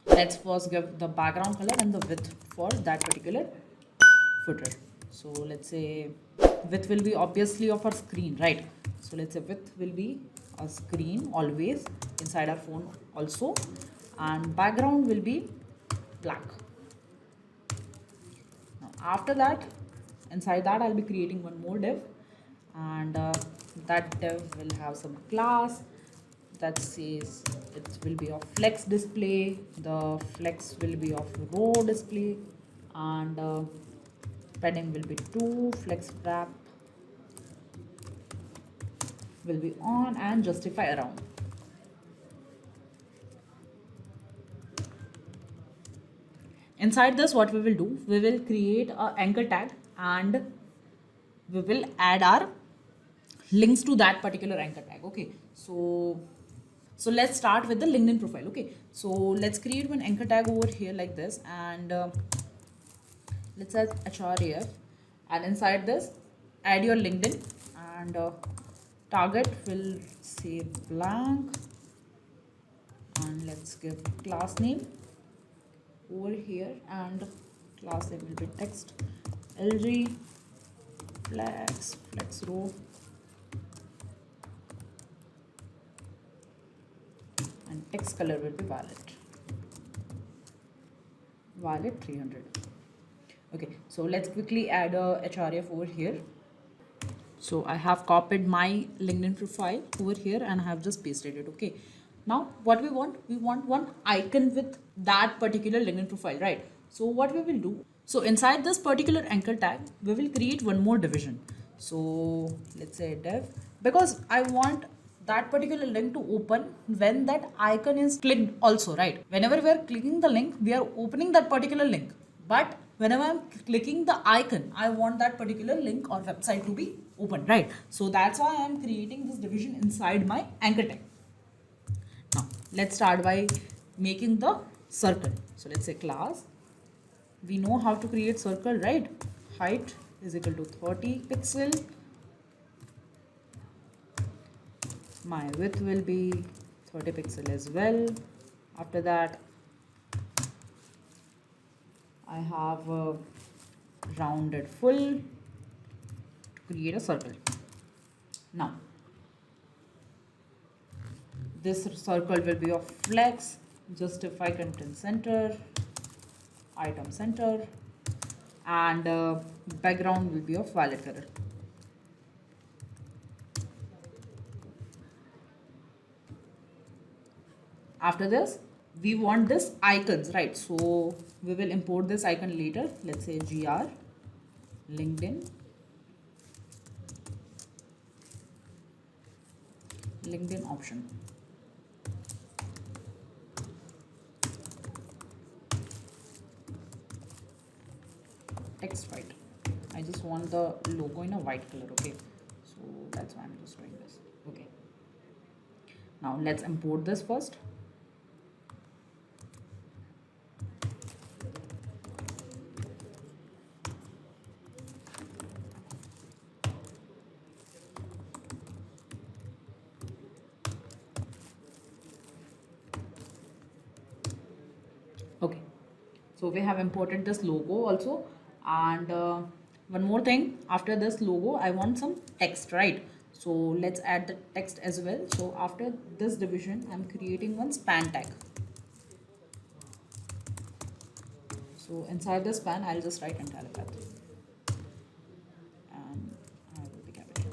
Let's first give the background color and the width for that particular footer. So let's say width will be obviously of our screen, right? So let's say width will be a screen always, inside our phone also, and background will be black. After that, inside that I'll be creating one more div, and that div will have some class that says it will be of flex display. The flex will be of row display, and padding will be 2, flex wrap will be on, and justify around. Inside this, what we will do, we will create a anchor tag, and we will add our links to that particular anchor tag. Okay, so let's start with the LinkedIn profile. Okay, so let's create one anchor tag over here like this, and let's add href, and inside this add your LinkedIn, and target will say blank, and let's give class name over here, and class name will be text lg flex row, and text color will be violet 300. Okay, so let's quickly add a href over here. So I have copied my LinkedIn profile over here and I have just pasted it. Okay, now what we want one icon with that particular LinkedIn profile, right? So what we will do, so inside this particular anchor tag we will create one more division. So let's say div, because I want that particular link to open when that icon is clicked also, right? Whenever we are clicking the link, we are opening that particular link, but whenever I'm clicking the icon, I want that particular link or website to be open, right? So that's why I'm creating this division inside my anchor tag. Now let's start by making the circle. So let's say class, we know how to create circle, right? Height is equal to 30 pixel, my width will be 30 pixel as well. After that I have rounded full to create a circle. Now this circle will be of flex, justify content center, item center, and background will be of violet color. After this we want this icons, right? So we will import this icon later. Let's say gr LinkedIn option. Text white. I just want the logo in a white color. Okay, so that's why I'm just doing this. Okay, now let's import this first. Okay, so we have imported this logo also, and One more thing, after this logo I want some text, right? So let's add the text as well. So after this division I'm creating one span tag. So inside the span I'll just write Intellipaat and I will be capital.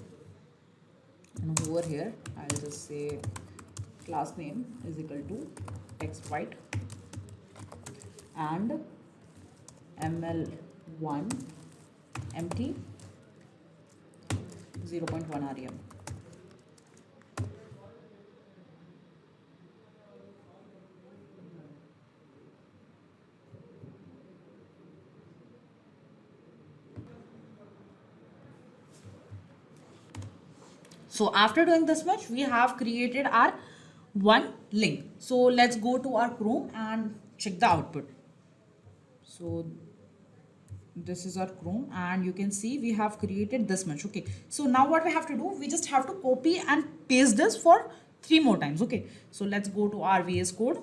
And over here I'll just say class name is equal to text white and ml1 empty 0.1 rem. So after doing this much, we have created our one link. So let's go to our Chrome and check the output. So this is our Chrome and you can see we have created this much. Okay, so now what we have to do, we just have to copy and paste this for 3 more times. Okay, so let's go to our VS Code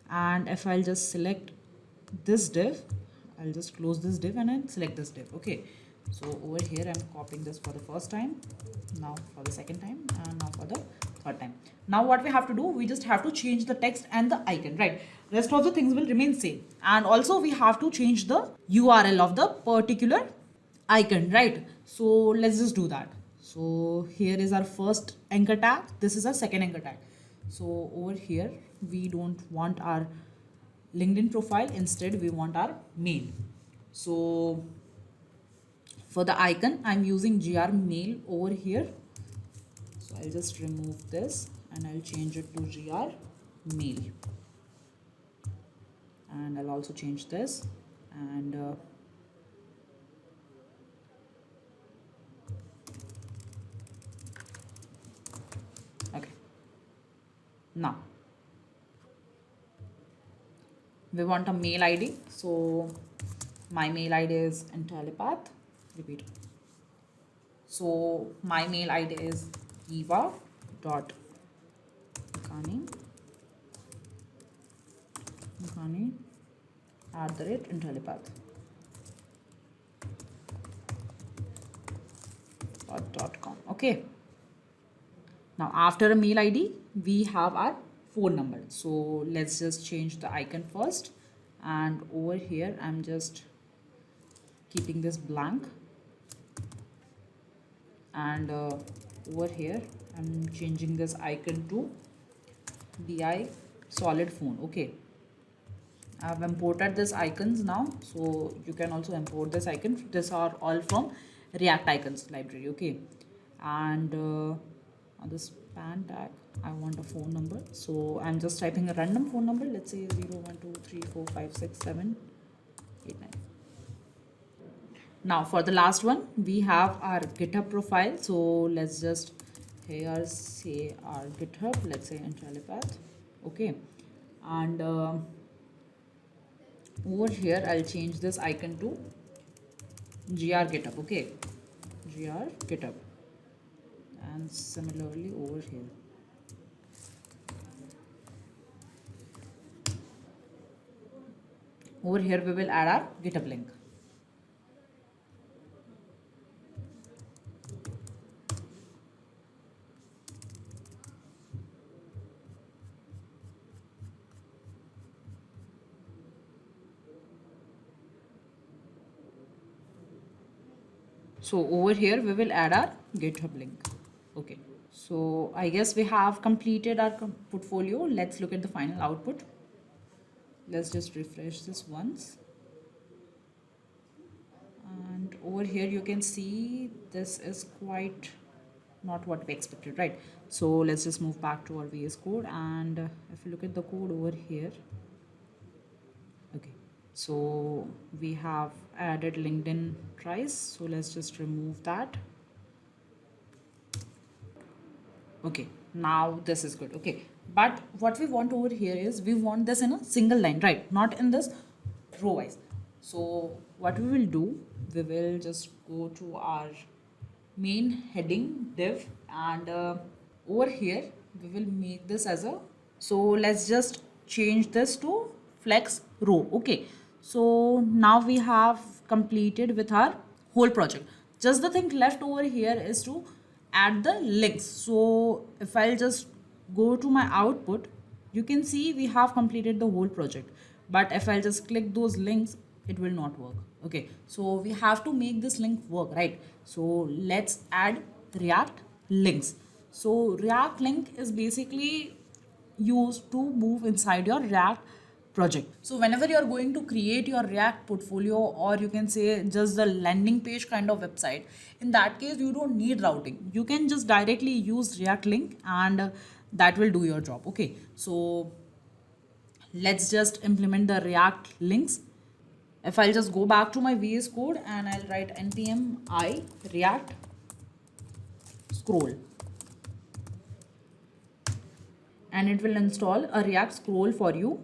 and if I'll just select this div, I'll just close this div and then select this div. Okay, so over here I'm copying this for the first time, now for the second time, and now for the third time. Now what we have to do, we just have to change the text and the icon, right? Rest of the things will remain same. And also we have to change the URL of the particular icon, right? So let's just do that. So here is our first anchor tag, this is our second anchor tag. So over here we don't want our LinkedIn profile, instead we want our mail. So for the icon I'm using gr mail over here, so I'll just remove this and I'll change it to gr mail, and I'll also change this and okay. Now we want a mail ID, so my mail ID is Intellipaat. Repeat. So my mail ID is eva.makani@intellipaat.com. Okay. Now after a mail ID, we have our phone number. So let's just change the icon first. And over here, I'm just keeping this blank. And over here, I'm changing this icon to DI solid phone. Okay. I've imported this icons now. So you can also import this icon. These are all from React icons library. Okay. And on the span tag I want a phone number, so I'm just typing a random phone number, let's say 01234567889. Now for the last one we have our GitHub profile, so let's just here say our GitHub, let's say Intellipaat. Okay, and over here I'll change this icon to gr GitHub. Okay, gr GitHub. And similarly over here. Over here we will add our GitHub link. So over here we will add our GitHub link. Okay, so I guess we have completed our portfolio. Let's look at the final output. Let's just refresh this once. And over here you can see this is quite not what we expected, right? So let's just move back to our VS Code, and if you look at the code over here, okay, so we have added LinkedIn tries, so let's just remove that. Okay, now this is good. Okay, but what we want over here is we want this in a single line, right? Not in this row wise. So what we will do, we will just go to our main heading div, and over here we will make this as a, so let's just change this to flex row. Okay, so now we have completed with our whole project. Just the thing left over here is to add the links. So if I'll just go to my output, you can see we have completed the whole project. But if I'll just click those links, it will not work. Okay, so we have to make this link work, right? So let's add React links. So React link is basically used to move inside your React project. So whenever you're going to create your React portfolio, or you can say just the landing page kind of website, in that case you don't need routing. You can just directly use React link and that will do your job. Okay, so let's just implement the React links. If I'll just go back to my VS Code and I'll write npm I React scroll, and it will install a React scroll for you.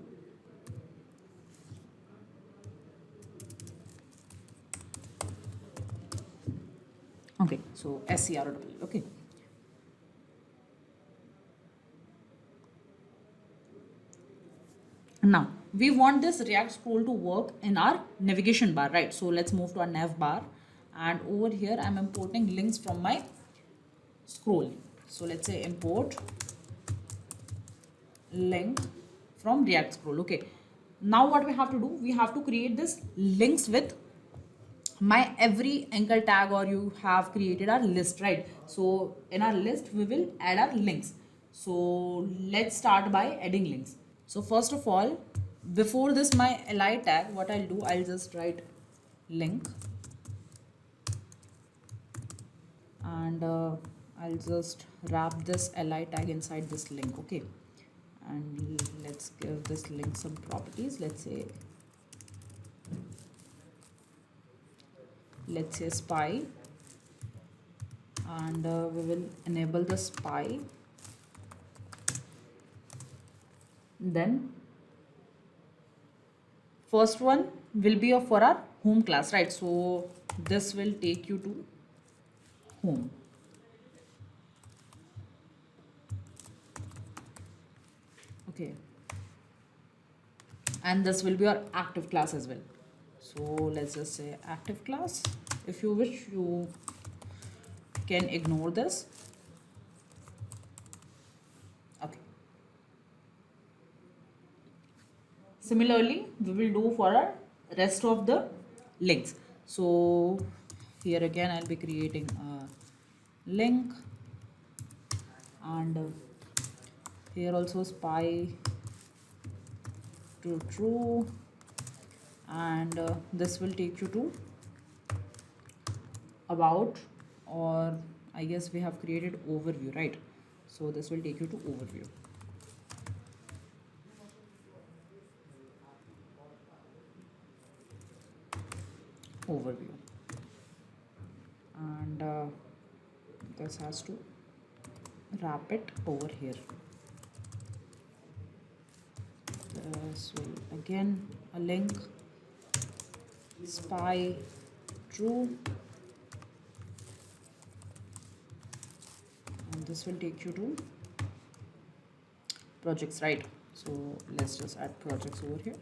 Okay, so SCRW. Okay. Now we want this React scroll to work in our navigation bar, right? So let's move to our nav bar, and over here I'm importing links from my scroll. So let's say import link from React scroll. Okay, now what we have to do, we have to create this links with my every anchor tag, or you have created our list, right? So in our list we will add our links. So let's start by adding links. So first of all, before this my li tag, what I'll do, I'll just write link, and I'll just wrap this li tag inside this link. Okay, and let's give this link some properties. Let's say spy, and we will enable the spy. Then first one will be for our home class, right? So this will take you to home. Okay, and this will be our active class as well. So let's just say active class. If you wish, you can ignore this. Okay, similarly we will do for our rest of the links. So here again I'll be creating a link, and here also spy to true, and this will take you to about, or I guess we have created overview, right? So this will take you to overview. And this has to wrap it over here. This will again a link, spy true, and this will take you to projects, right? So let's just add projects over here.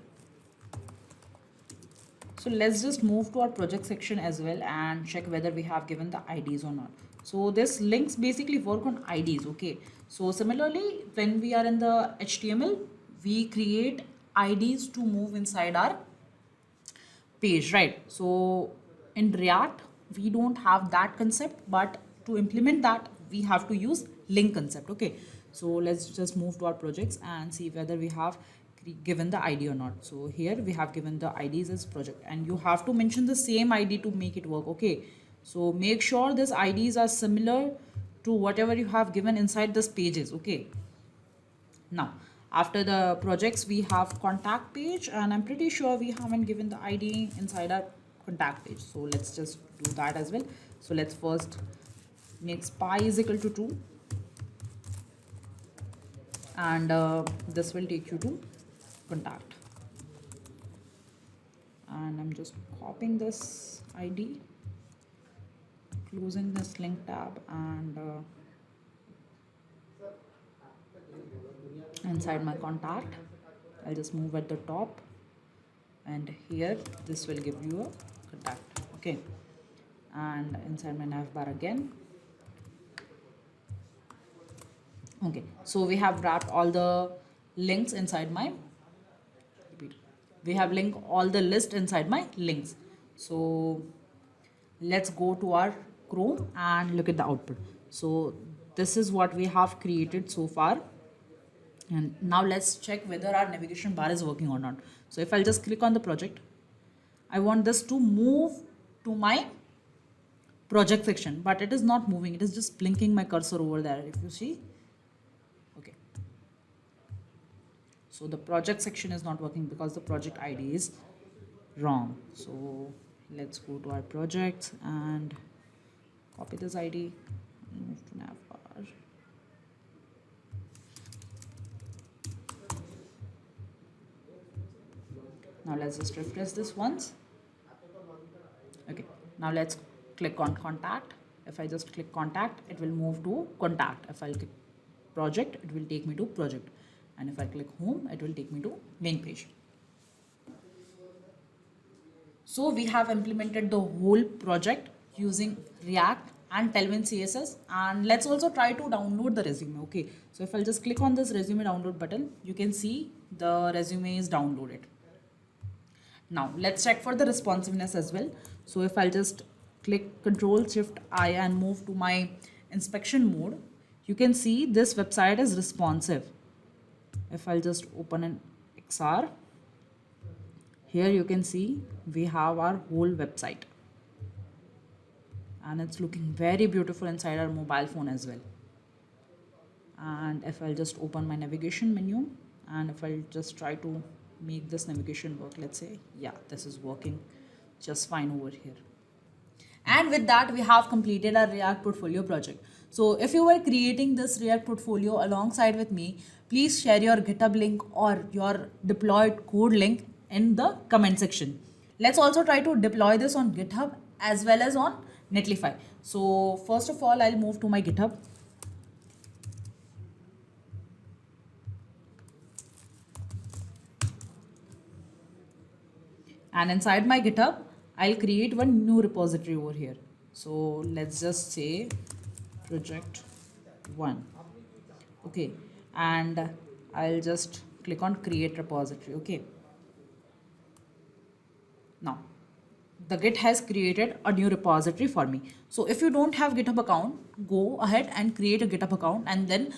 So let's just move to our project section as well and check whether we have given the IDs or not. So this links basically work on IDs. Okay, so similarly when we are in the HTML, we create IDs to move inside our page, right? So in React we don't have that concept, but to implement that we have to use link concept. Okay, so let's just move to our projects and see whether we have given the ID or not. So here we have given the IDs as project, and you have to mention the same ID to make it work. Okay, so make sure these IDs are similar to whatever you have given inside this pages. Okay, now after the projects we have contact page, and I'm pretty sure we haven't given the ID inside our contact page, so let's just do that as well. So let's first make spy is equal to 2, and this will take you to contact, and I'm just copying this ID, closing this link tab, and inside my contact I'll just move at the top, and here this will give you a contact. Okay, and inside my navbar again. Okay, so we have wrapped all the links inside my, we have linked all the list inside my links. So let's go to our Chrome and look at the output. So this is what we have created so far. And now let's check whether our navigation bar is working or not. So if I'll just click on the project, I want this to move to my project section, but it is not moving. It is just blinking my cursor over there, if you see. Okay. So the project section is not working because the project ID is wrong. So let's go to our projects and copy this ID and move to navbar. Now let's just refresh this once. Okay, now let's click on contact. If I just click contact, it will move to contact. If I click project, it will take me to project. And if I click home, it will take me to main page. So we have implemented the whole project using React and Tailwindcss CSS. And let's also try to download the resume. Okay, so if I'll just click on this resume download button, you can see the resume is downloaded. Now let's check for the responsiveness as well. So if I'll just click Ctrl+Shift+I and move to my inspection mode, you can see this website is responsive. If I'll just open an XR, here you can see we have our whole website. And it's looking very beautiful inside our mobile phone as well. And if I'll just open my navigation menu, and if I'll just try to make this navigation work, let's say, yeah, this is working just fine over here. And with that, we have completed our React portfolio project. So if you were creating this React portfolio alongside with me, please share your GitHub link or your deployed code link in the comment section. Let's also try to deploy this on GitHub as well as on Netlify. So first of all, I'll move to my GitHub. And inside my GitHub, I'll create one new repository over here. So let's just say project 1. Okay. And I'll just click on create repository. Okay. Now the Git has created a new repository for me. So if you don't have GitHub account, go ahead and create a GitHub account and then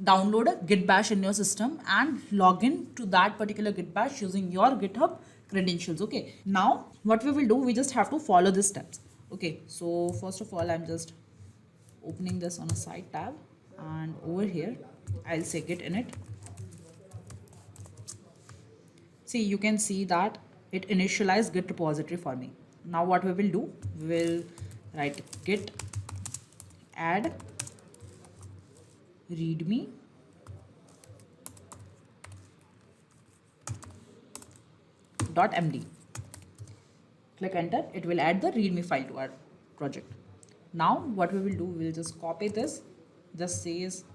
download a Git bash in your system and log in to that particular Git bash using your GitHub credentials. Okay, now what we will do, we just have to follow the steps. Okay, so first of all, I'm just opening this on a side tab, and over here I'll say git init. See, you can see that it initialized Git repository for me. Now what we will do, we will write git add readme .md. Click enter, it will add the readme file to our project. Now what we will do, we will just copy this, just says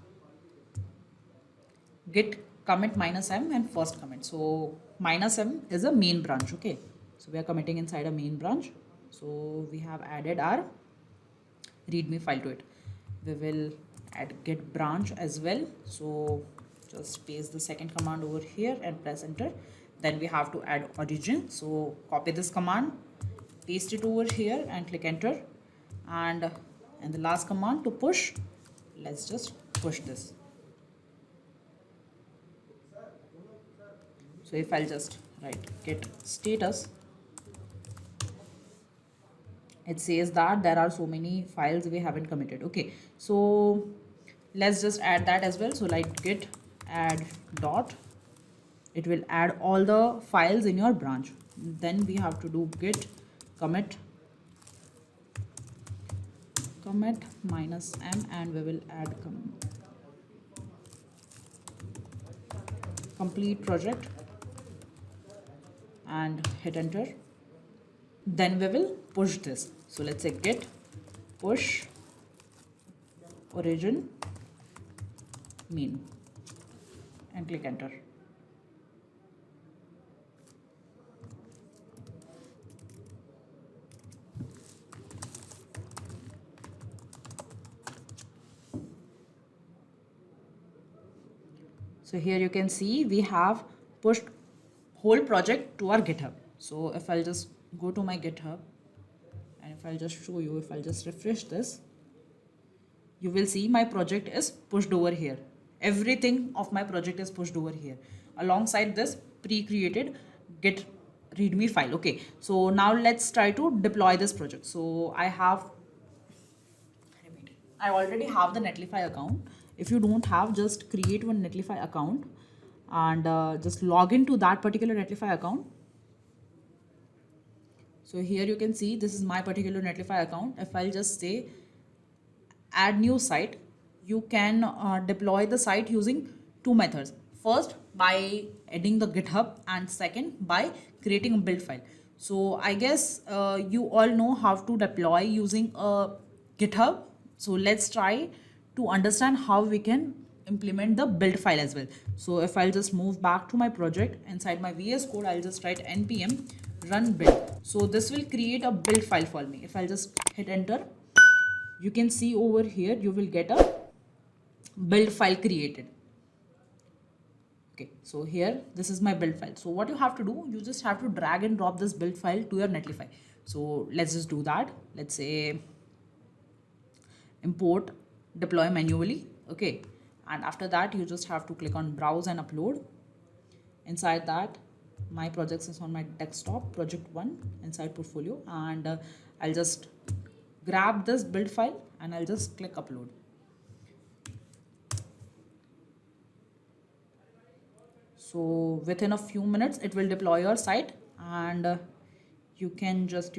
git commit -m and first commit. So -m is a main branch. Okay, so we are committing inside a main branch. So we have added our readme file to it. We will add git branch as well. So just paste the second command over here and press enter. Then we have to add origin. So copy this command, paste it over here and click enter. And the last command to push, let's just push this. So if I'll just write git status, it says that there are so many files we haven't committed. Okay, so let's just add that as well. So like git add dot, it will add all the files in your branch. Then we have to do git commit -m, and we will add complete project and hit enter. Then we will push this. So let's say git push origin main and click enter. So here you can see we have pushed whole project to our GitHub. So if I'll just go to my GitHub and if I'll just show you, if I'll just refresh this, you will see my project is pushed over here. Everything of my project is pushed over here alongside this pre-created git readme file. Okay, so now let's try to deploy this project. So I already have the Netlify account. If you don't have, just create one Netlify account and just log into that particular Netlify account. So here you can see this is my particular Netlify account. If I'll just say add new site, you can deploy the site using two methods. First, by adding the GitHub, and second, by creating a build file. So I guess you all know how to deploy using a GitHub. So let's try to understand how we can implement the build file as well. So if I'll just move back to my project, inside my VS Code, I'll just write npm run build. So this will create a build file for me. If I'll just hit enter, you can see over here you will get a build file created. Okay, so here this is my build file. So what you have to do, you just have to drag and drop this build file to your Netlify. So let's just do that. Let's say import deploy manually. Okay, and after that you just have to click on browse and upload. Inside that, my project is on my desktop, project 1 inside portfolio, and I'll just grab this build file and I'll just click upload. So within a few minutes it will deploy your site, and you can just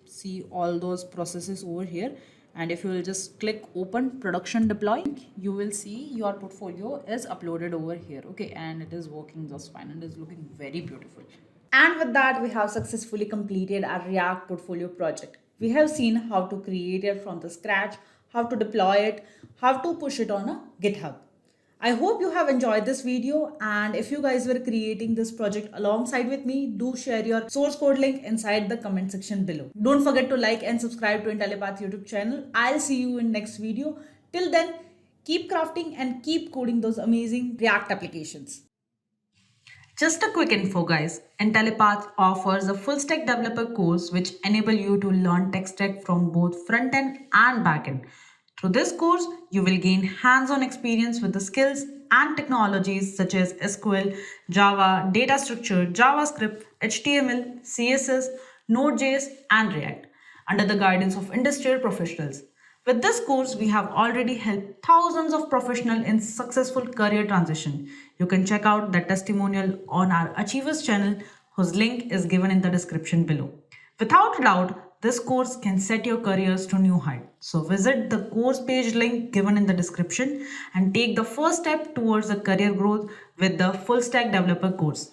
see all those processes over here. And if you will just click open production deploy, you will see your portfolio is uploaded over here. Okay, and it is working just fine and is looking very beautiful. And with that, we have successfully completed our React portfolio project. We have seen how to create it from the scratch, how to deploy it, how to push it on a GitHub. I hope you have enjoyed this video, and if you guys were creating this project alongside with me, do share your source code link inside the comment section below. Don't forget to like and subscribe to Intellipaat YouTube channel. I'll see you in next video. Till then, keep crafting and keep coding those amazing React applications. Just a quick info guys, Intellipaat offers a full stack developer course which enable you to learn tech stack from both front end and back end. Through this course, you will gain hands-on experience with the skills and technologies such as SQL, Java, data structure, JavaScript, HTML, CSS, Node.js, and React under the guidance of industrial professionals. With this course, we have already helped thousands of professionals in successful career transition. You can check out the testimonial on our Achievers channel, whose link is given in the description below. Without a doubt, this course can set your careers to new heights. So visit the course page link given in the description and take the first step towards the career growth with the full stack developer course.